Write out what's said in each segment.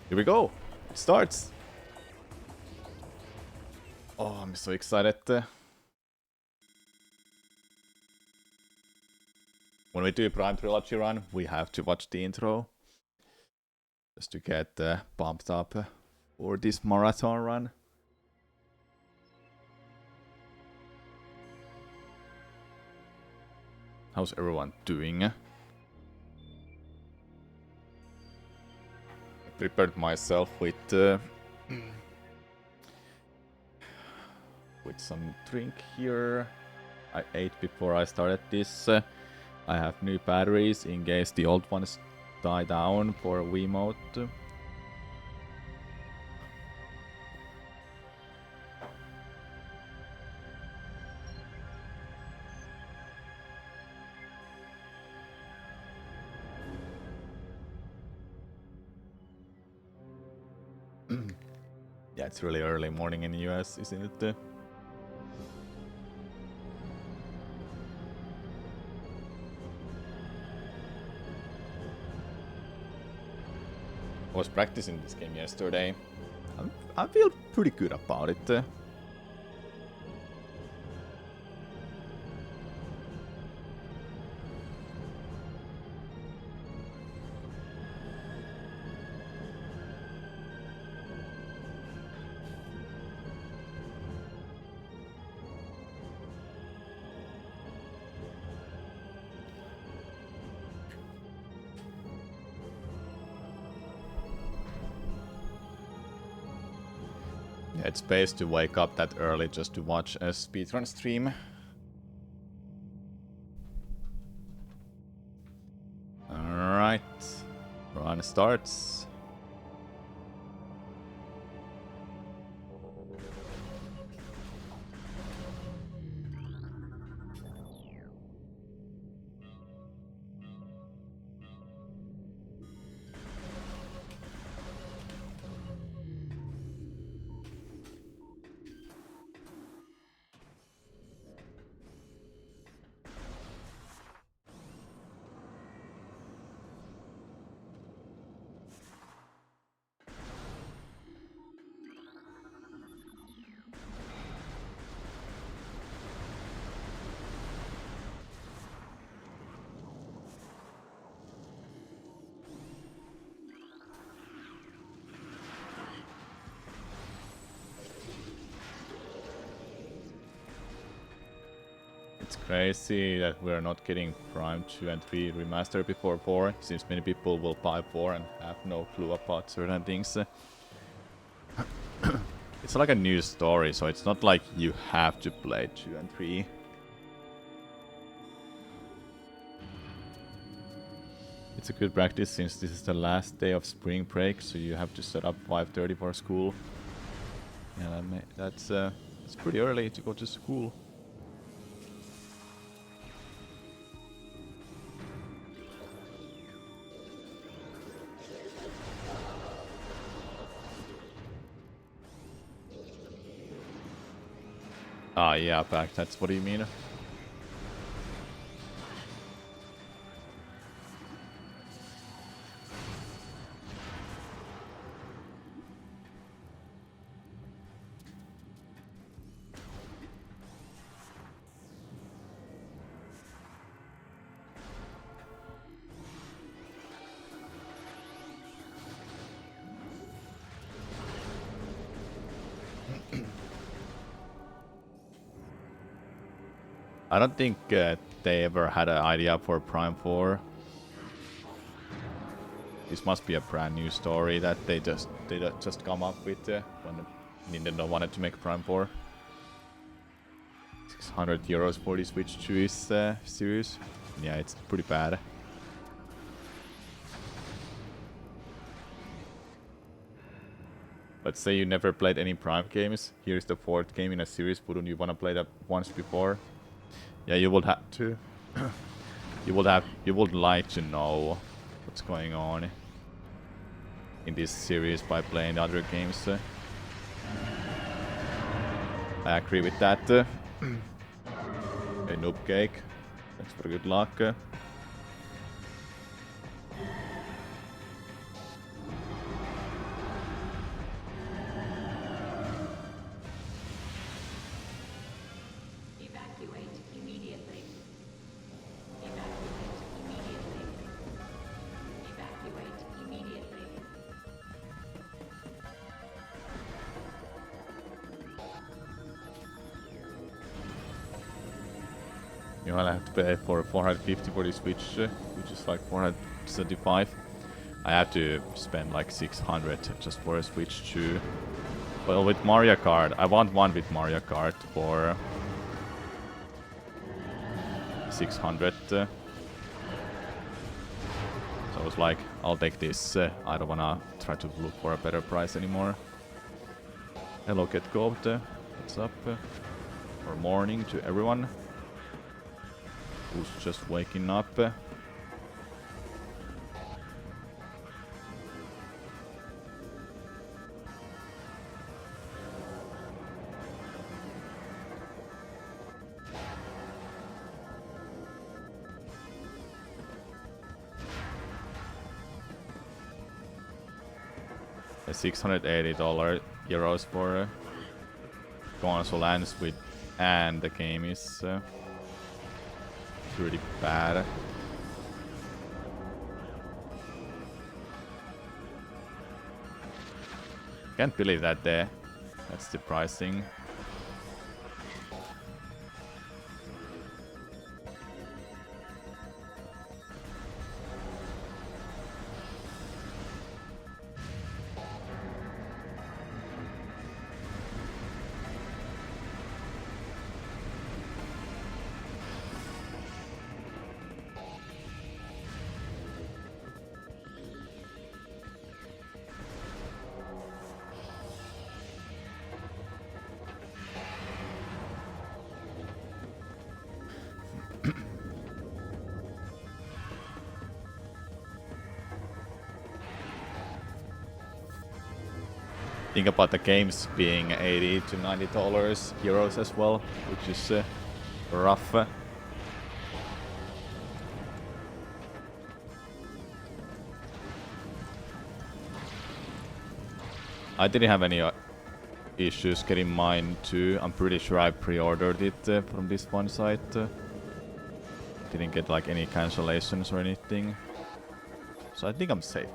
Here we go. It starts. Oh, I'm so excited. When we do a Prime Trilogy run, we have to watch the intro. Just to get pumped up for this marathon run. How's everyone doing? I prepared myself with some drink here. I ate before I started this. I have new batteries in case the old ones die down for Wiimote. Yeah, it's really early morning in the US, isn't it? I was practicing this game yesterday. I feel pretty good about it. Yeah, it's best to wake up that early just to watch a speedrun stream. Alright, run starts. It's crazy that we're not getting Prime 2 and 3 remastered before 4. Seems many people will buy 4 and have no clue about certain things. It's like a new story, so it's not like you have to play 2 and 3. It's a good practice since this is the last day of spring break, so you have to set up 5:30 for school. Yeah, that's pretty early to go to school. Ah, yeah, back. That's what you mean. I don't think they ever had an idea for Prime 4. This must be a brand new story that they just come up with when Nintendo wanted to make Prime 4. 600 euros for the Switch 2 series. Yeah, it's pretty bad. Let's say you never played any Prime games. Here's the 4th game in a series. Wouldn't you want to play that once before? Yeah, you would have to. You would like to know what's going on in this series by playing the other games. I agree with that. Hey, Noob Cake. Thanks for good luck. Meanwhile, I have to pay for 450 for the Switch, which is like 475. I have to spend like 600 just for a Switch 2. Well, with Mario Kart, I want one with Mario Kart for 600. So I was like, I'll take this. I don't wanna try to look for a better price anymore. Hello, Get Goat. What's up? Or morning to everyone who's just waking up. $680 for console and Switch, and the game is pretty bad. Can't believe that that's the pricing. Think about the games being $80 to $90 euros as well, which is rough. I didn't have any issues getting mine too. I'm pretty sure I pre-ordered it from this one site. Didn't get like any cancellations or anything. So I think I'm safe.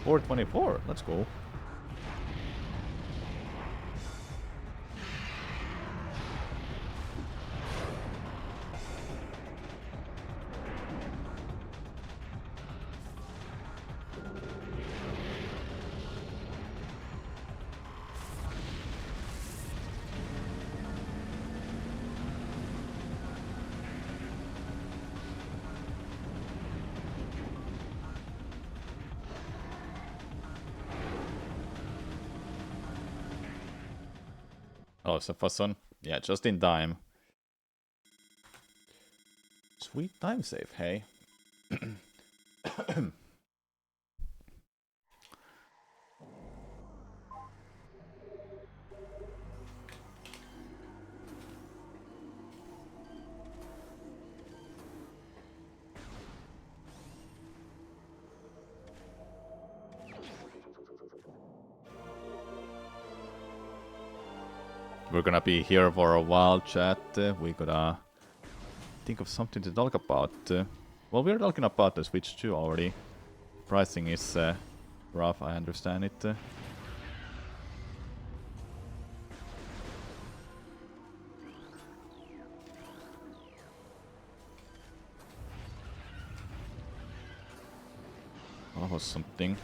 $424, let's go. Oh, so Fasson. Yeah, just in time. Sweet time save, hey. We're gonna be here for a while, chat. We gotta think of something to talk about. Well, we're talking about the Switch 2 already. Pricing is rough, I understand it. That was something.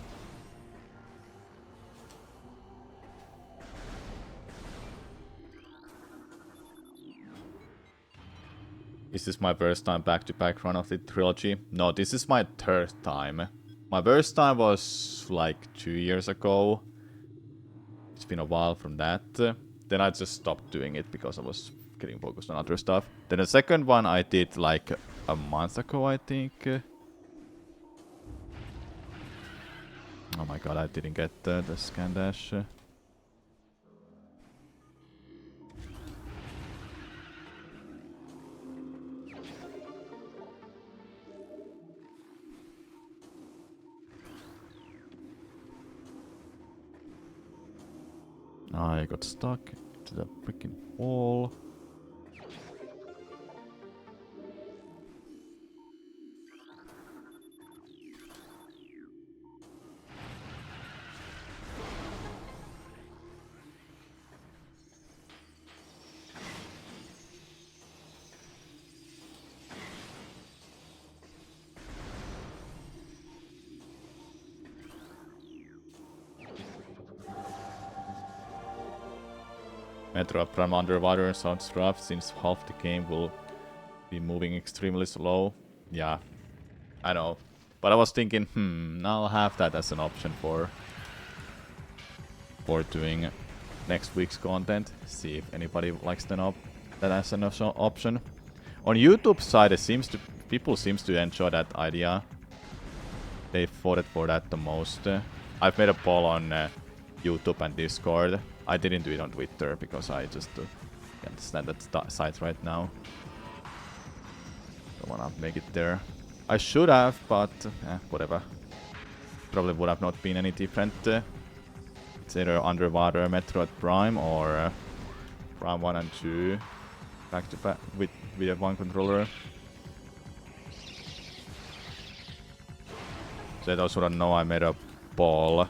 Is this my first time back-to-back run of the Trilogy? No, this is my third time. My first time was like 2 years ago. It's been a while from that. Then I just stopped doing it because I was getting focused on other stuff. Then the second one I did like a month ago, I think. Oh my god, I didn't get the scan dash. I got stuck to the freaking wall. Metroid Prime underwater sounds rough since half the game will be moving extremely slow. Yeah, I know. But I was thinking, I'll have that as an option for doing next week's content. See if anybody likes that as an option. On YouTube side, people seems to enjoy that idea. They voted for that the most. I've made a poll on YouTube and Discord. I didn't do it on Twitter because I just can't stand that site right now. Don't wanna make it there. I should have, but whatever. Probably would have not been any different. It's either underwater Metroid Prime or Prime 1 and 2 back to back with a one controller. So those who don't know, I made a poll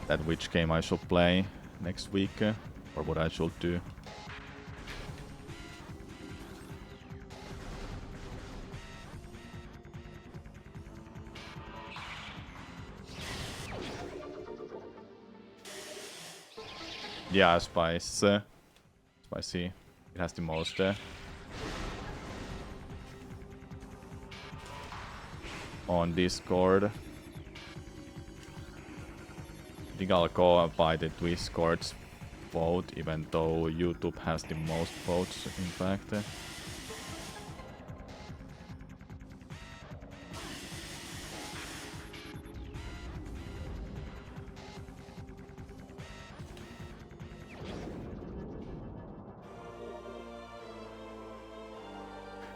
that which game I should play next week or what I should do. Yeah, spicy. It has the most. On Discord. I think I'll go by the Discord's vote, even though YouTube has the most votes, in fact.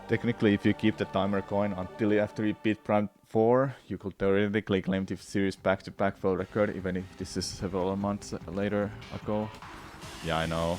Technically, if you keep the timer going until after you beat Prime 4, you could theoretically claim the series back-to-back world record, even if this is several months later ago. Yeah, I know.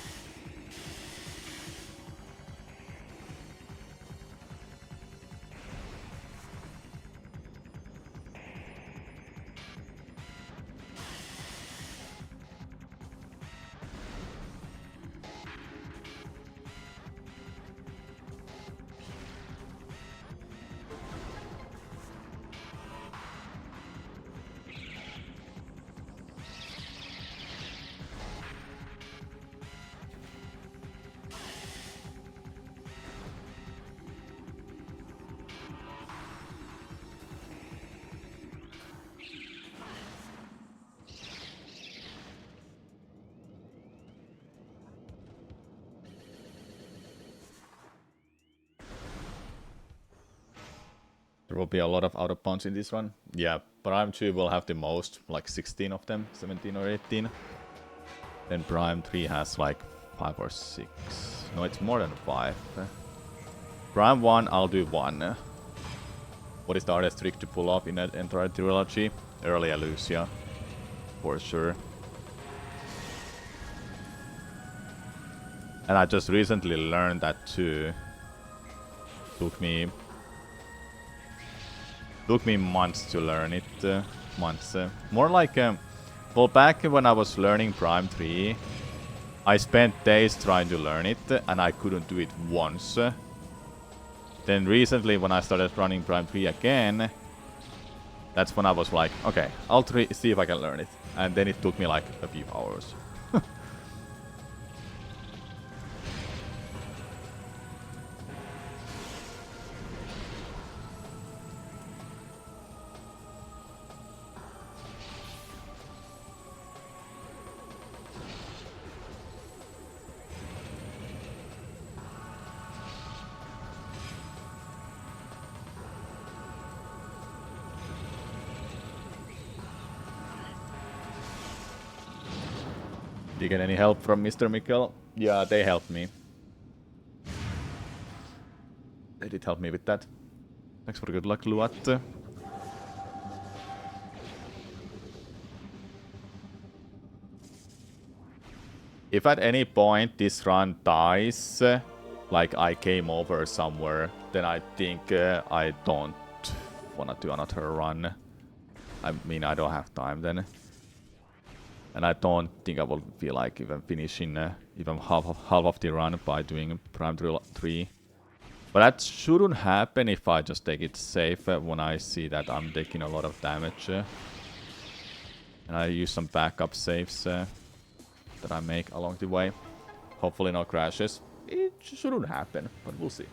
There will be a lot of out of bounds in this one. Yeah, Prime 2 will have the most, like 16 of them, 17 or 18. Then Prime 3 has like 5 or 6. No, it's more than 5. Prime 1, I'll do 1. What is the hardest trick to pull off in that entire trilogy? Early Elusia, for sure. And I just recently learned that too. Took me months to learn it. Months. More like, well, back when I was learning Prime 3, I spent days trying to learn it, and I couldn't do it once. Then recently, when I started running Prime 3 again, that's when I was like, okay, I'll see if I can learn it. And then it took me like a few hours. Did you get any help from Mr. Mikkel? Yeah, they helped me. They did help me with that. Thanks for the good luck, Luat. If at any point this run dies, like I came over somewhere, then I think I don't wanna do another run. I mean, I don't have time then. And I don't think I will feel like even finishing even half of the run by doing Prime 3. But that shouldn't happen if I just take it safe when I see that I'm taking a lot of damage. And I use some backup saves that I make along the way. Hopefully no crashes. It shouldn't happen, but we'll see.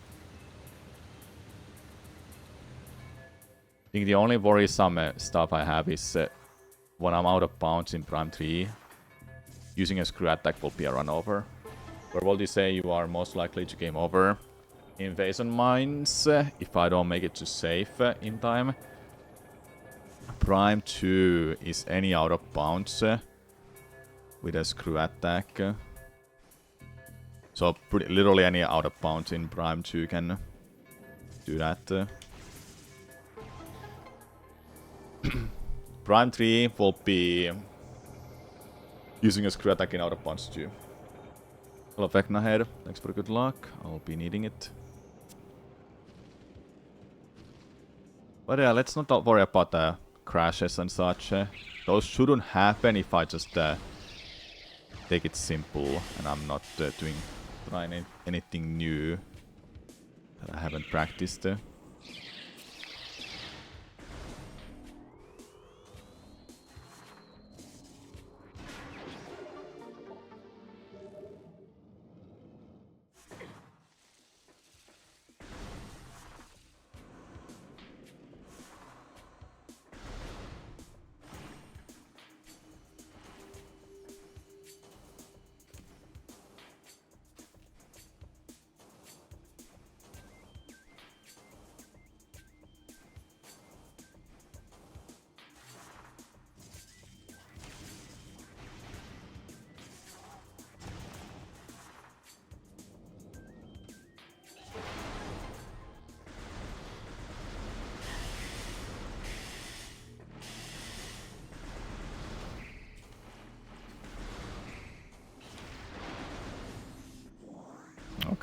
I think the only worrisome stuff I have is when I'm out of bounds in Prime 3, using a screw attack will be a run over. Where will you say you are most likely to game over? Invasion mines, if I don't make it to safe in time. Prime 2 is any out of bounds with a screw attack. So literally any out of bounds in Prime 2 can do that. Prime 3 will be using a screw attack in out of bounds too. Hello Vecna here, thanks for the good luck, I'll be needing it. But yeah, let's not worry about the crashes and such. Those shouldn't happen if I just take it simple and I'm not trying anything new that I haven't practiced.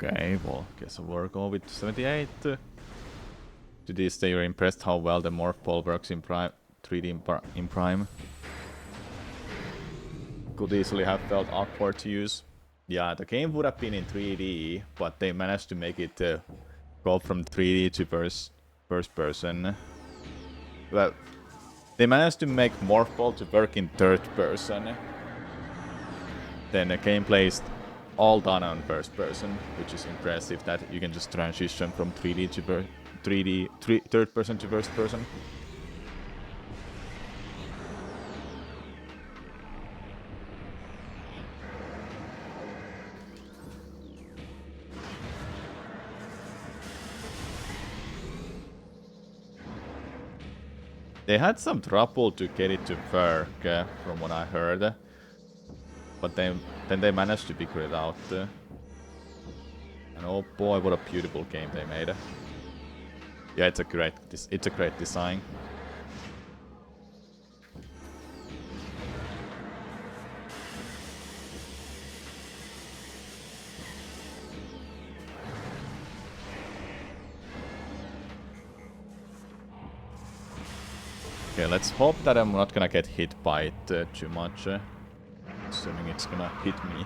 Okay, well, guess we'll go with 78. To this day, you're impressed how well the morph ball works in Prime 3D in Prime. Could easily have felt awkward to use. Yeah, the game would have been in 3D, but they managed to make it go from 3D to first person. Well, they managed to make morph ball to work in third person. Then the gameplay is all done on first person, which is impressive that you can just transition from 3D to third person to first person. They had some trouble to get it to work, from what I heard. But then they managed to figure it out. And oh boy, what a beautiful game they made. Yeah, it's a great design. Okay, let's hope that I'm not gonna get hit by it too much. Assuming it's gonna hit me.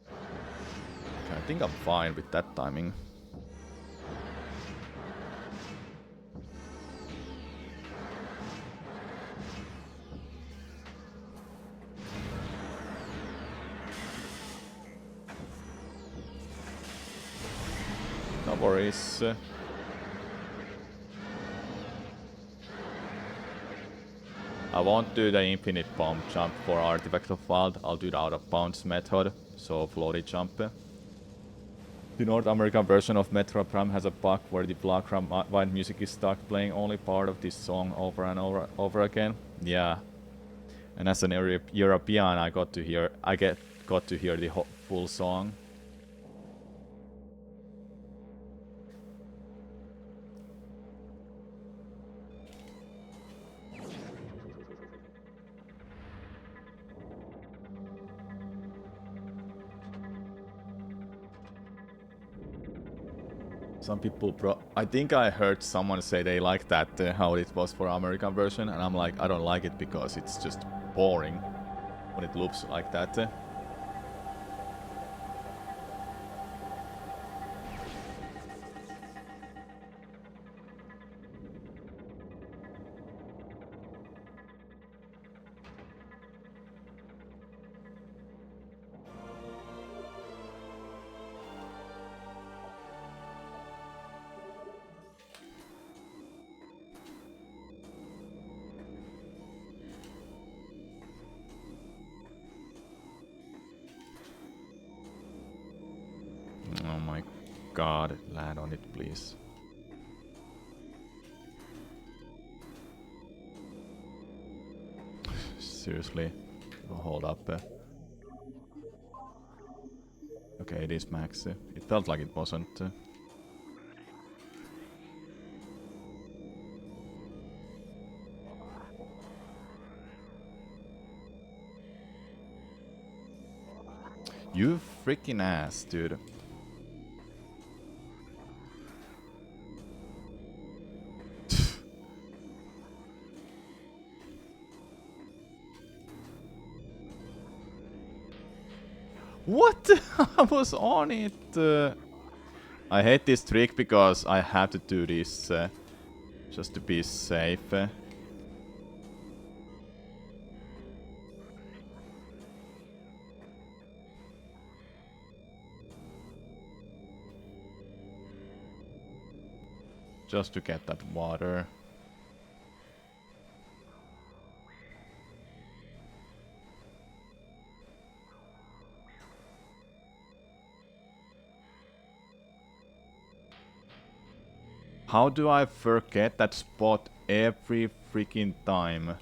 Okay, I think I'm fine with that timing. No worries. I won't do the infinite bomb jump for Artifact of Wild, I'll do the out of bounds method, so floaty jump. The North American version of Metroid Prime has a bug where the background music is stuck playing only part of this song over and over again. Yeah, and as an European, got to hear the full song. Some people I think I heard someone say they like that how it was for American version, and I'm like, I don't like it because it's just boring when it loops like that. Oh my god, land on it, please. Seriously, hold up. Okay, it is max. It felt like it wasn't. You freaking ass, dude. What? I was on it! I hate this trick because I have to do this just to be safe. Just to get that water. How do I forget that spot every freaking time?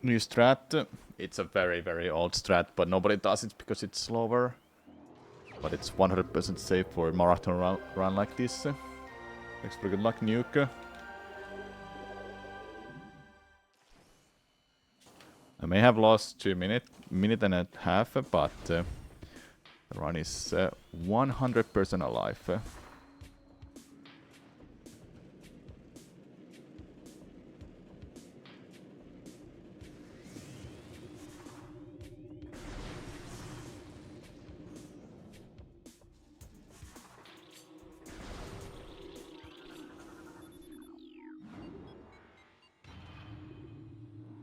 New strat. It's a very, very old strat, but nobody does it because it's slower. But it's 100% safe for a marathon run like this. Thanks for good luck, Nuke. I may have lost 2 minute and a half, but the run is 100% alive.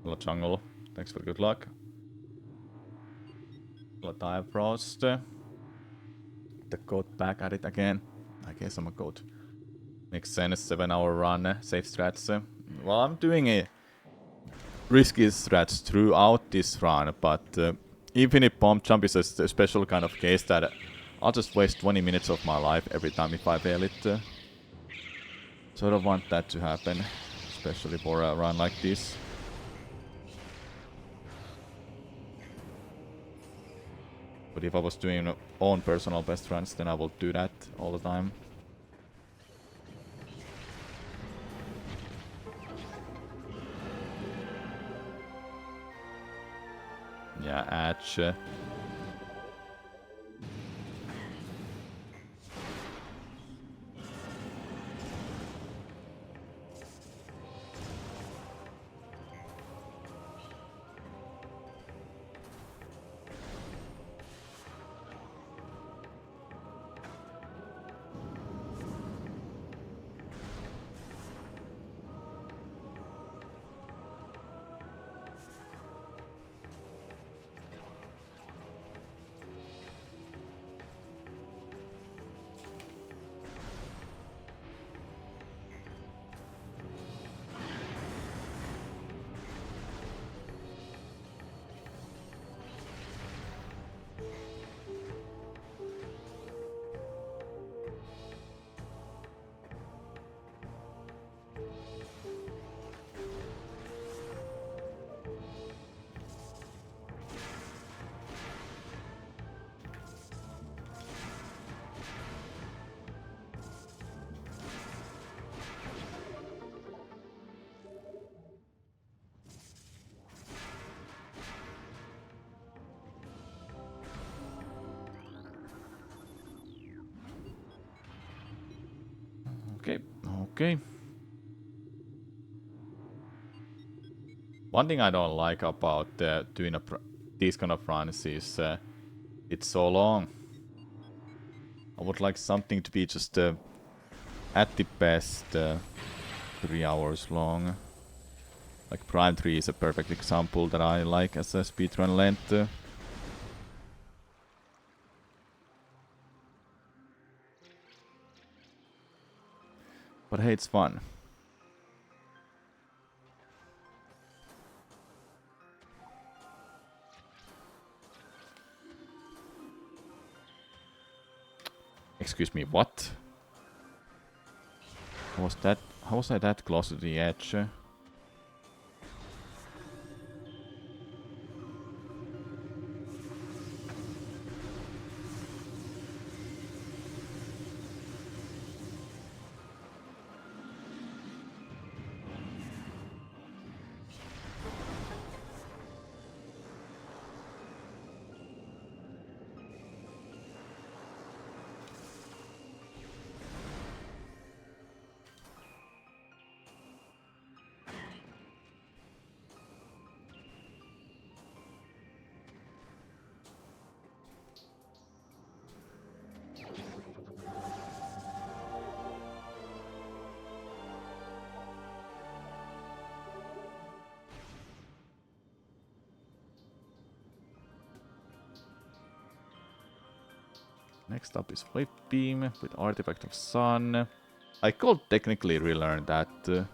Hello, Jungle. Thanks for good luck. Hello, Dive Frost. The goat back at it again. I guess I'm a goat. Makes sense, 7-hour run, safe strats. Well, I'm doing a risky strats throughout this run, but Infinite Bomb Jump is a special kind of case that I'll just waste 20 minutes of my life every time if I fail it. So I don't want that to happen, especially for a run like this. But if I was doing own personal best runs, then I would do that all the time. Yeah, Edge. Okay. One thing I don't like about doing these kind of runs is it's so long. I would like something to be just at the best 3 hours long. Like Prime 3 is a perfect example that I like as a speedrun length. But hey, it's fun. Excuse me, what? How was that? How was I that close to the edge? Next up is Flip Beam with Artifact of Sun. I could technically relearn that. But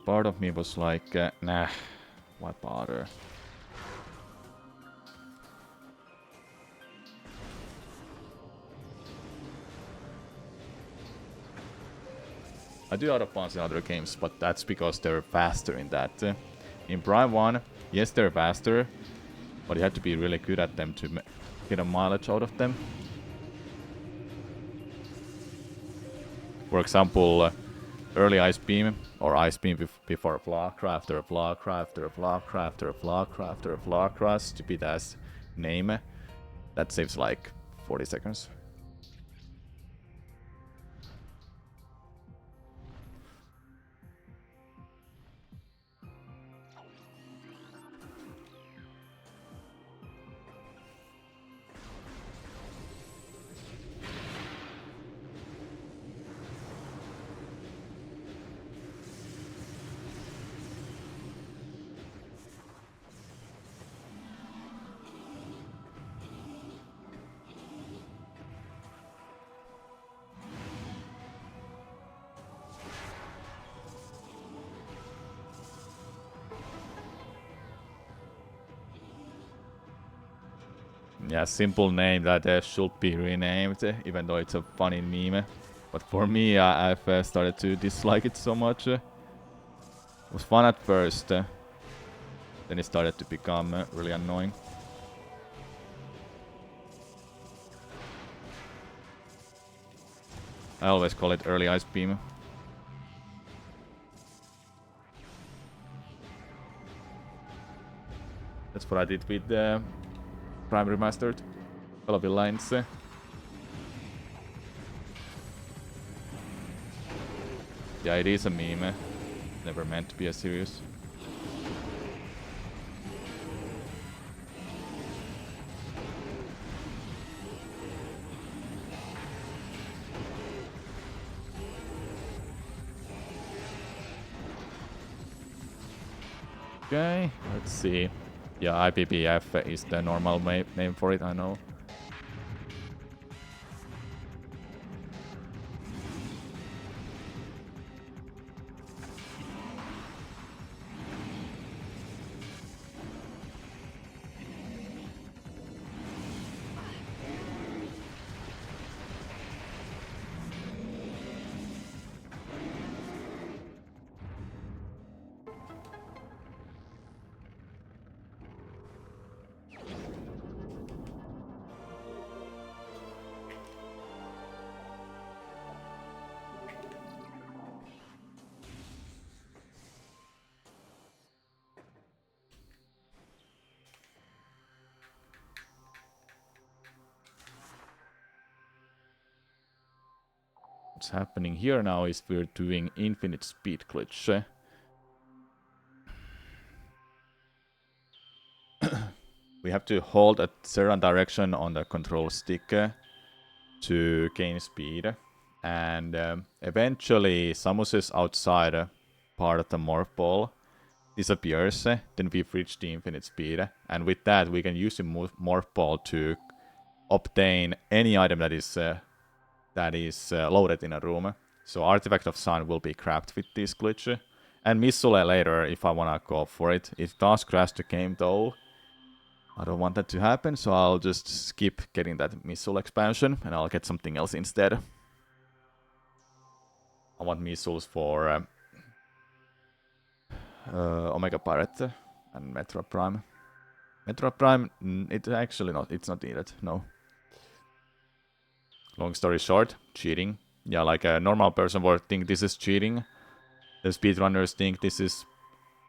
part of me was like, nah, why bother? I do out of bounds in other games, but that's because they're faster in that. In Prime 1, yes, they're faster, but you have to be really good at them to get a mileage out of them. For example, early Ice Beam, or Ice Beam before Flock, after Flock, after Flock, after Flock, after Flock, stupid ass name. That saves like 40 seconds. Yeah, simple name that should be renamed, even though it's a funny meme. But for me, I've started to dislike it so much. It was fun at first, then it started to become really annoying. I always call it early Ice Beam. That's what I did with the Prime Remastered. Fellow lines. Yeah, it is a meme. Never meant to be a serious. Okay, let's see. Yeah, IPPF is the normal name for it, I know. What's happening here now is we're doing infinite speed glitch. We have to hold a certain direction on the control stick to gain speed. And eventually Samus's outside part of the morph ball disappears. Then we've reached the infinite speed. And with that we can use the morph ball to obtain any item that is loaded in a room. So Artifact of Sun will be cracked with this glitch. And Missile later if I wanna go for it. It does crash the game though. I don't want that to happen, so I'll just skip getting that Missile expansion and I'll get something else instead. I want missiles for Omega Pirate and Metroid Prime. Metroid Prime, it's not needed, no. Long story short, cheating. Yeah, like a normal person would think this is cheating. The speedrunners think this is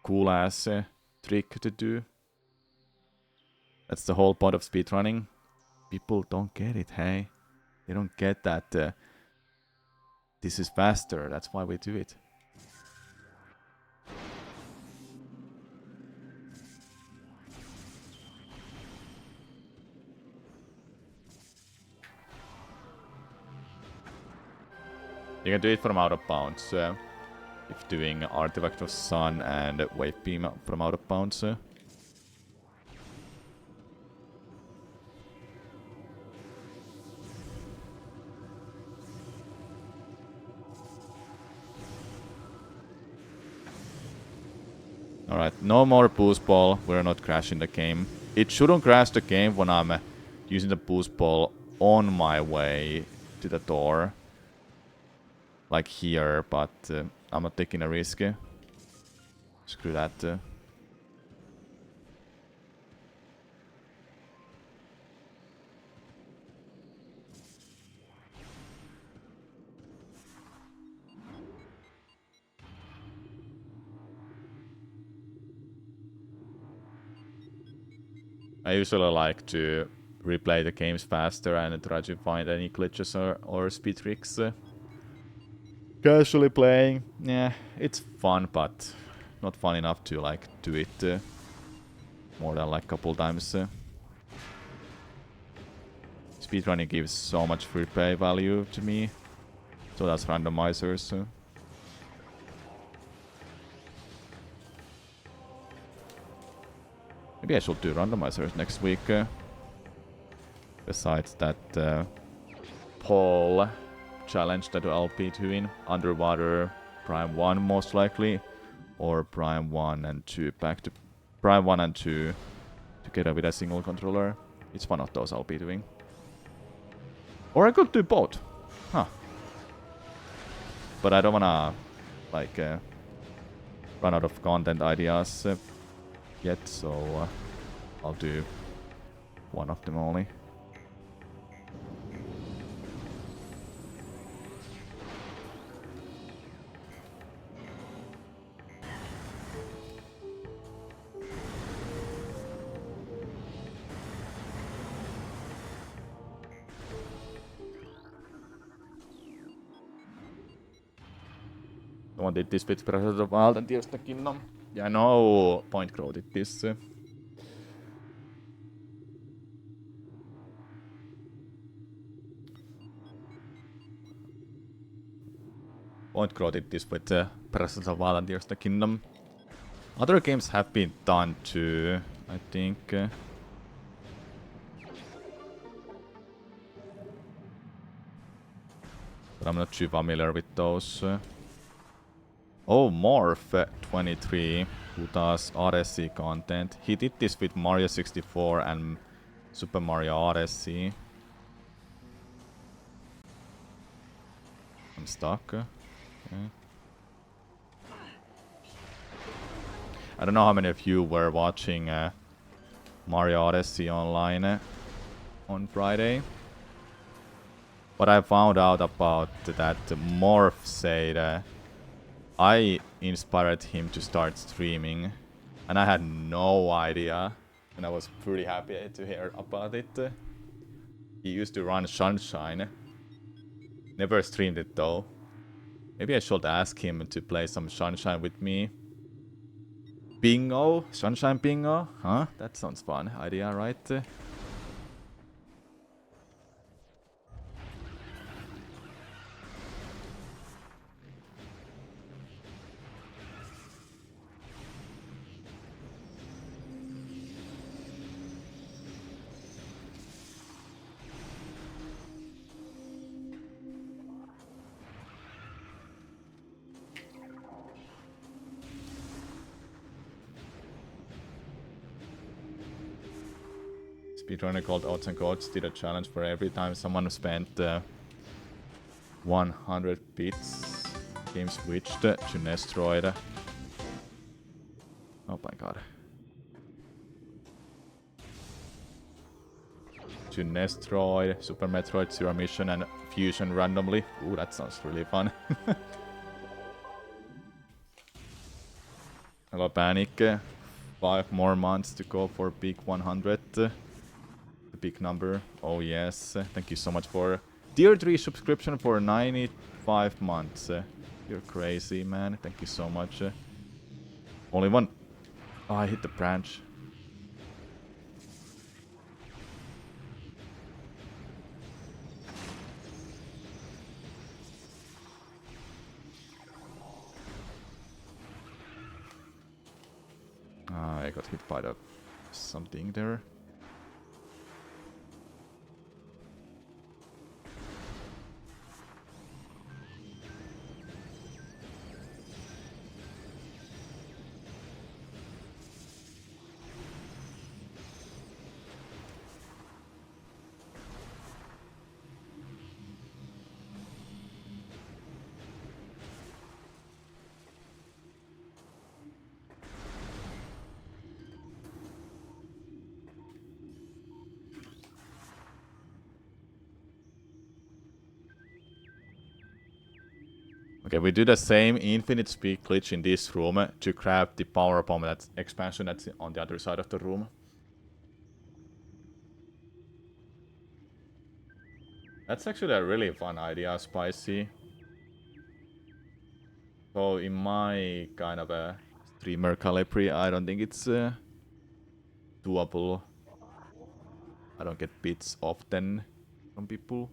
cool ass trick to do. That's the whole point of speedrunning. People don't get it, hey? They don't get that this is faster, that's why we do it. You can do it from out of bounds. If doing Artifact of Sun and Wave Beam from out of bounds. Alright, no more boost ball. We're not crashing the game. It shouldn't crash the game when I'm using the boost ball on my way to the door. like here, but I'm not taking a risk. Screw that. I usually like to replay the games faster and try to find any glitches or speed tricks. Casually playing, yeah, it's fun, but not fun enough to like do it more than like couple times. Speedrunning gives so much free play value to me, so that's randomizers. Maybe I should do randomizers next week. Besides that poll challenge that I'll be doing. Underwater Prime 1 most likely. Or Prime 1 and 2 back to Prime 1 and 2 together with a single controller. It's one of those I'll be doing. Or I could do both. Huh. But I don't wanna like run out of content ideas yet, so I'll do one of them only. Someone did this with Breath of the Wild and Tears of the Kingdom. Yeah, I know Point Crow did this. Point Crow did this with Breath of the Wild and Tears of the Kingdom. Other games have been done too, I think. But I'm not too familiar with those. Oh, Morph 23, who does Odyssey content. He did this with Mario 64 and Super Mario Odyssey. I'm stuck. Okay. I don't know how many of you were watching Mario Odyssey online on Friday. But I found out about that Morph said I inspired him to start streaming. And I had no idea. And I was pretty happy to hear about it. He used to run Sunshine. Never streamed it though. Maybe I should ask him to play some Sunshine with me. Bingo? Sunshine Bingo? Huh? That sounds fun. Idea, right? Speedrunner called Odds and Goats did a challenge for every time someone spent 100 bits. Game switched to Nestroid. Oh my god. To Nestroid, Super Metroid, Zero Mission, and Fusion randomly. Ooh, that sounds really fun. Hello, Panic. 5 more months to go for big 100. The big number. Oh yes. Thank you so much for Tier 3 subscription for 95 months. You're crazy, man. Thank you so much. Only one. Oh, I hit the branch. I got hit by the something there. Okay, we do the same infinite speed glitch in this room to grab the power bomb that's expansion that's on the other side of the room. That's actually a really fun idea, Spicy. So in my kind of a streamer calibre, I don't think it's doable. I don't get bits often from people.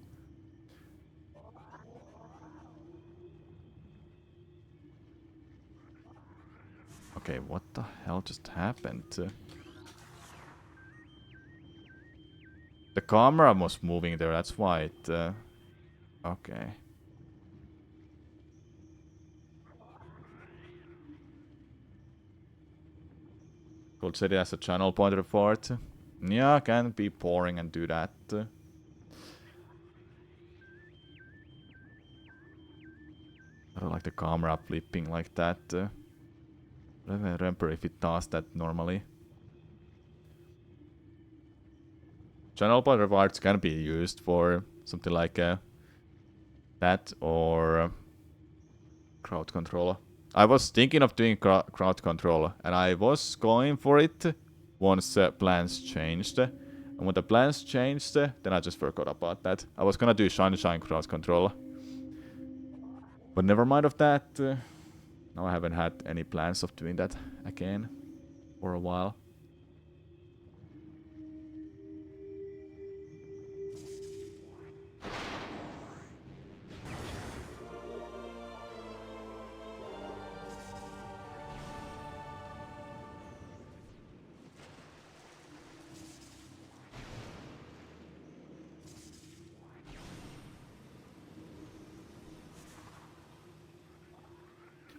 Okay, what the hell just happened? The camera was moving there, that's why it... okay. Could set it as a channel pointer for it. Yeah, can be boring and do that. I don't like the camera flipping like that. I don't remember if it does that normally. Channel pointer parts can be used for something like that or crowd controller. I was thinking of doing crowd controller and I was going for it once plans changed. And when the plans changed, then I just forgot about that. I was gonna do Shine crowd controller. But never mind of that. Now I haven't had any plans of doing that again for a while.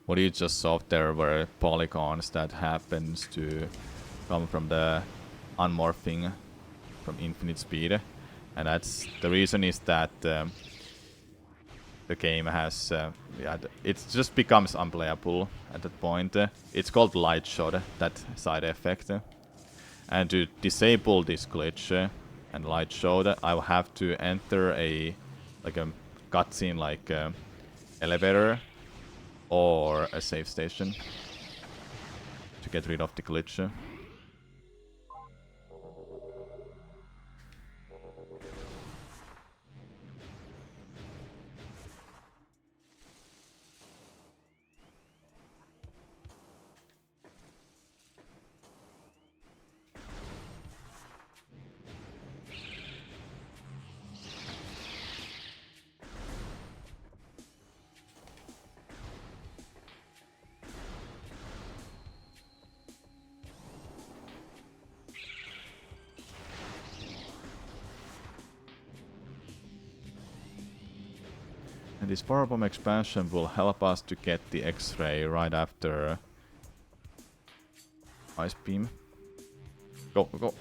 What you just saw there were polygons that happens to come from the unmorphing from infinite speed. And that's the reason is that the game has yeah, it just becomes unplayable at that point. It's called light shot, that side effect. And to disable this glitch and light shot, I will have to enter a cutscene like elevator or a save station to get rid of the glitch. And this power bomb expansion will help us to get the X-ray right after Ice Beam. Go, go, go.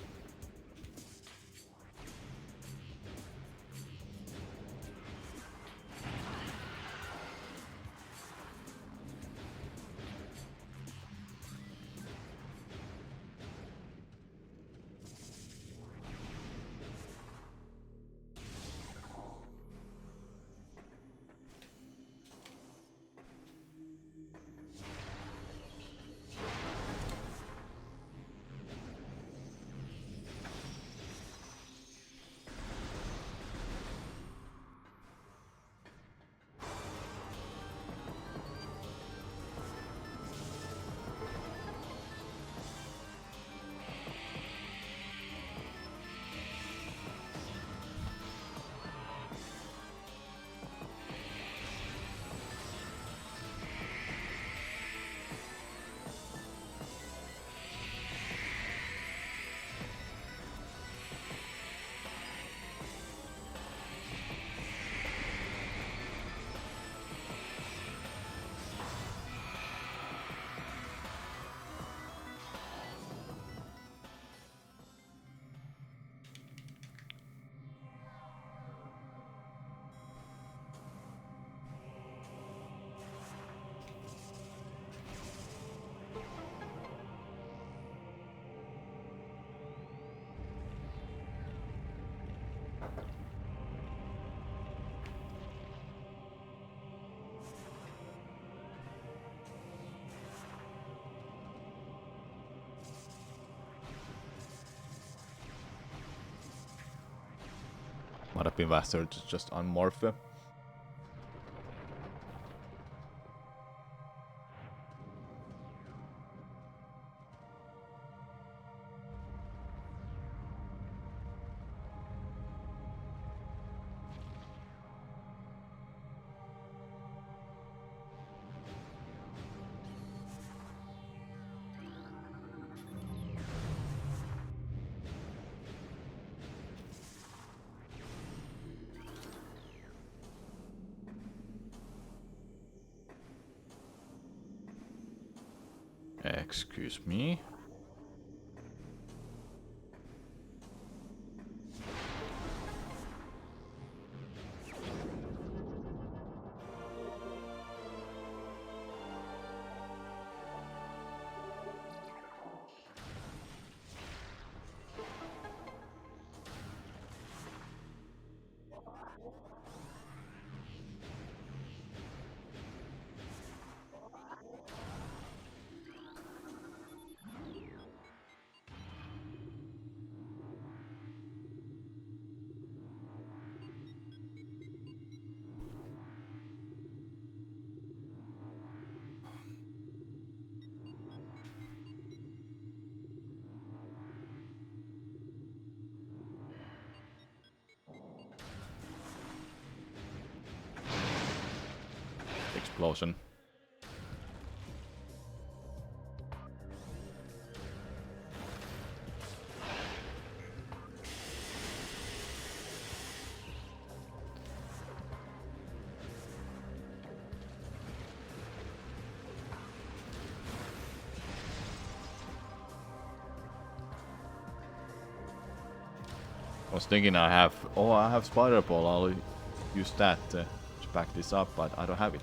Might have been faster to just unmorph. Excuse me. Explosion. I was thinking I have spider ball, I'll use that to back this up, but I don't have it.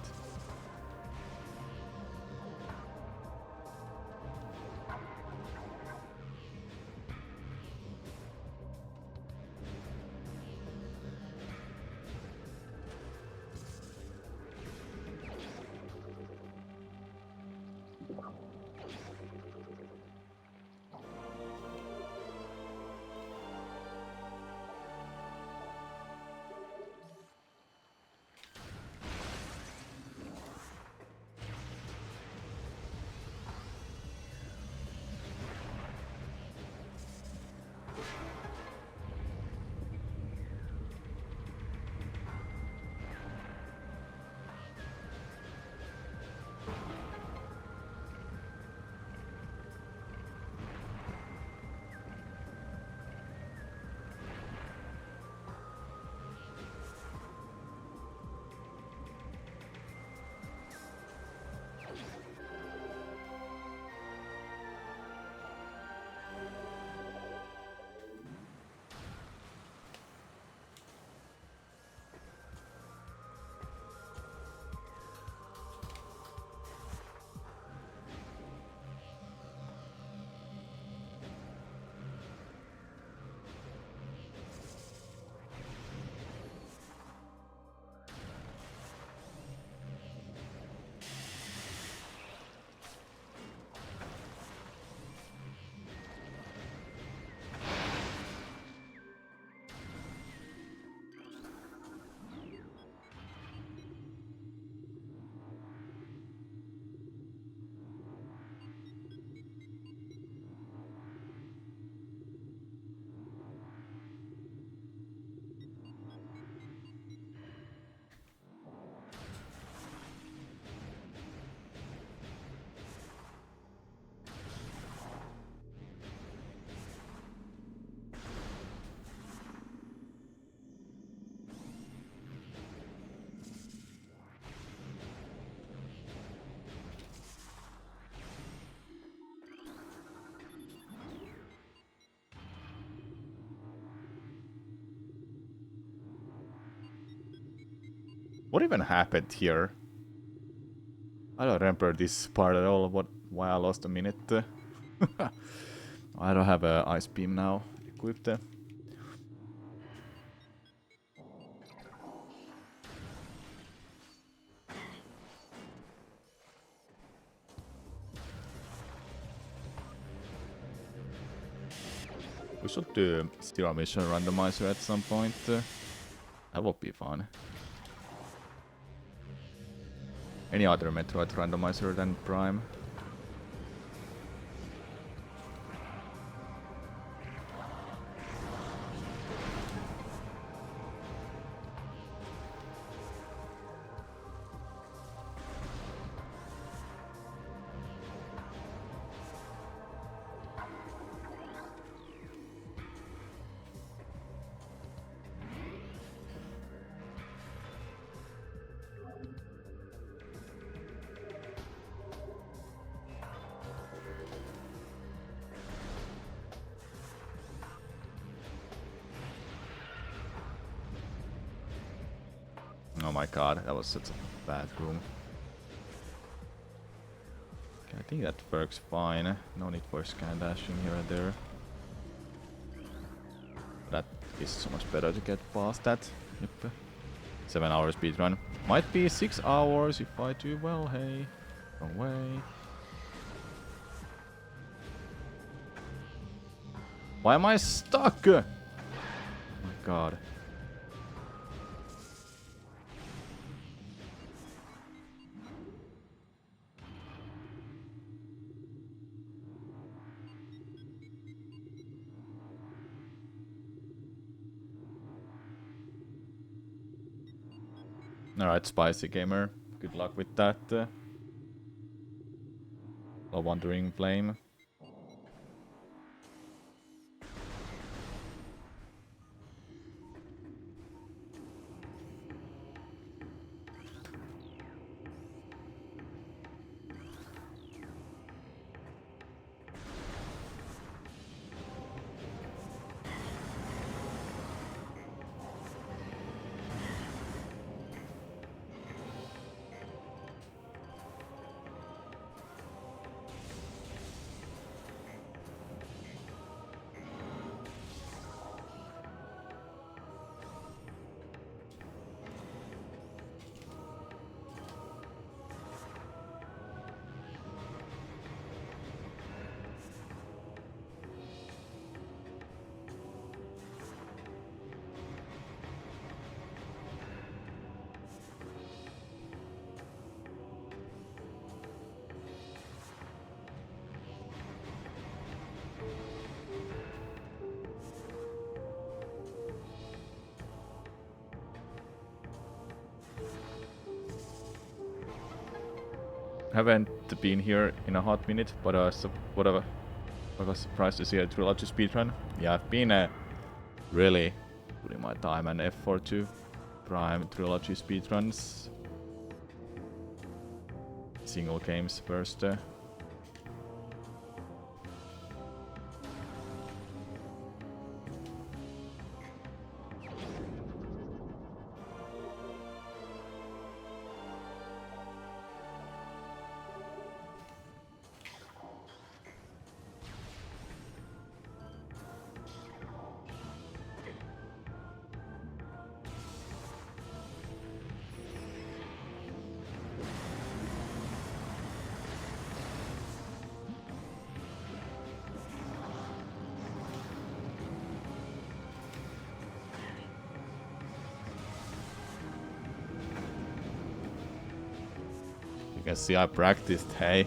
What even happened here? I don't remember this part at all. Why I lost a minute. I don't have a ice beam now equipped. We should do Zero Mission Randomizer at some point. That would be fun. Any other Metroid randomizer than Prime? Oh my god, that was such a bad room. Okay, I think that works fine. No need for scan dashing here and there. That is so much better to get past that. Yep. 7 hour speedrun. Might be 6 hours if I do well, hey. Wrong way. Why am I stuck? Oh my god. Alright, Spicy Gamer. Good luck with that. A Wandering Flame. Haven't been here in a hot minute, but whatever. I was surprised to see a Trilogy speedrun. Yeah, I've been really putting my time and effort to Prime Trilogy speedruns. Single games first. You can see I practiced, hey.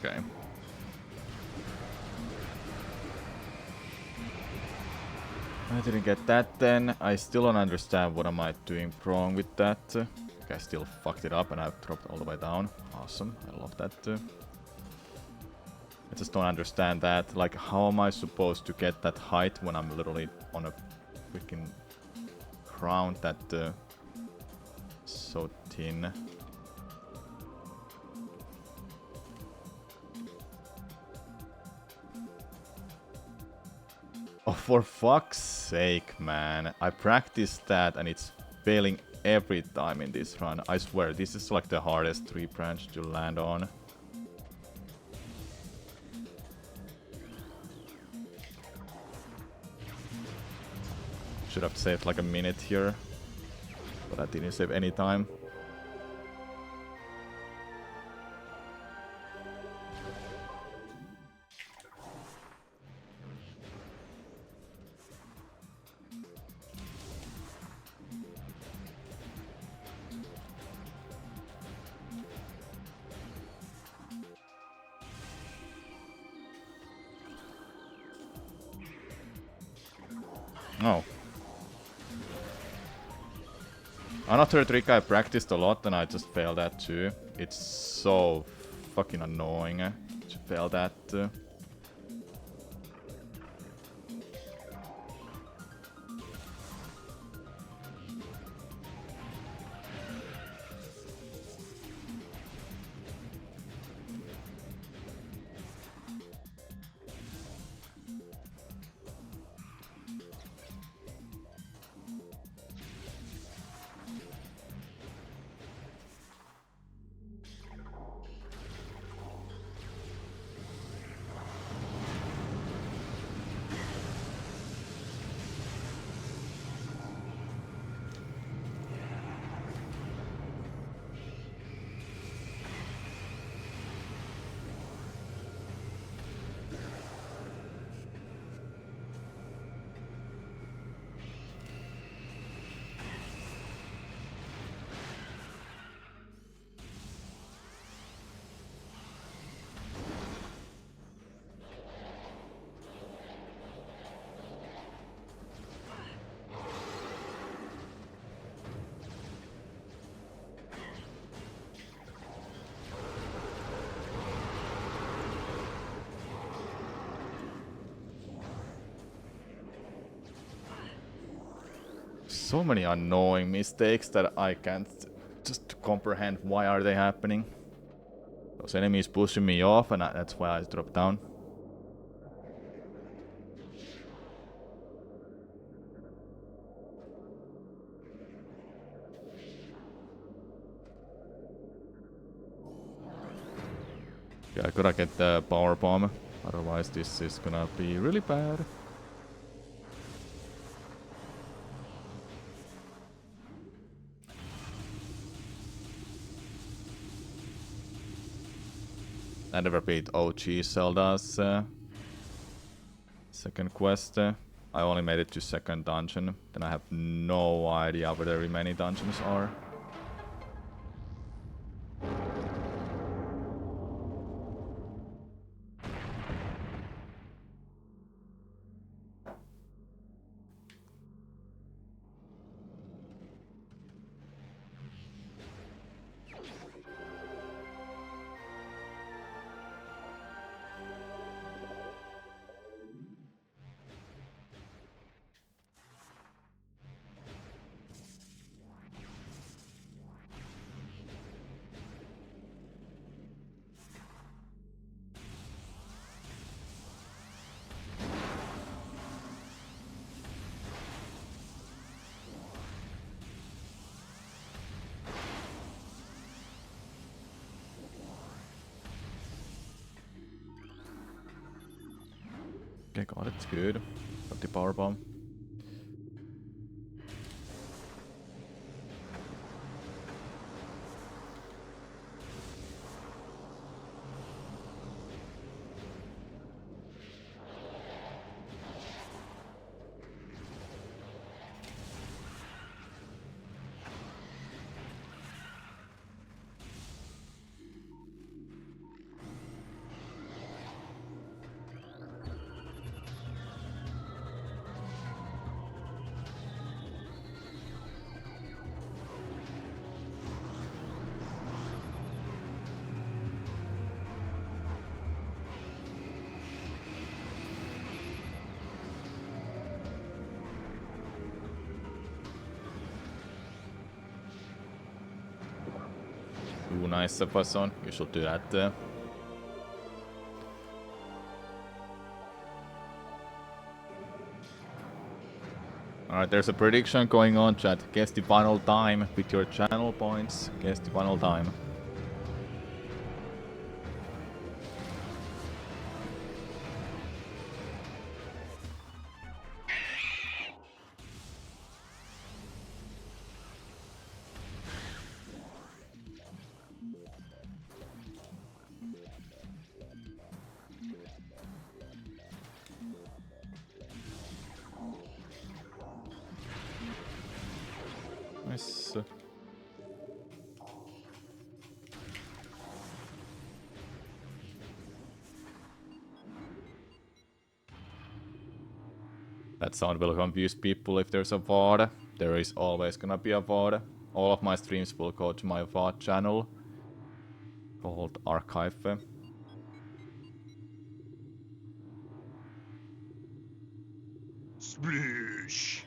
Okay. I didn't get that then. I still don't understand what am I doing wrong with that. Okay, I still fucked it up and I've dropped all the way down. Awesome, I love that. I just don't understand that. Like, how am I supposed to get that height when I'm literally on a freaking ground that so thin? Oh, for fuck's sake, man. I practiced that and it's failing every time in this run. I swear, this is like the hardest tree branch to land on. Should have saved like a minute here, but I didn't save any time. Oh. Another trick I practiced a lot and I just failed at too. It's so fucking annoying to fail that. So many annoying mistakes that I can't just comprehend why are they happening. Those enemies pushing me off and that's why I dropped down. Yeah, I gotta get the power bomb, otherwise this is gonna be really bad. I never beat OG Zelda's second quest. I only made it to second dungeon, then I have no idea where the remaining dungeons are. Okay, got it, good. Got the power bomb. Ooh, nice Fason. You should do that. Alright, there's a prediction going on, chat. Guess the final time with your channel points. Guess the final time. Nice. That sound will confuse people if there's a VOD. There is always gonna be a VOD. All of my streams will go to my VOD channel called Archive. Sploosh.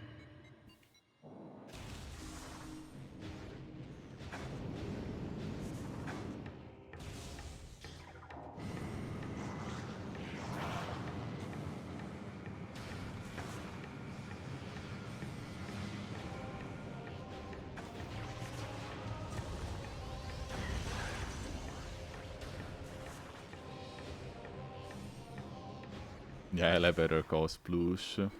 Yeah, elevator goes sploosh.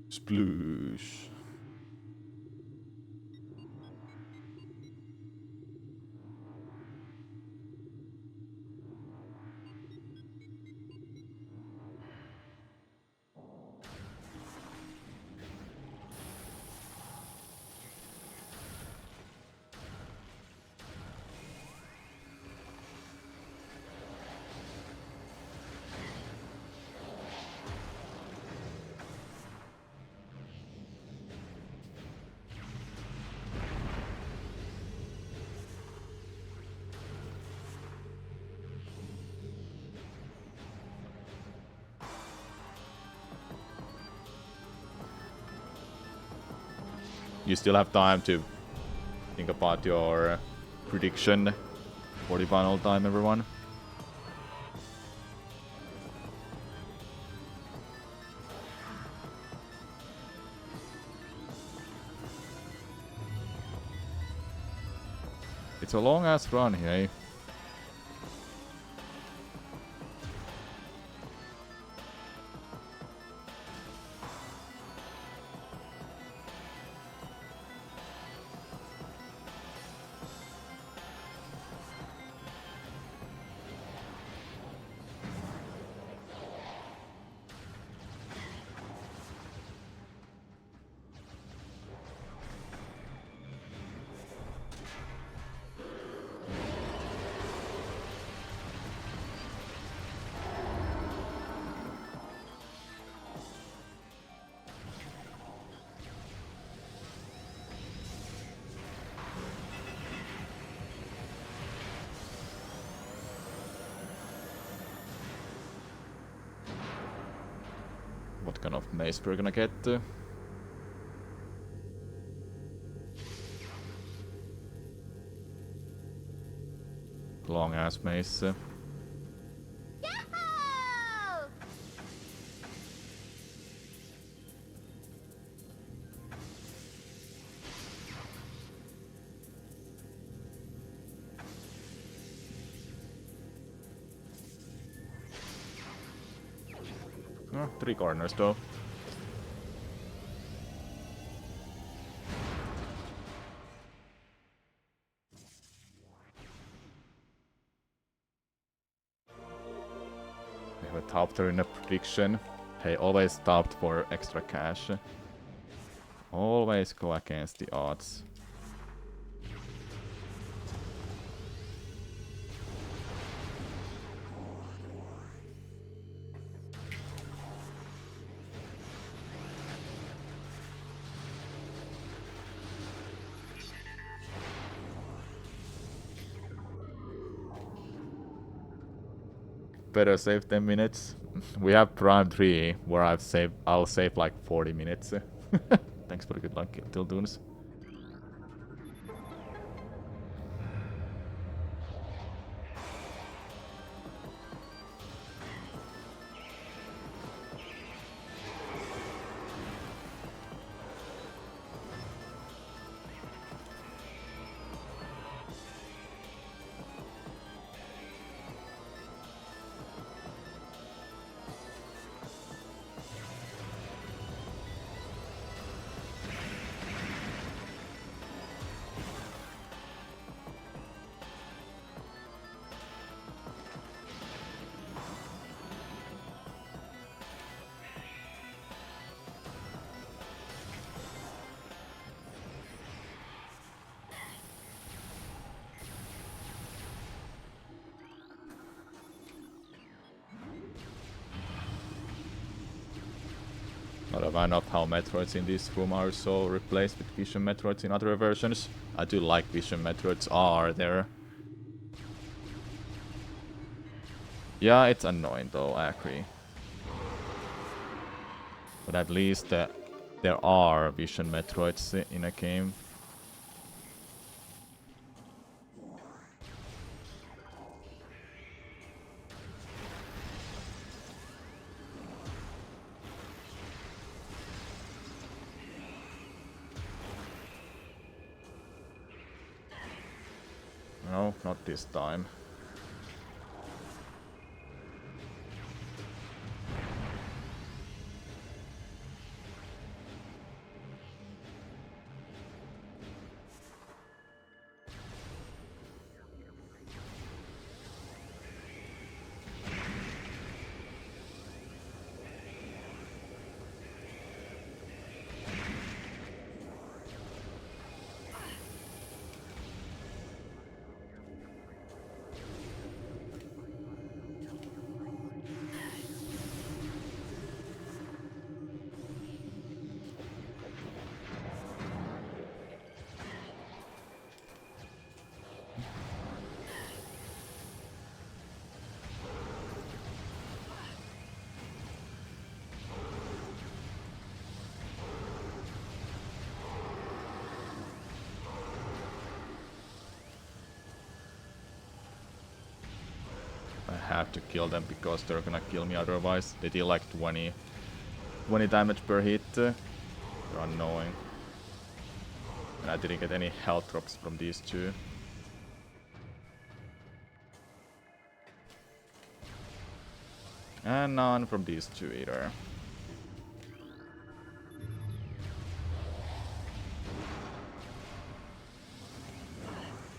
Sploosh. You still have time to think about your prediction for the final time, everyone. It's a long ass run here, eh? What kind of maze we're gonna get? Long ass maze. Oh, 3 corners though. We have a top 3 in a prediction. Hey, always topped for extra cash. Always go against the odds. Better save 10 minutes. We have Prime 3, where I'll save like 40 minutes. Thanks for the good luck, Tildunes. Not a fan of how Metroids in this room are so replaced with Vision Metroids in other versions. I do like Vision Metroids are there. Yeah, it's annoying though, I agree. But at least there are Vision Metroids in a game. No, not this time. I have to kill them because they're gonna kill me otherwise. They deal like 20 damage per hit. They're annoying. And I didn't get any health drops from these two. And none from these two either.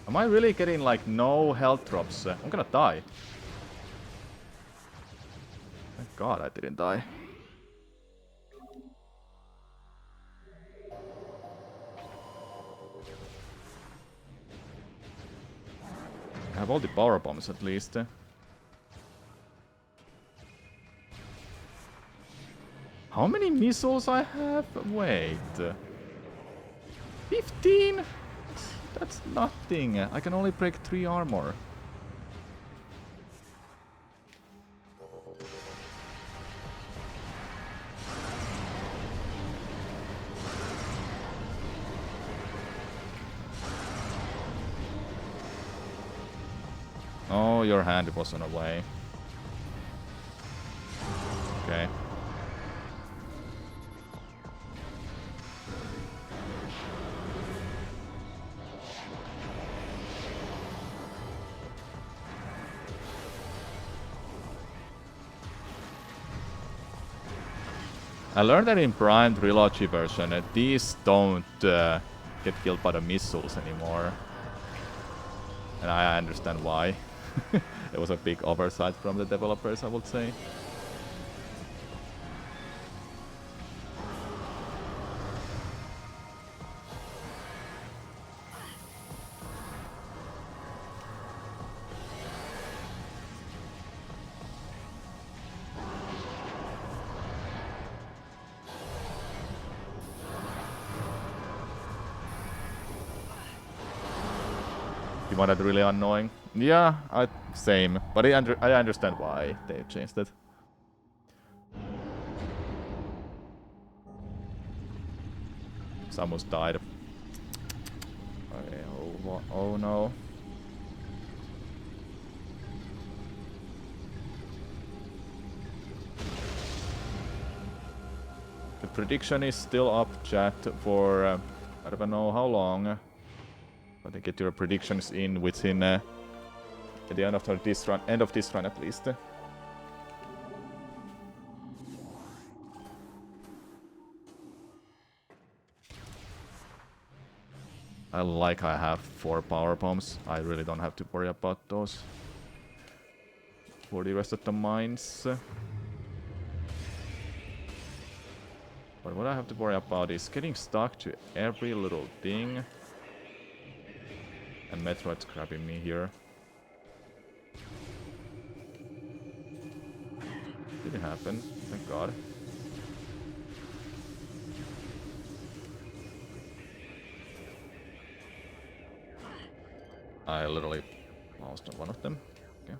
Am I really getting like no health drops? I'm gonna die. Thank God I didn't die. I have all the power bombs at least. How many missiles I have? Wait. 15? That's nothing. I can only break 3 armor. Oh, your hand was on the way. Okay. I learned that in Prime Trilogy version, these don't get killed by the missiles anymore. And I understand why. It was a big oversight from the developers, I would say. You find that really annoying? Yeah, same. But I understand why they changed it. almost died. Okay, oh no. The prediction is still up, chat, for I don't know how long. I think get your predictions in within at the end of this run at least. I have 4 power bombs. I really don't have to worry about those for the rest of the mines. But what I have to worry about is getting stuck to every little thing. And Metroid's grabbing me here. Didn't happen, thank God. I literally lost one of them. Okay.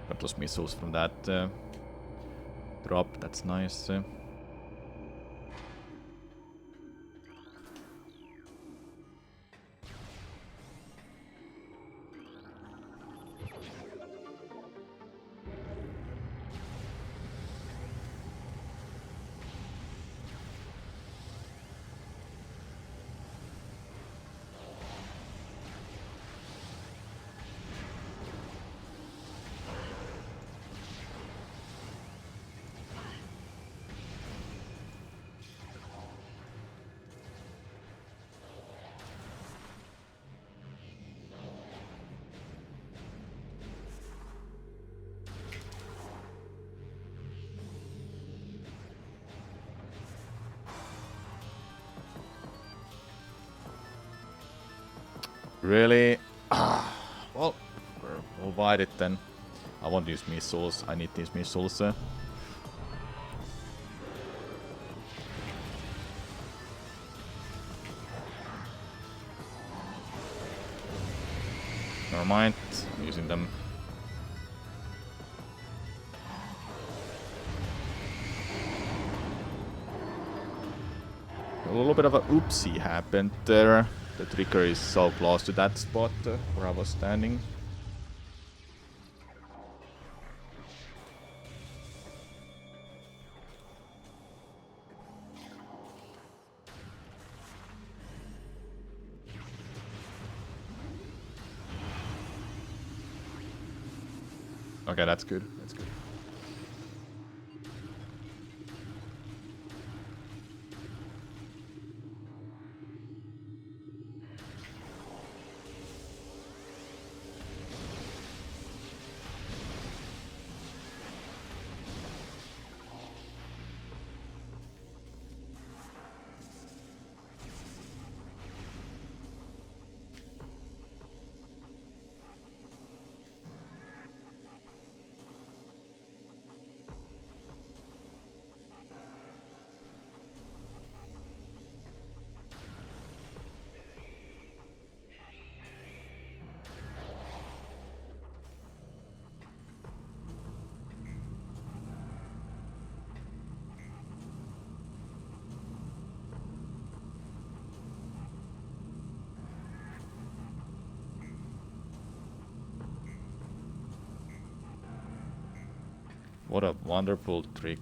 Got those missiles from that drop, that's nice. Really? Well, we'll bite it then. I won't use missiles. I need these missiles. Never mind. I'm using them. A little bit of a oopsie happened there. The trigger is so close to that spot where I was standing. Okay, that's good. That's good. What a wonderful trick.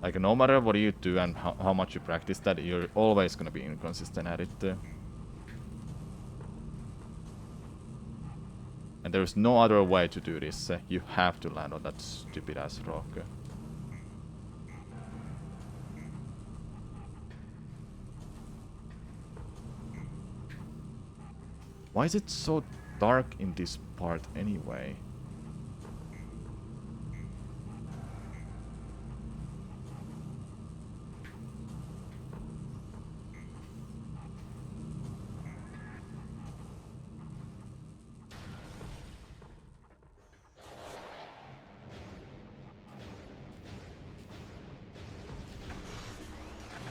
Like, no matter what you do and how much you practice that, you're always gonna be inconsistent at it. And there's no other way to do this. You have to land on that stupid ass rock. Why is it so dark in this part anyway?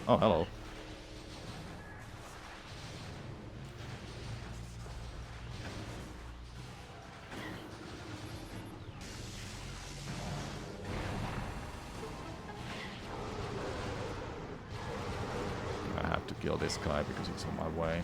Oh, hello. I have to kill this guy because he's on my way.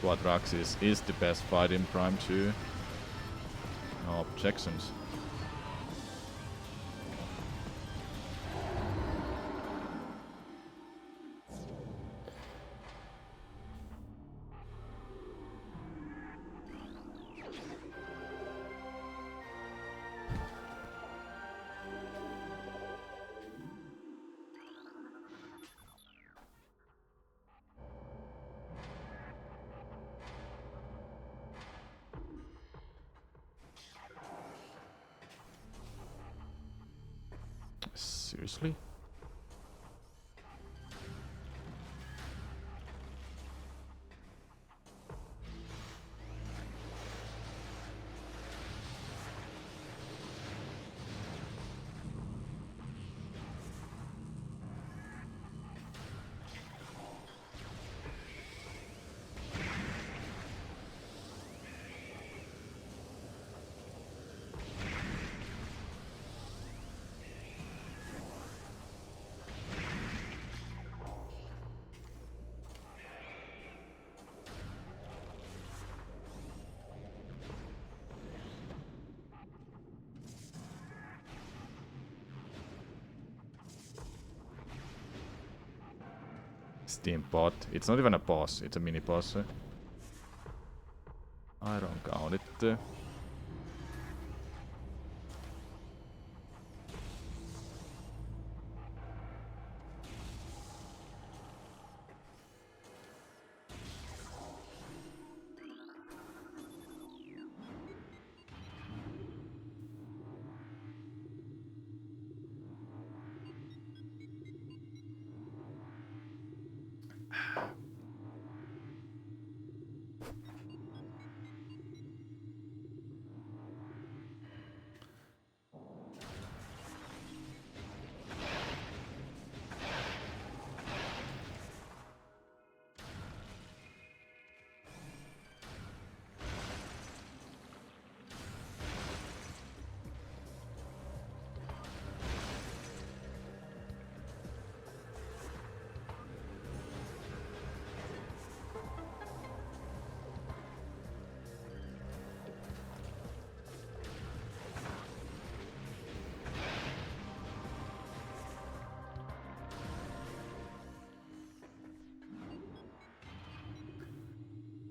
Quadraxis is the best fight in Prime 2. No objections. Seriously? Steam bot. It's not even a boss, it's a mini boss. I don't count it.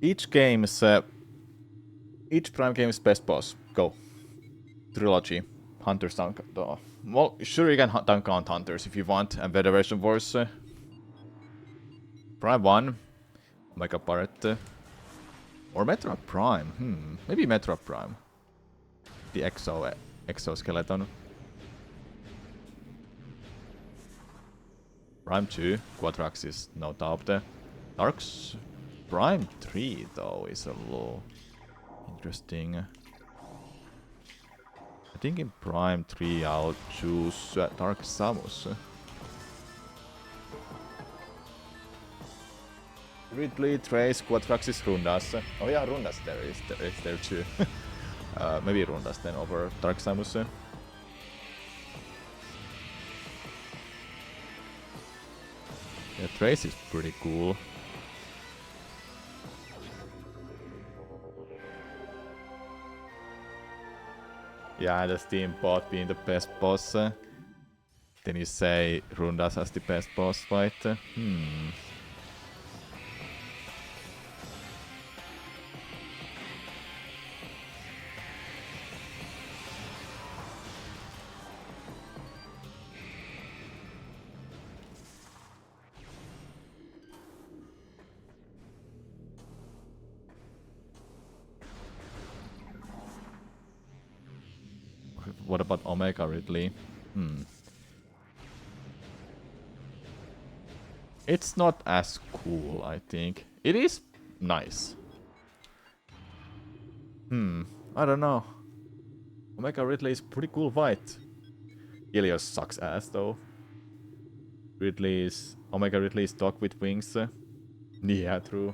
Each Prime game is best boss. Go. Trilogy. Hunters don't... Well, sure you can don't count Hunters if you want. And Federation Wars. Prime 1. Mega Barret. Or Metroid Prime. Maybe Metroid Prime. The exoskeleton. Prime 2. Quadraxis. No doubt. Darks. Prime 3 though is a little interesting. I think in Prime 3 I'll choose Dark Samus. Ridley, Trace, Quatraxis, Rundas. Oh yeah, Rundas there is there too. Maybe Rundas then over Dark Samus. Yeah, Trace is pretty cool. Yeah, the Steam bot being the best boss. Then you say Rundas has the best boss fight. What about Omega Ridley? It's not as cool, I think. It is nice. I don't know. Omega Ridley is pretty cool fight. Helios sucks ass though. Omega Ridley is dog with wings. Yeah, true.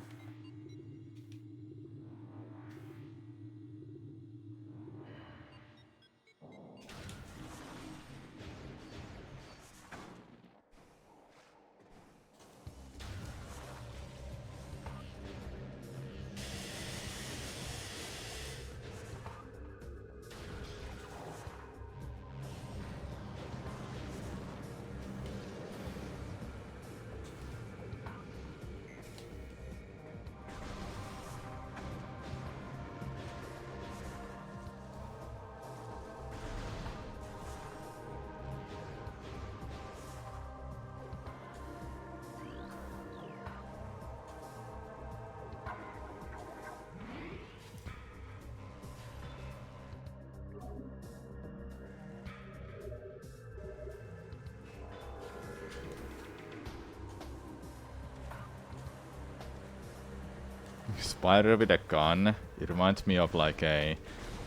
Spider with a gun. It reminds me of like a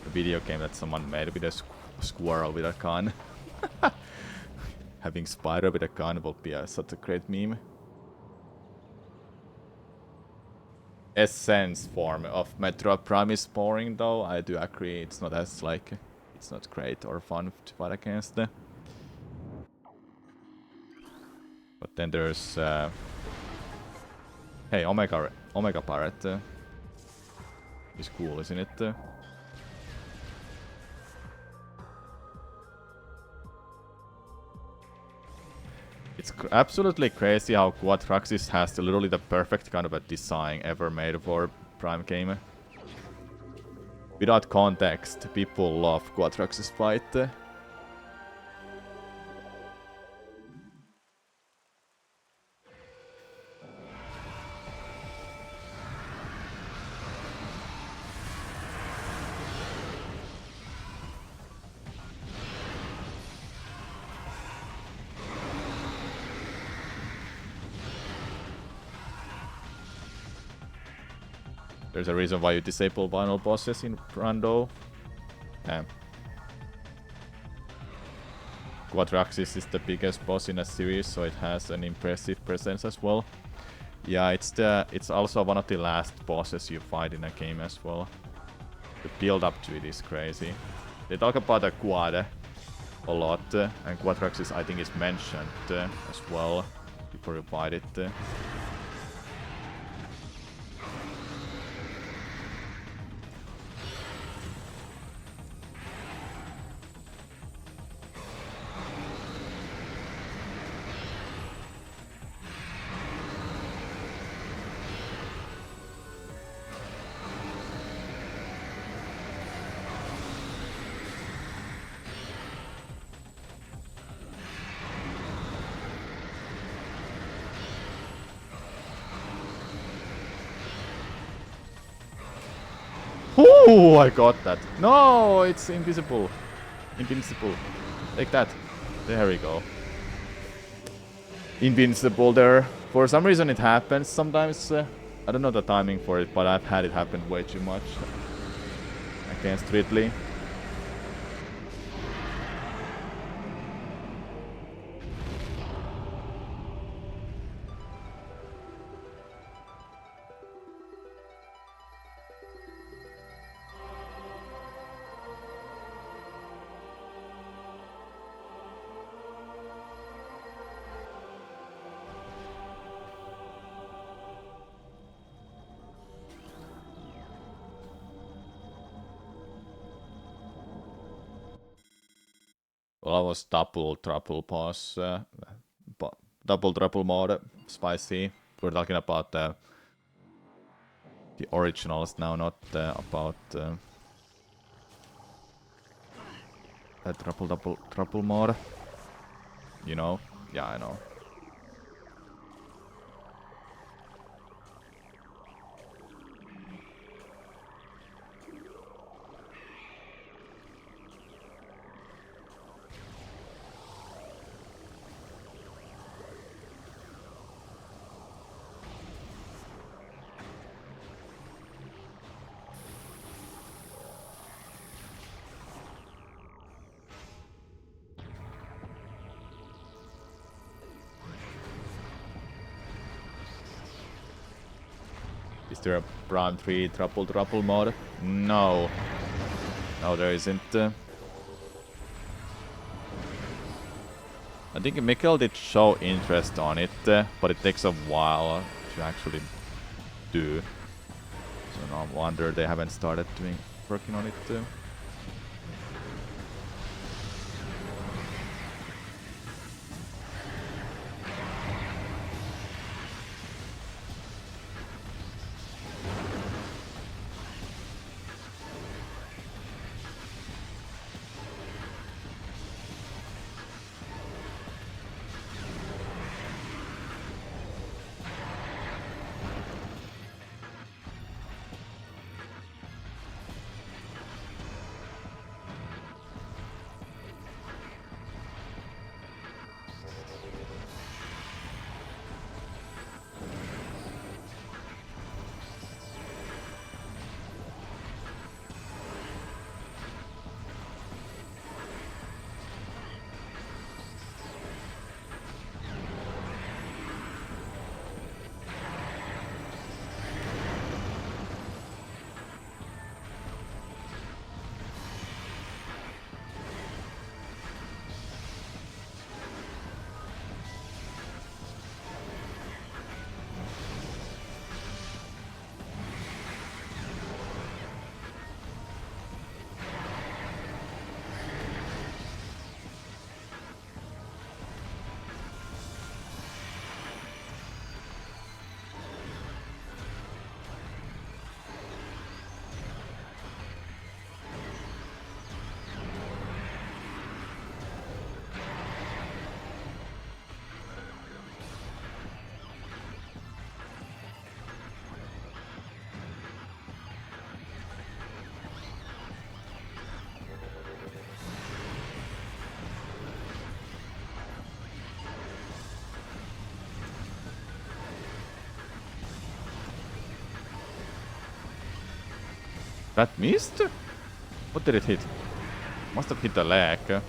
video game that someone made with a squirrel with a gun. Having Spider with a gun would be such a great meme. Essence form of Metroid Prime is boring though. I do agree. It's not as like it's not great or fun to fight against. But then there's hey, Omega Pirate is cool, isn't it? It's absolutely crazy how Quatraxis has literally the perfect kind of a design ever made for Prime game. Without context, people love Quatraxis fight. There's a reason why you disable vinyl bosses in Rando. Quatraxis is the biggest boss in a series, so it has an impressive presence as well. Yeah, it's also one of the last bosses you fight in a game as well. The build up to it is crazy. They talk about a quad a lot, and Quatraxis I think is mentioned as well before you fight it. Oh, I got that. No, it's invisible. Invincible. Take that. There we go. Invincible there. For some reason it happens sometimes. I don't know the timing for it, but I've had it happen way too much against Ridley. Well, I was double trouble pause, double trouble mode, spicy. We're talking about the originals now, not about trouble mode. You know? Yeah, I know. Is there a Prime 3 trouble mode? No. No, there isn't. I think Mikkel did show interest on it, but it takes a while to actually do. So no wonder they haven't started working on it. That missed? What did it hit? Must have hit the leg.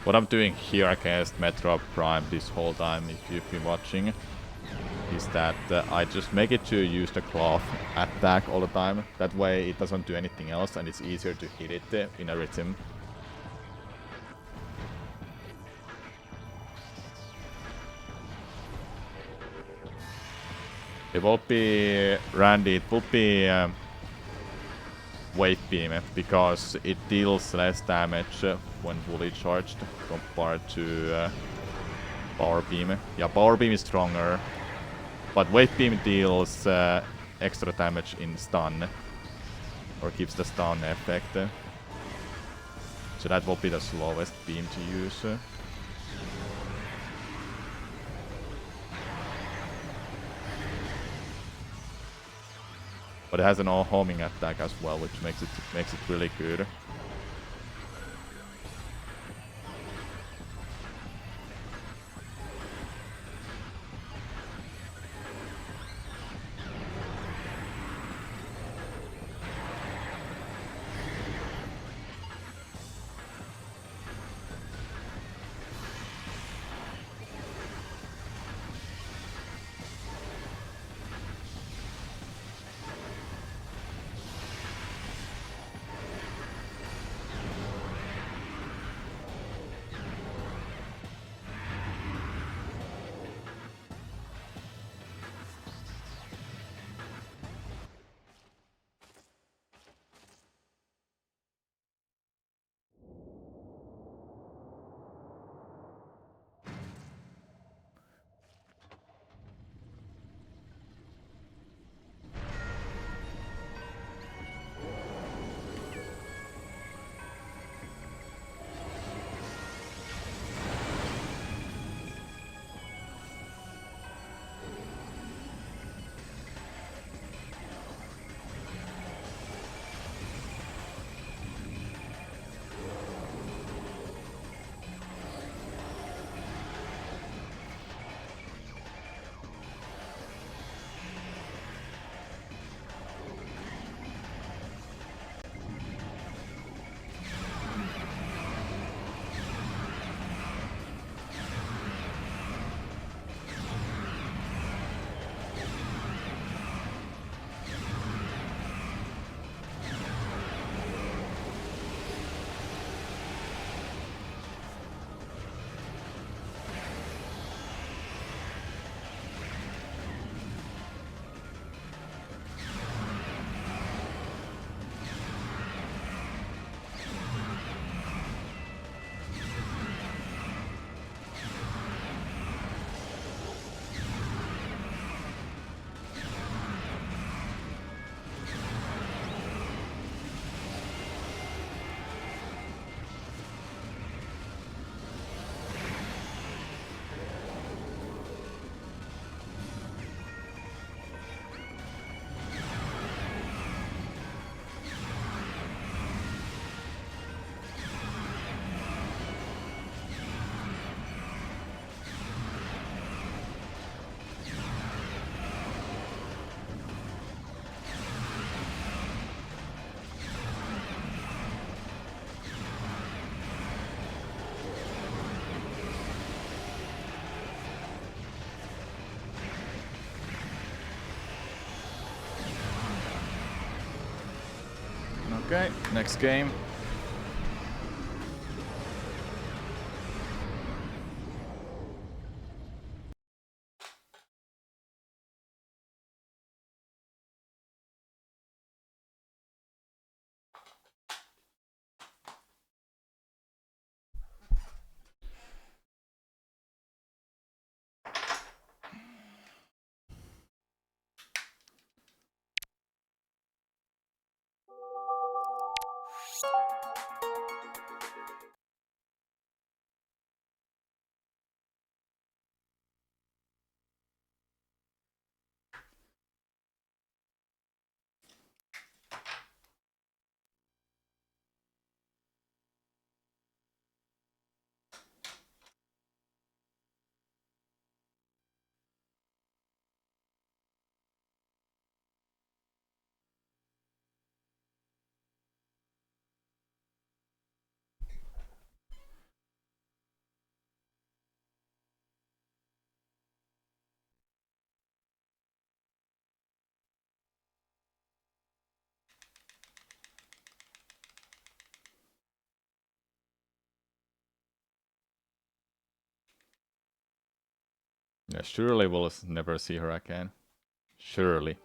What I'm doing here against Metroid Prime this whole time, if you've been watching, is that I just make it to use the cloth attack all the time. That way it doesn't do anything else and it's easier to hit it in a rhythm. It will be Randy, it will be Wave Beam because it deals less damage when fully charged compared to Power Beam. Yeah, Power Beam is stronger, but Wave Beam deals extra damage in stun, or gives the stun effect. So that will be the slowest beam to use. But it has an all-homing attack as well, which makes it really good. Okay, next game. Yeah, surely we'll never see her again. Surely.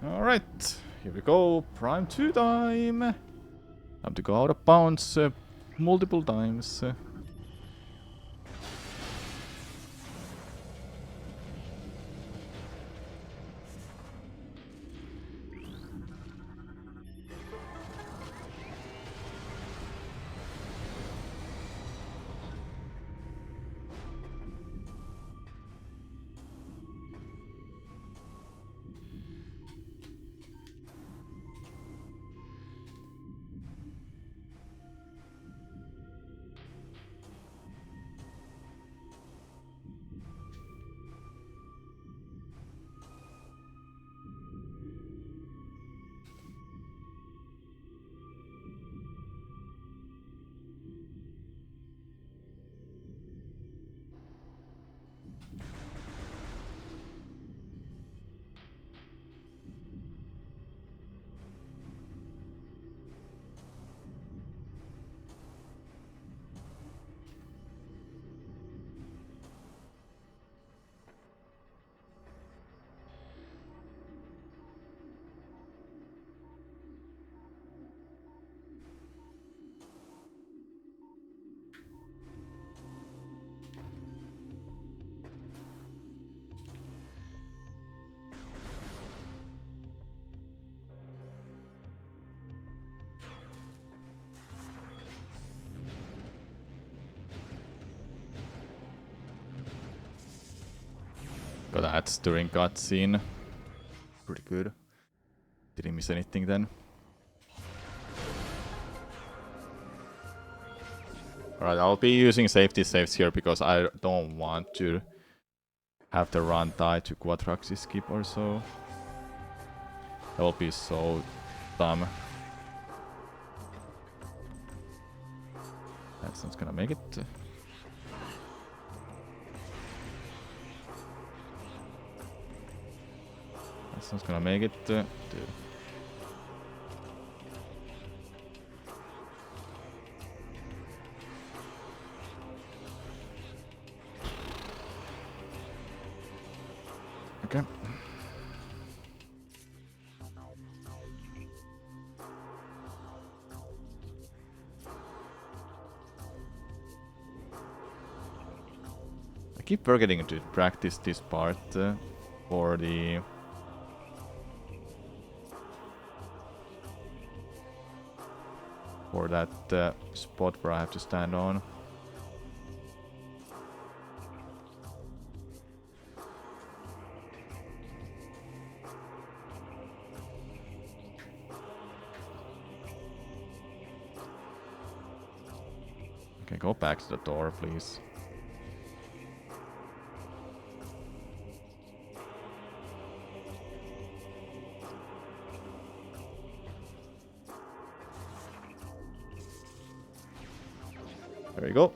Alright, here we go. Prime 2 time. Have to go out of bounds multiple times. Got that during cutscene. Pretty good. Didn't miss anything then. Alright, I'll be using safety saves here because I don't want to have the run die to Quatraxi skip or so. That will be so dumb. That's not gonna make it. That's not gonna make it. Dude. Okay. I keep forgetting to practice this part for the... for that spot where I have to stand on. Okay, go back to the door, please. There we go.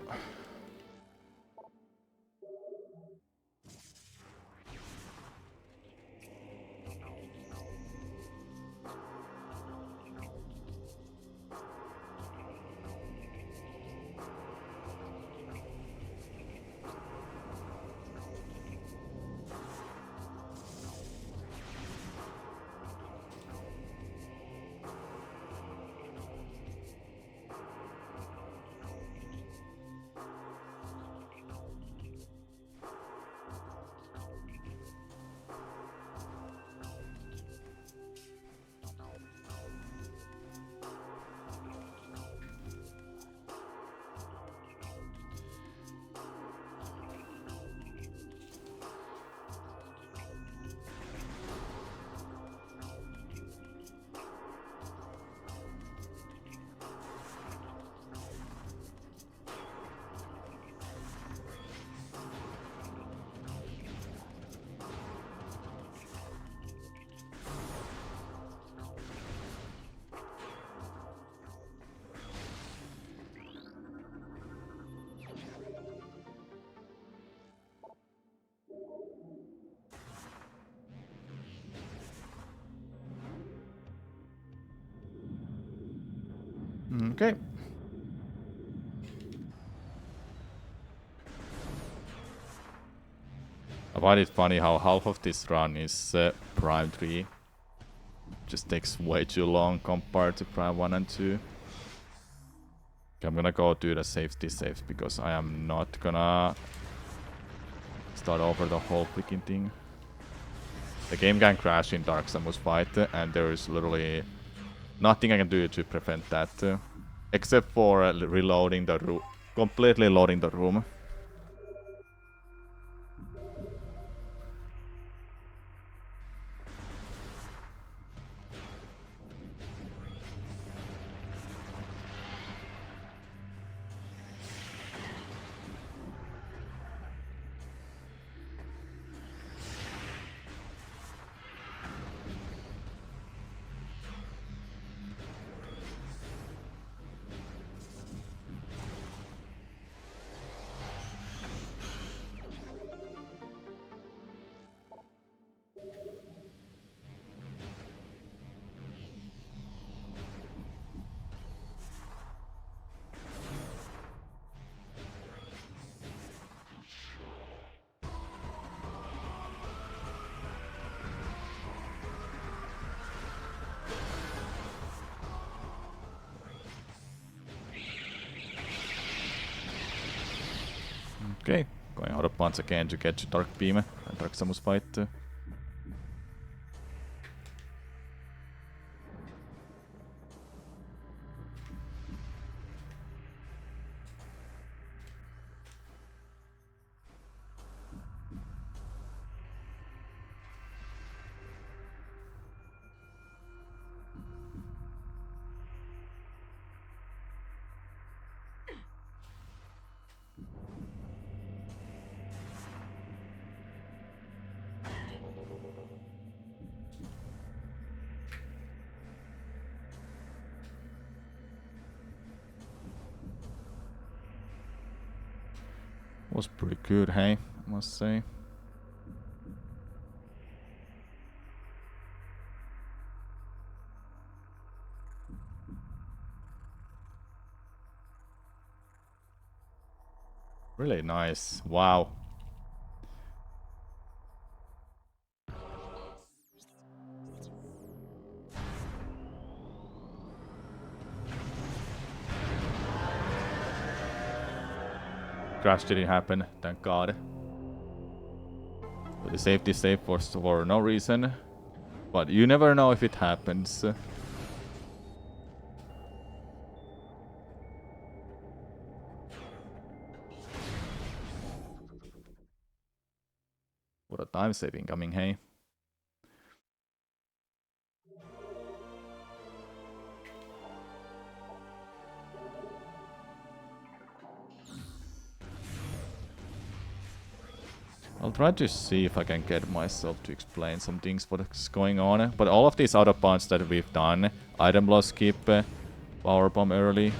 Okay. I find it funny how half of this run is Prime 3. Just takes way too long compared to Prime 1 and 2. Okay, I'm gonna go do the safety saves because I am not gonna start over the whole freaking thing. The game can crash in Dark Samus fight and there is literally nothing I can do to prevent that. Except for reloading the room. Completely loading the room. Okay, going out of bounds again to get to Dark Beam and Dark Samus fight. Was pretty good, hey, I must say. Really nice, wow. Crash didn't happen, thank God. But the safety save was for no reason. But you never know if it happens. What a time saving coming, hey. I'll try to see if I can get myself to explain some things what's going on. But all of these other parts that we've done, item loss skip, power bomb early,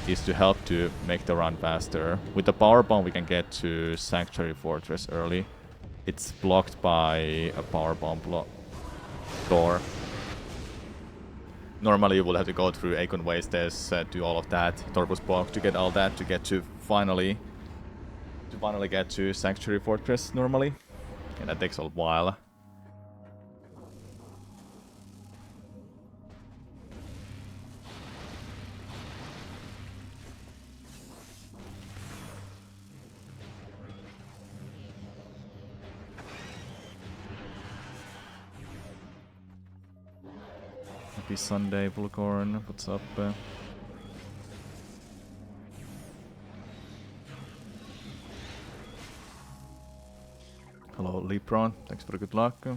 is to help to make the run faster. With the power bomb we can get to Sanctuary Fortress early. It's blocked by a power bomb door. Normally you will have to go through Aegon Wastes, do all of that, Torpus Bog to get all that, to get to finally get to Sanctuary Fortress normally. And that takes a while. Happy Sunday, Vulcorn. What's up? Hello, Lepron. Thanks for the good luck.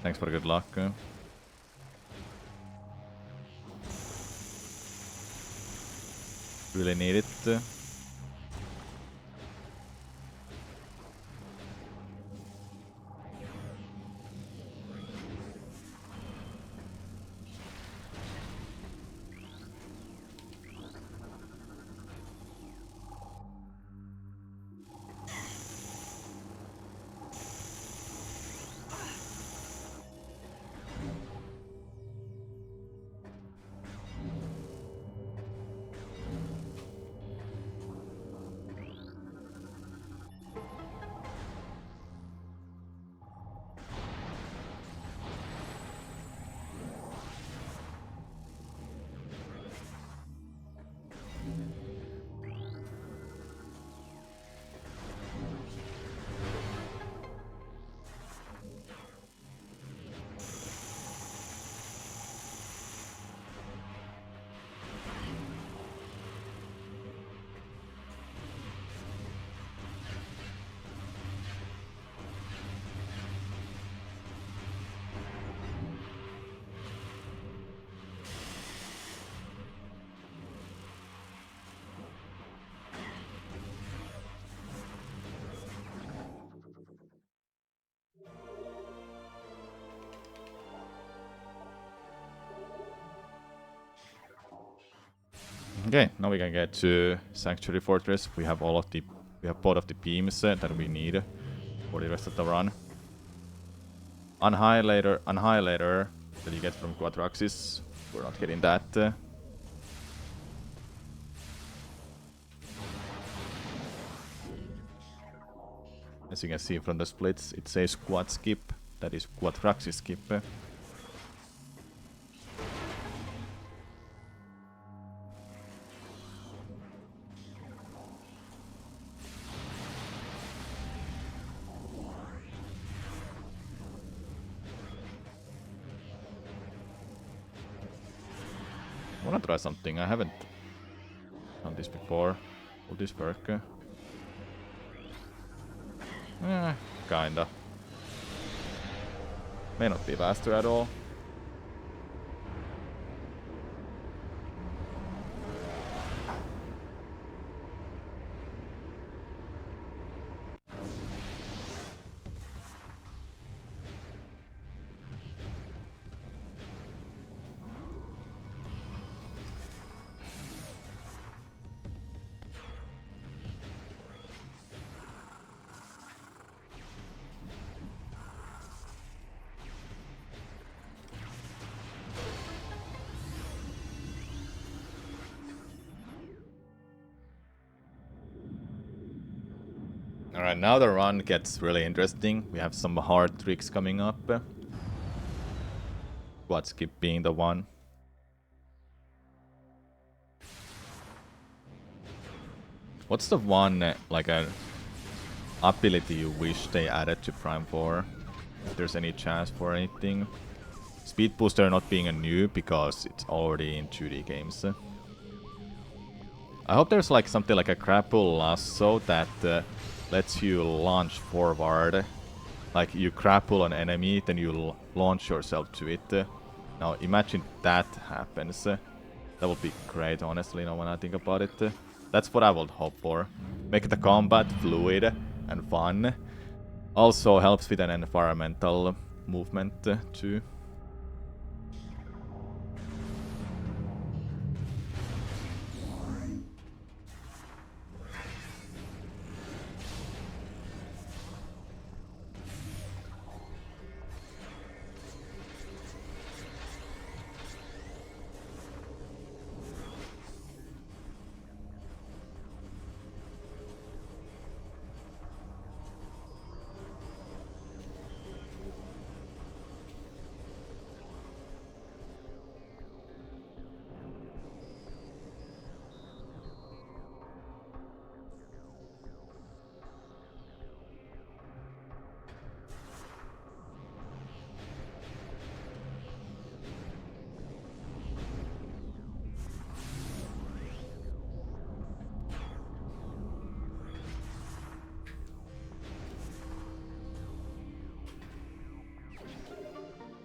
Thanks for the good luck. Really need it. Okay, now we can get to Sanctuary Fortress. We have both of the beams that we need for the rest of the run. Annihilator that you get from Quadraxis. We're not getting that. As you can see from the splits, it says Quad skip. That is Quadraxis skip. I wanna try something. I haven't done this before. Will this work? Kinda. May not be faster at all. Alright, now the run gets really interesting. We have some hard tricks coming up. Quad skip being the one. What's the one, like a ability you wish they added to Prime 4? If there's any chance for anything. Speed booster not being a new because it's already in 2D games. I hope there's like something like a grapple lasso that lets you launch forward Like you grapple an enemy, then you launch yourself to it. Now imagine that happens. That would be great, honestly, when I think about it. That's what I would hope for. Make the combat fluid and fun. Also helps with an environmental movement too.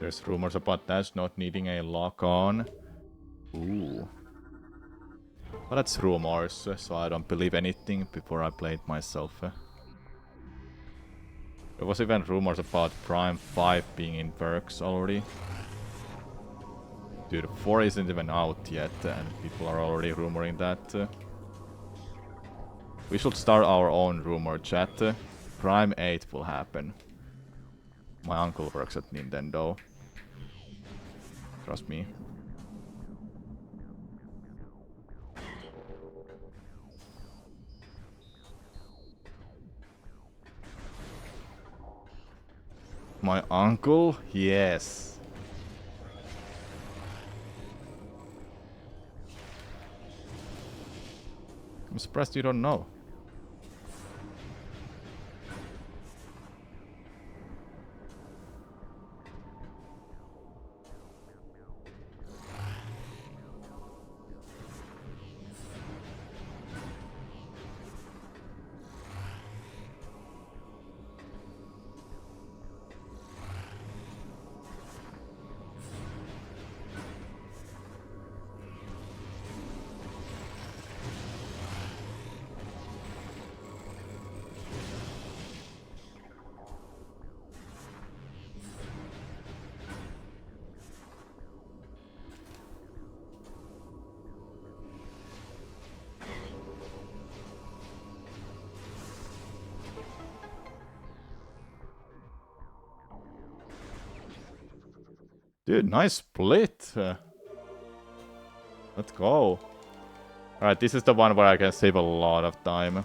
There's rumors about Dash not needing a lock-on. Ooh. But that's rumors, so I don't believe anything before I play it myself. There was even rumors about Prime 5 being in works already. Dude, 4 isn't even out yet, and people are already rumoring that. We should start our own rumor chat. Prime 8 will happen. My uncle works at Nintendo. Trust me. My uncle? Yes. I'm surprised you don't know. Dude, nice split. Let's go. Alright, this is the one where I can save a lot of time.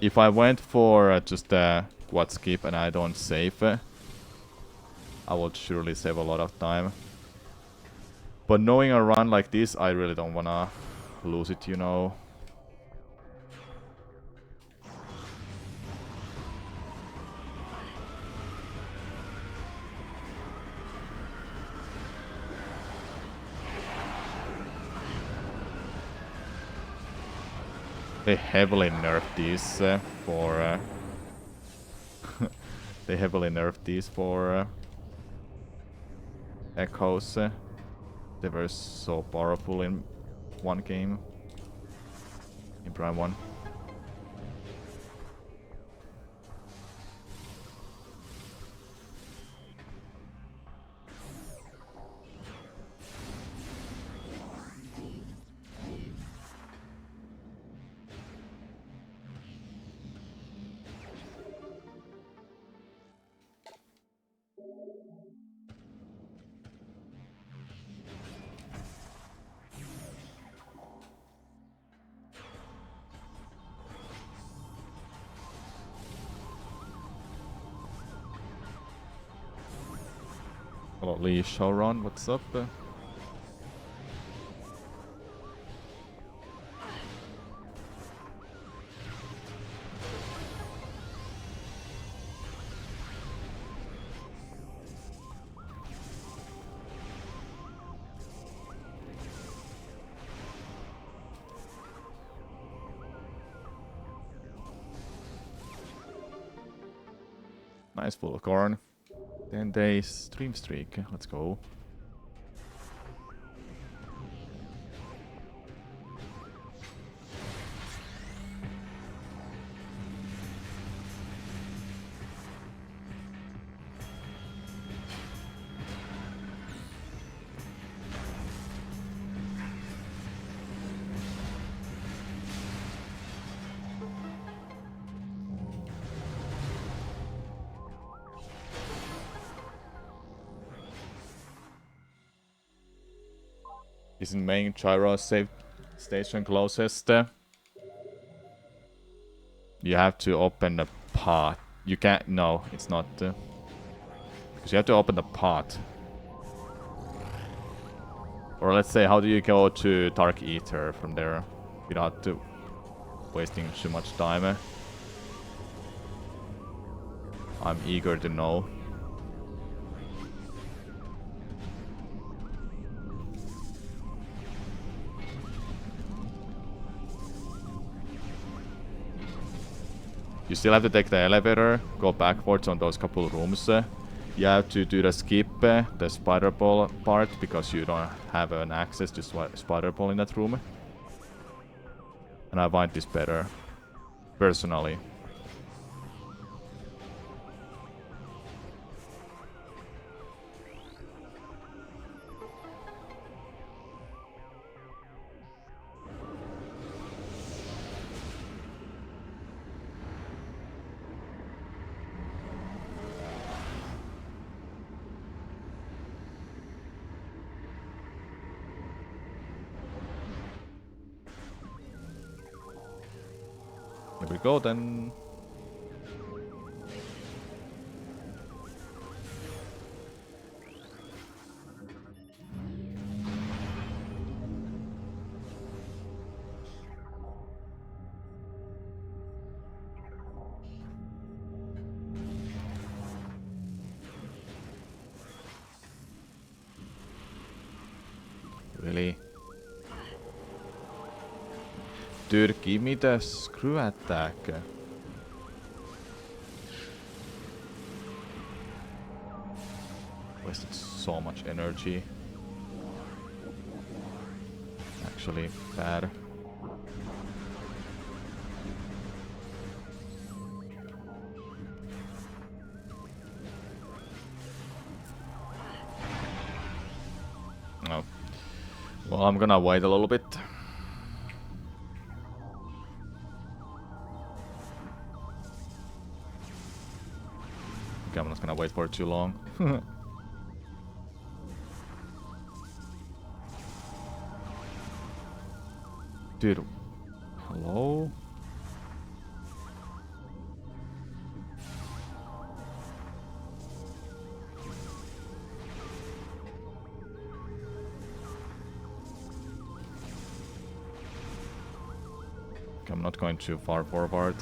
If I went for just a quad skip and I don't save, I would surely save a lot of time. But knowing a run like this, I really don't wanna lose it, you know. They heavily nerfed these for... they heavily nerfed these for echoes. They were so powerful in one game. In Prime 1. Hello, Lee Showron, what's up? Nice full corn. 10 days stream streak. Let's go. Isn't main gyro save station closest? You have to open the pot. You can't. No, it's not. Because you have to open the pot. Or let's say, how do you go to Dark Ether from there without wasting too much time? I'm eager to know. You still have to take the elevator, go backwards on those couple rooms. You have to do the skip, the spider ball part, because you don't have an access to spider ball in that room. And I find this better, personally. Here we go then. Really? Dude, give me the screw attack. Wasted so much energy. Actually, bad. No. Well, I'm gonna wait a little bit. Okay, I'm not gonna wait for too long. Dude, hello? Okay, I'm not going too far forward.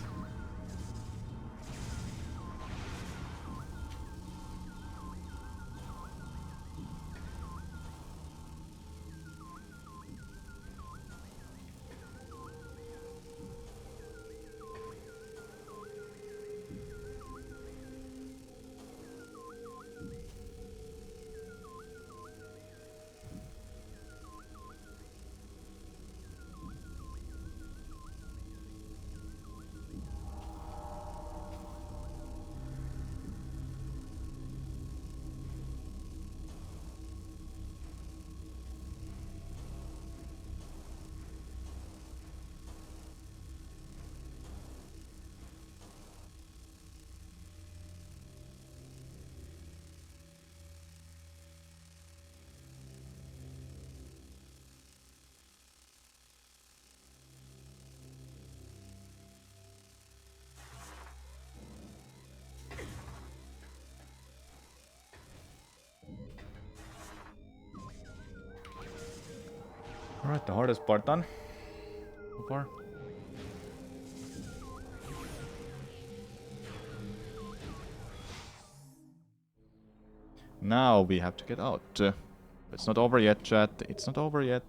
Alright, the hardest part done. So far. Now we have to get out. It's not over yet, chat. It's not over yet.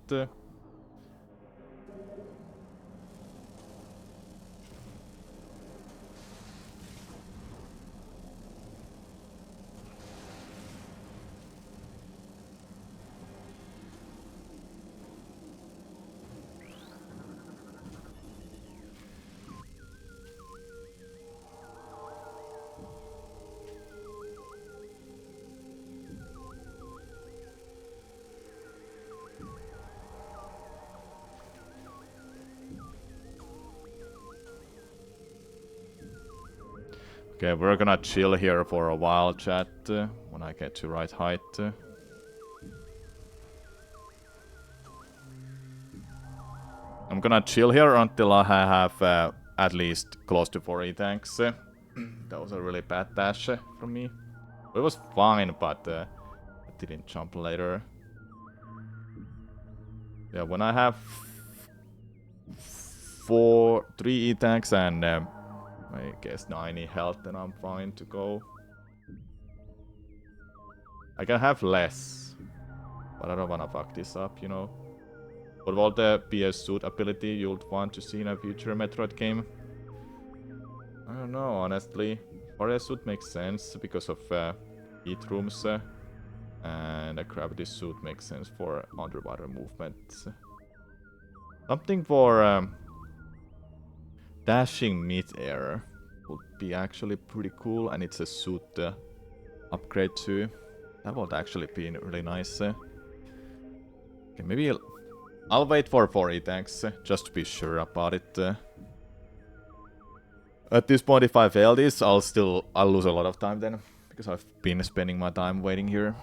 Okay, we're gonna chill here for a while, chat, when I get to right height. I'm gonna chill here until I have at least close to 40 tanks. That was a really bad dash from me. It was fine, but I didn't jump later. Yeah, when I have 3 E-tanks and I guess 90 health, then I'm fine to go. I can have less, but I don't wanna fuck this up, you know. What will the PS suit ability you'd want to see in a future Metroid game? I don't know, honestly. Warrior suit makes sense because of heat rooms, and a gravity suit makes sense for underwater movement. Something for dashing mid-air would be actually pretty cool, and it's a suit upgrade too. That would actually be really nice. Okay, maybe I'll wait for 40 tanks, just to be sure about it. At this point, if I fail this, I'll lose a lot of time then, because I've been spending my time waiting here.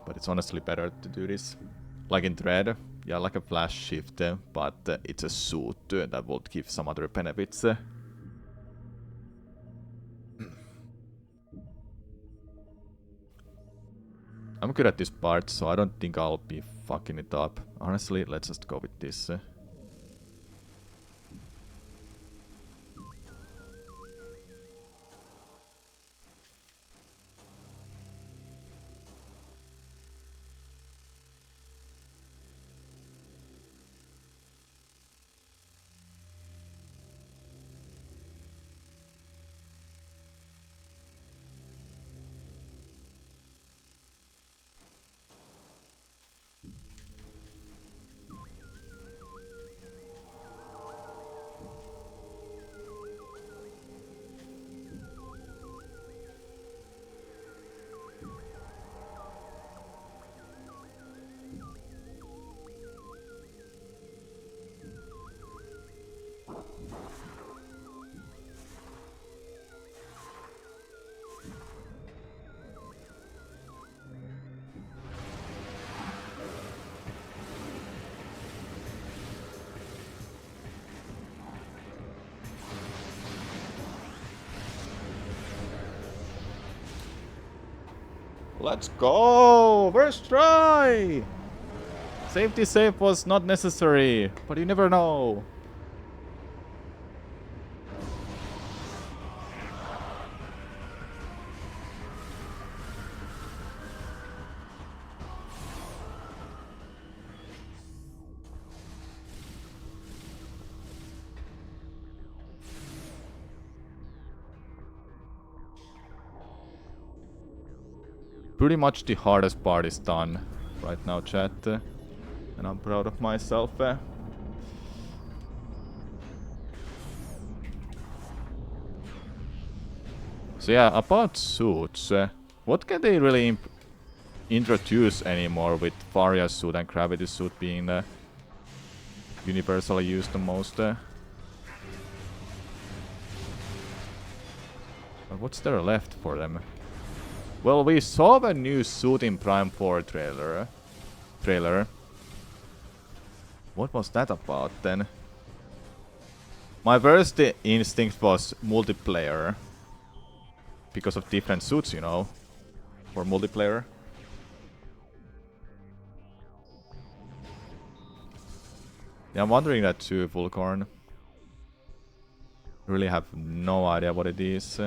But it's honestly better to do this. Like in Dread, yeah, like a flash shift, but it's a suit that would give some other benefits. I'm good at this part, so I don't think I'll be fucking it up. Honestly, let's just go with this. Let's go! First try! Safety save was not necessary, but you never know. Pretty much the hardest part is done right now, chat. And I'm proud of myself. So yeah, about suits. What can they really introduce anymore with Varia suit and Gravity suit being universally used the most? But what's there left for them? Well, we saw the new suit in Prime 4 trailer. What was that about then? My first instinct was multiplayer. Because of different suits, you know. For multiplayer. Yeah, I'm wondering that too, Vulcorn. Really have no idea what it is.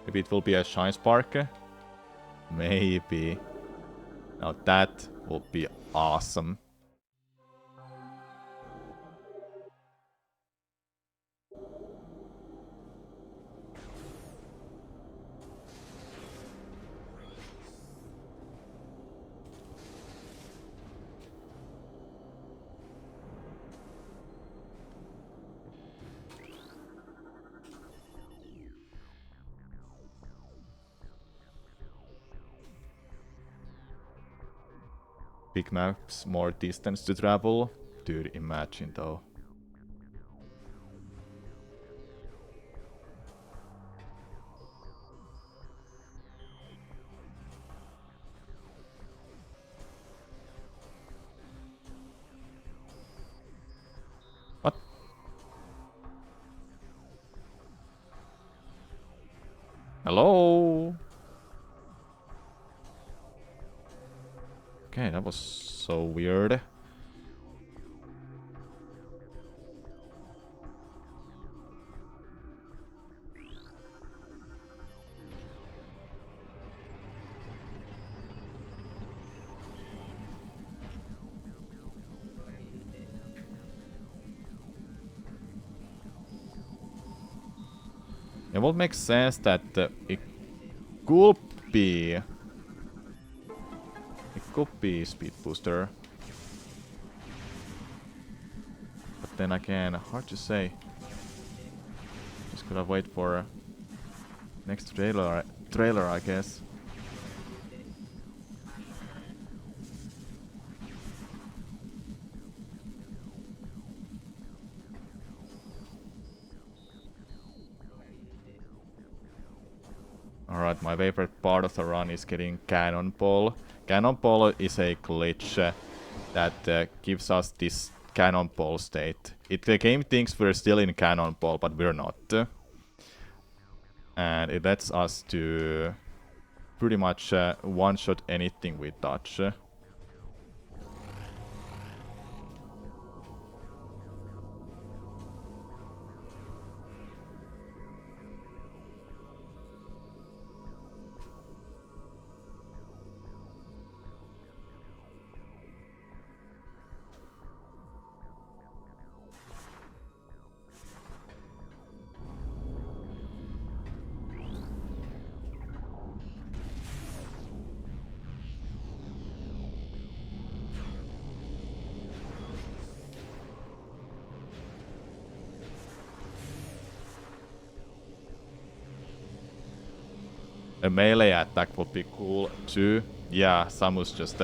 Maybe it will be a Shine Spark. Maybe. Now that will be awesome. big maps, more distance to travel. Dude, imagine though. What? Hello? Okay, that was so weird. It would make sense that it could be... It could be speed booster. But then again, hard to say. Just gotta wait for next trailer, I guess. Alright, my favorite part of the run is getting Cannonball. Cannonball is a glitch that gives us this Cannonball state. The game thinks we're still in Cannonball, but we're not. And it lets us to pretty much one-shot anything we touch. A melee attack would be cool too. Yeah, Samus just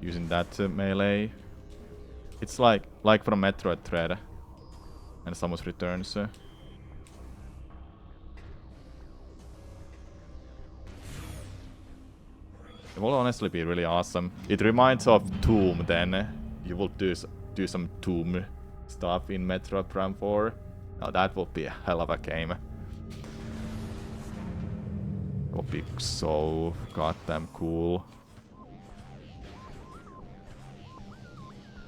using that melee. It's like from Metroid Dread. And Samus returns. It will honestly be really awesome. It reminds of Tomb then. You will do some Tomb stuff in Metroid Prime 4. Now that would be a hell of a game. It would be so goddamn cool.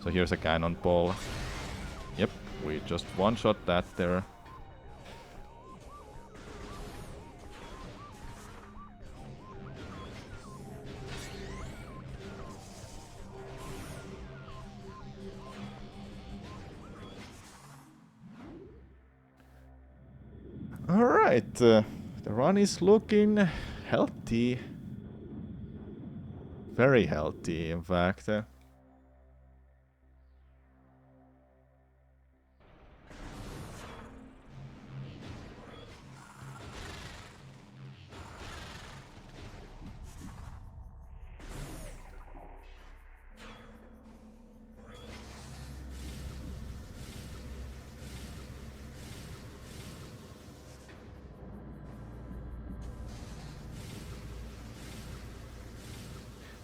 So here's a Cannonball. Yep, we just one-shot that there. Alright, the run is looking healthy. Very healthy, in fact.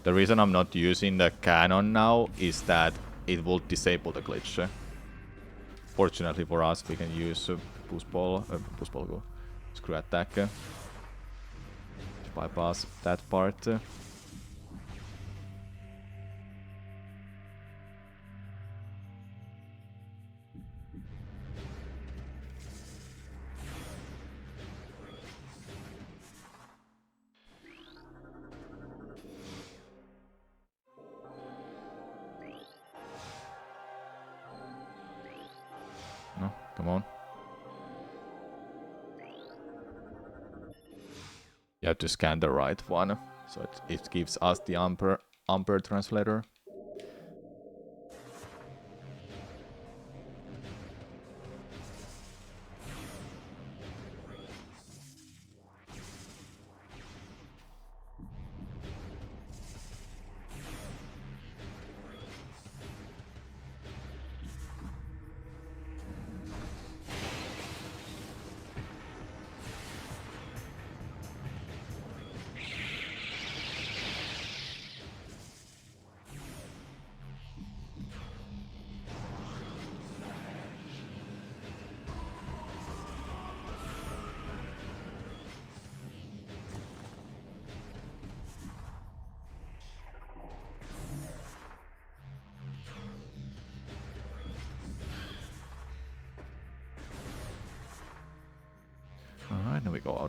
The reason I'm not using the cannon now is that it will disable the glitch. Fortunately for us, we can use boost ball go screw attack to bypass that part. No, come on. You have to scan the right one, so it gives us the Ampere translator.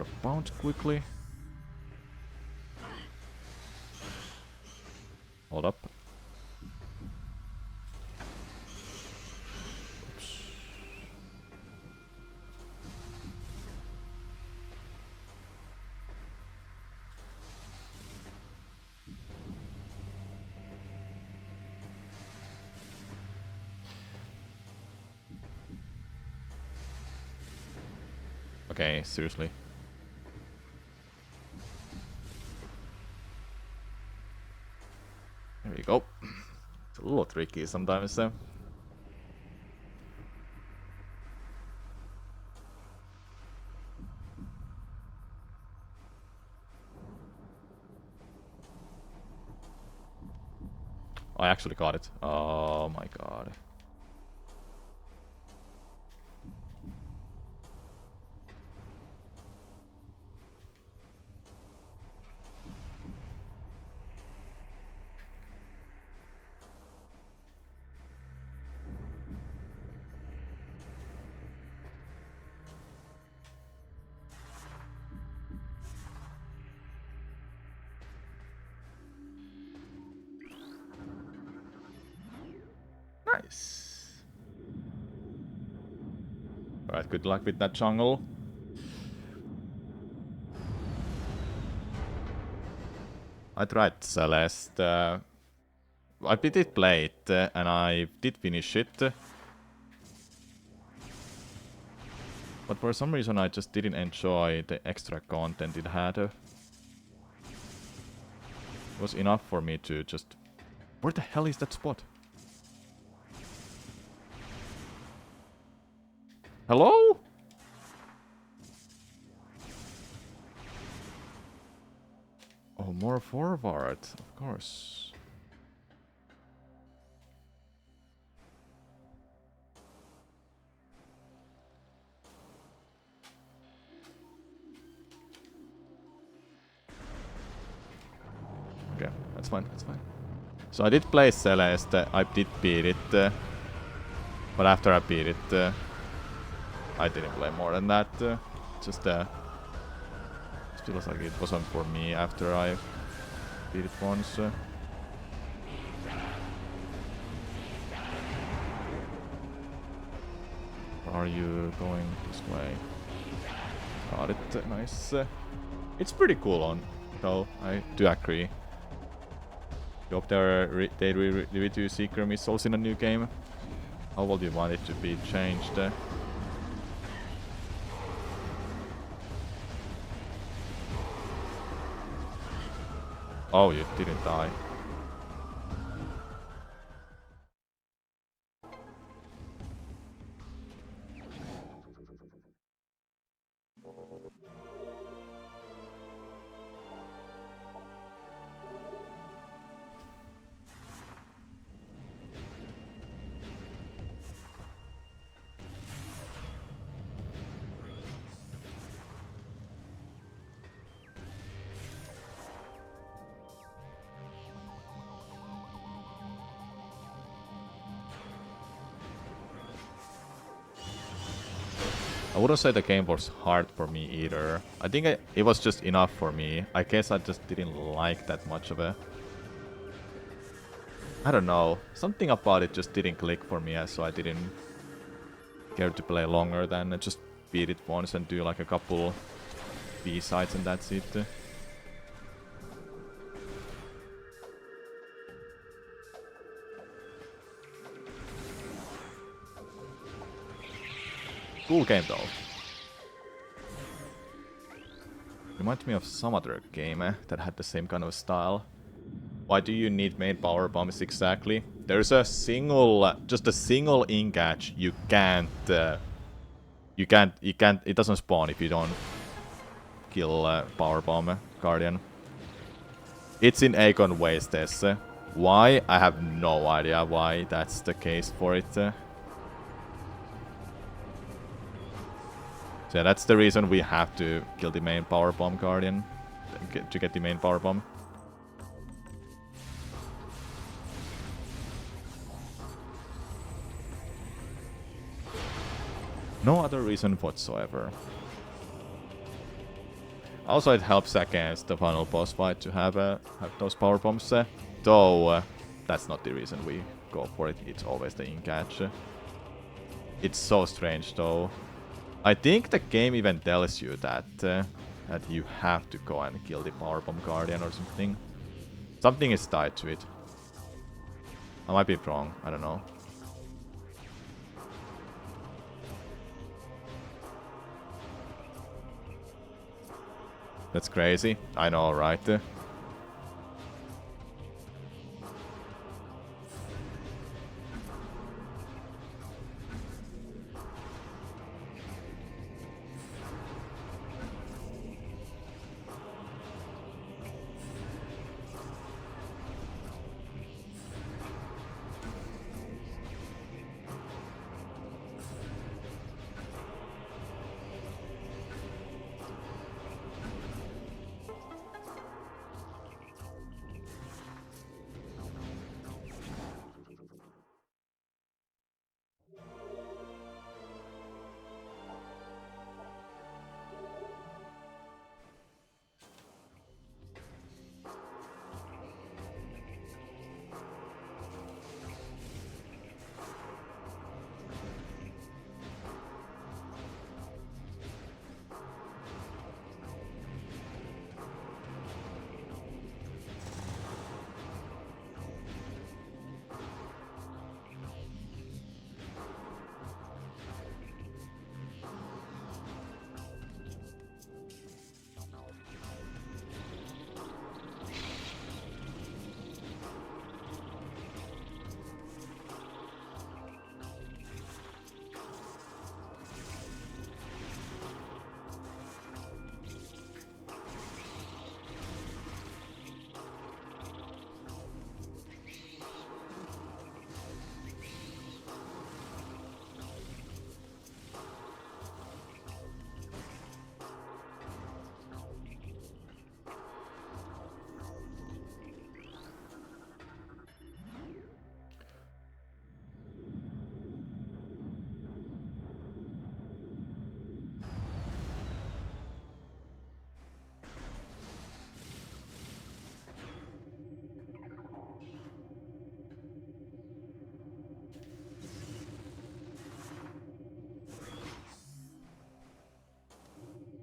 out of bounds quickly. Hold up. Oops. Okay, seriously. There you go. It's a little tricky sometimes. I actually got it. Oh my god. Nice. Alright, good luck with that jungle. I tried Celeste. I did play it, and I did finish it. But for some reason I just didn't enjoy the extra content it had. It was enough for me to just... Where the hell is that spot? Hello? Oh, more forward, of course. Okay, that's fine, that's fine. So I did play Celeste, I did beat it. But after I beat it, I didn't play more than that. Just feels like it wasn't for me after I beat it once. Are you going this way? Got it, nice. It's pretty cool on, though, I do agree. I hope they redo secret missiles in a new game. How would you want it to be changed? Oh, you didn't die. I wouldn't say the game was hard for me either. I think it was just enough for me. I guess I just didn't like that much of it. I don't know. Something about it just didn't click for me, so I didn't care to play longer than just beat it once and do like a couple B-sides and that's it. Cool game though. Reminds me of some other game that had the same kind of style. Why do you need main power bombs exactly? There's a single, just a single engage. You can't, it doesn't spawn if you don't kill power bomb guardian. It's in Aegon Wastes. Why? I have no idea why that's the case for it. So yeah, that's the reason we have to kill the main power bomb guardian to get the main power bomb. No other reason whatsoever. Also, it helps against the final boss fight to have those power bombs. Though, that's not the reason we go for it. It's always the in-catch. It's so strange, though. I think the game even tells you that that you have to go and kill the power bomb guardian or something. Something is tied to it. I might be wrong. I don't know. That's crazy. I know, right?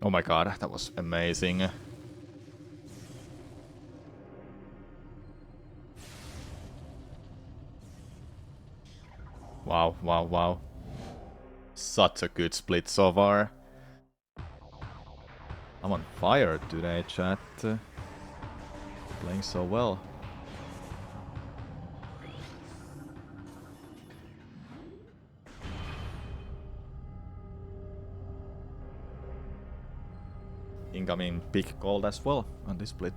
Oh my god, that was amazing. Wow, wow, wow. Such a good split so far. I'm on fire today, chat. Playing so well. Incoming big gold as well on this split.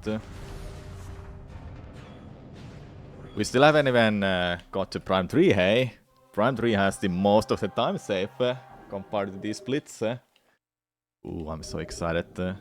We still haven't even got to Prime 3, hey? Prime 3 has the most of the time save compared to these splits. Ooh, I'm so excited.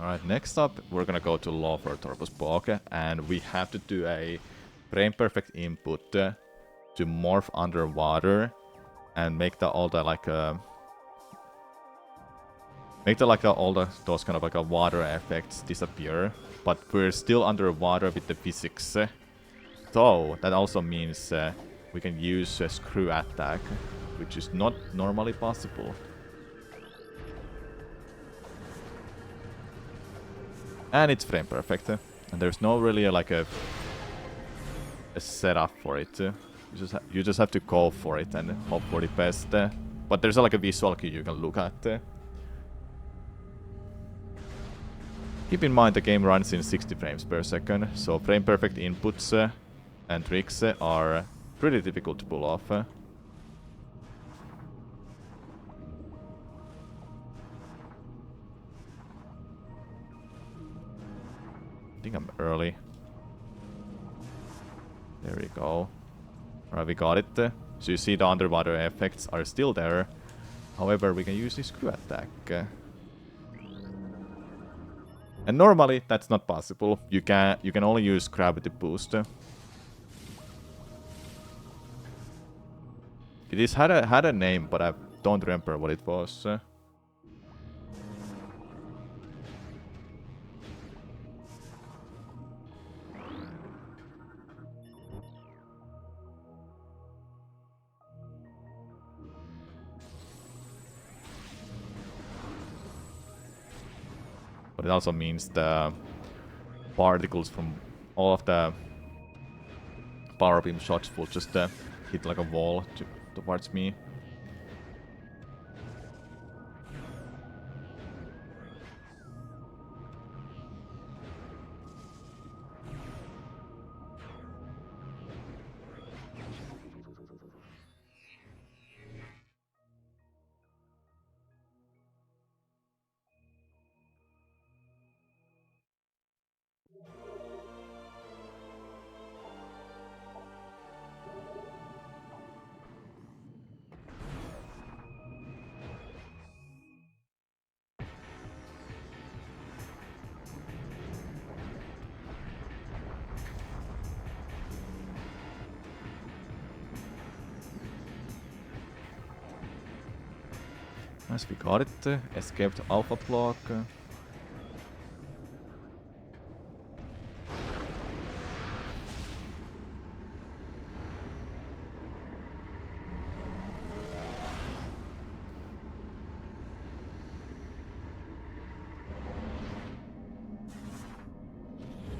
Alright, next up we're gonna go to Lofer Torpus Bog, and we have to do a frame perfect input to morph underwater and make all the those kind of like a water effects disappear, but we're still underwater with the physics. So that also means we can use a screw attack, which is not normally possible. And it's frame perfect. And there's no really like a setup for it. You just have to go for it and hope for the best. But there's like a visual key you can look at. Keep in mind the game runs in 60 frames per second, so frame perfect inputs and tricks are pretty difficult to pull off. I think I'm early. There we go. Alright, we got it. So you see the underwater effects are still there. However, we can use this screw attack. And normally that's not possible. You can only use gravity boost. It is had a name, but I don't remember what it was. But it also means the particles from all of the power beam shots will just hit like a wall towards me. Nice, we got it. Escaped alpha block.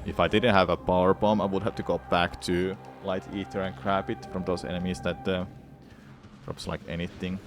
If I didn't have a power bomb, I would have to go back to light ether and grab it from those enemies that drops like anything.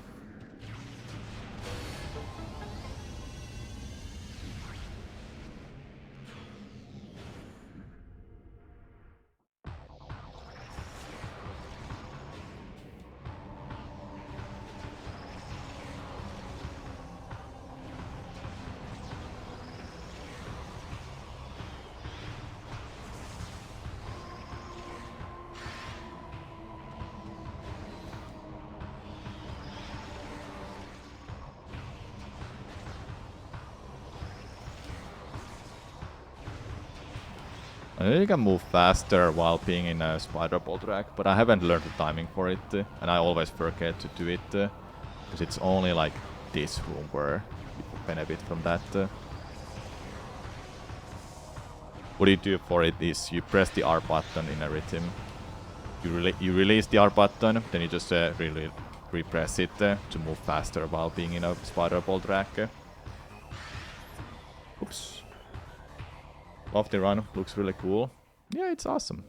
You can move faster while being in a spider ball track, but I haven't learned the timing for it, and I always forget to do it, because it's only like this room where you benefit from that. What you do for it is you press the R button in a rhythm. You release the R button, then you just really repress it to move faster while being in a spider ball track. Oops. Love the run, looks really cool. Yeah, it's awesome.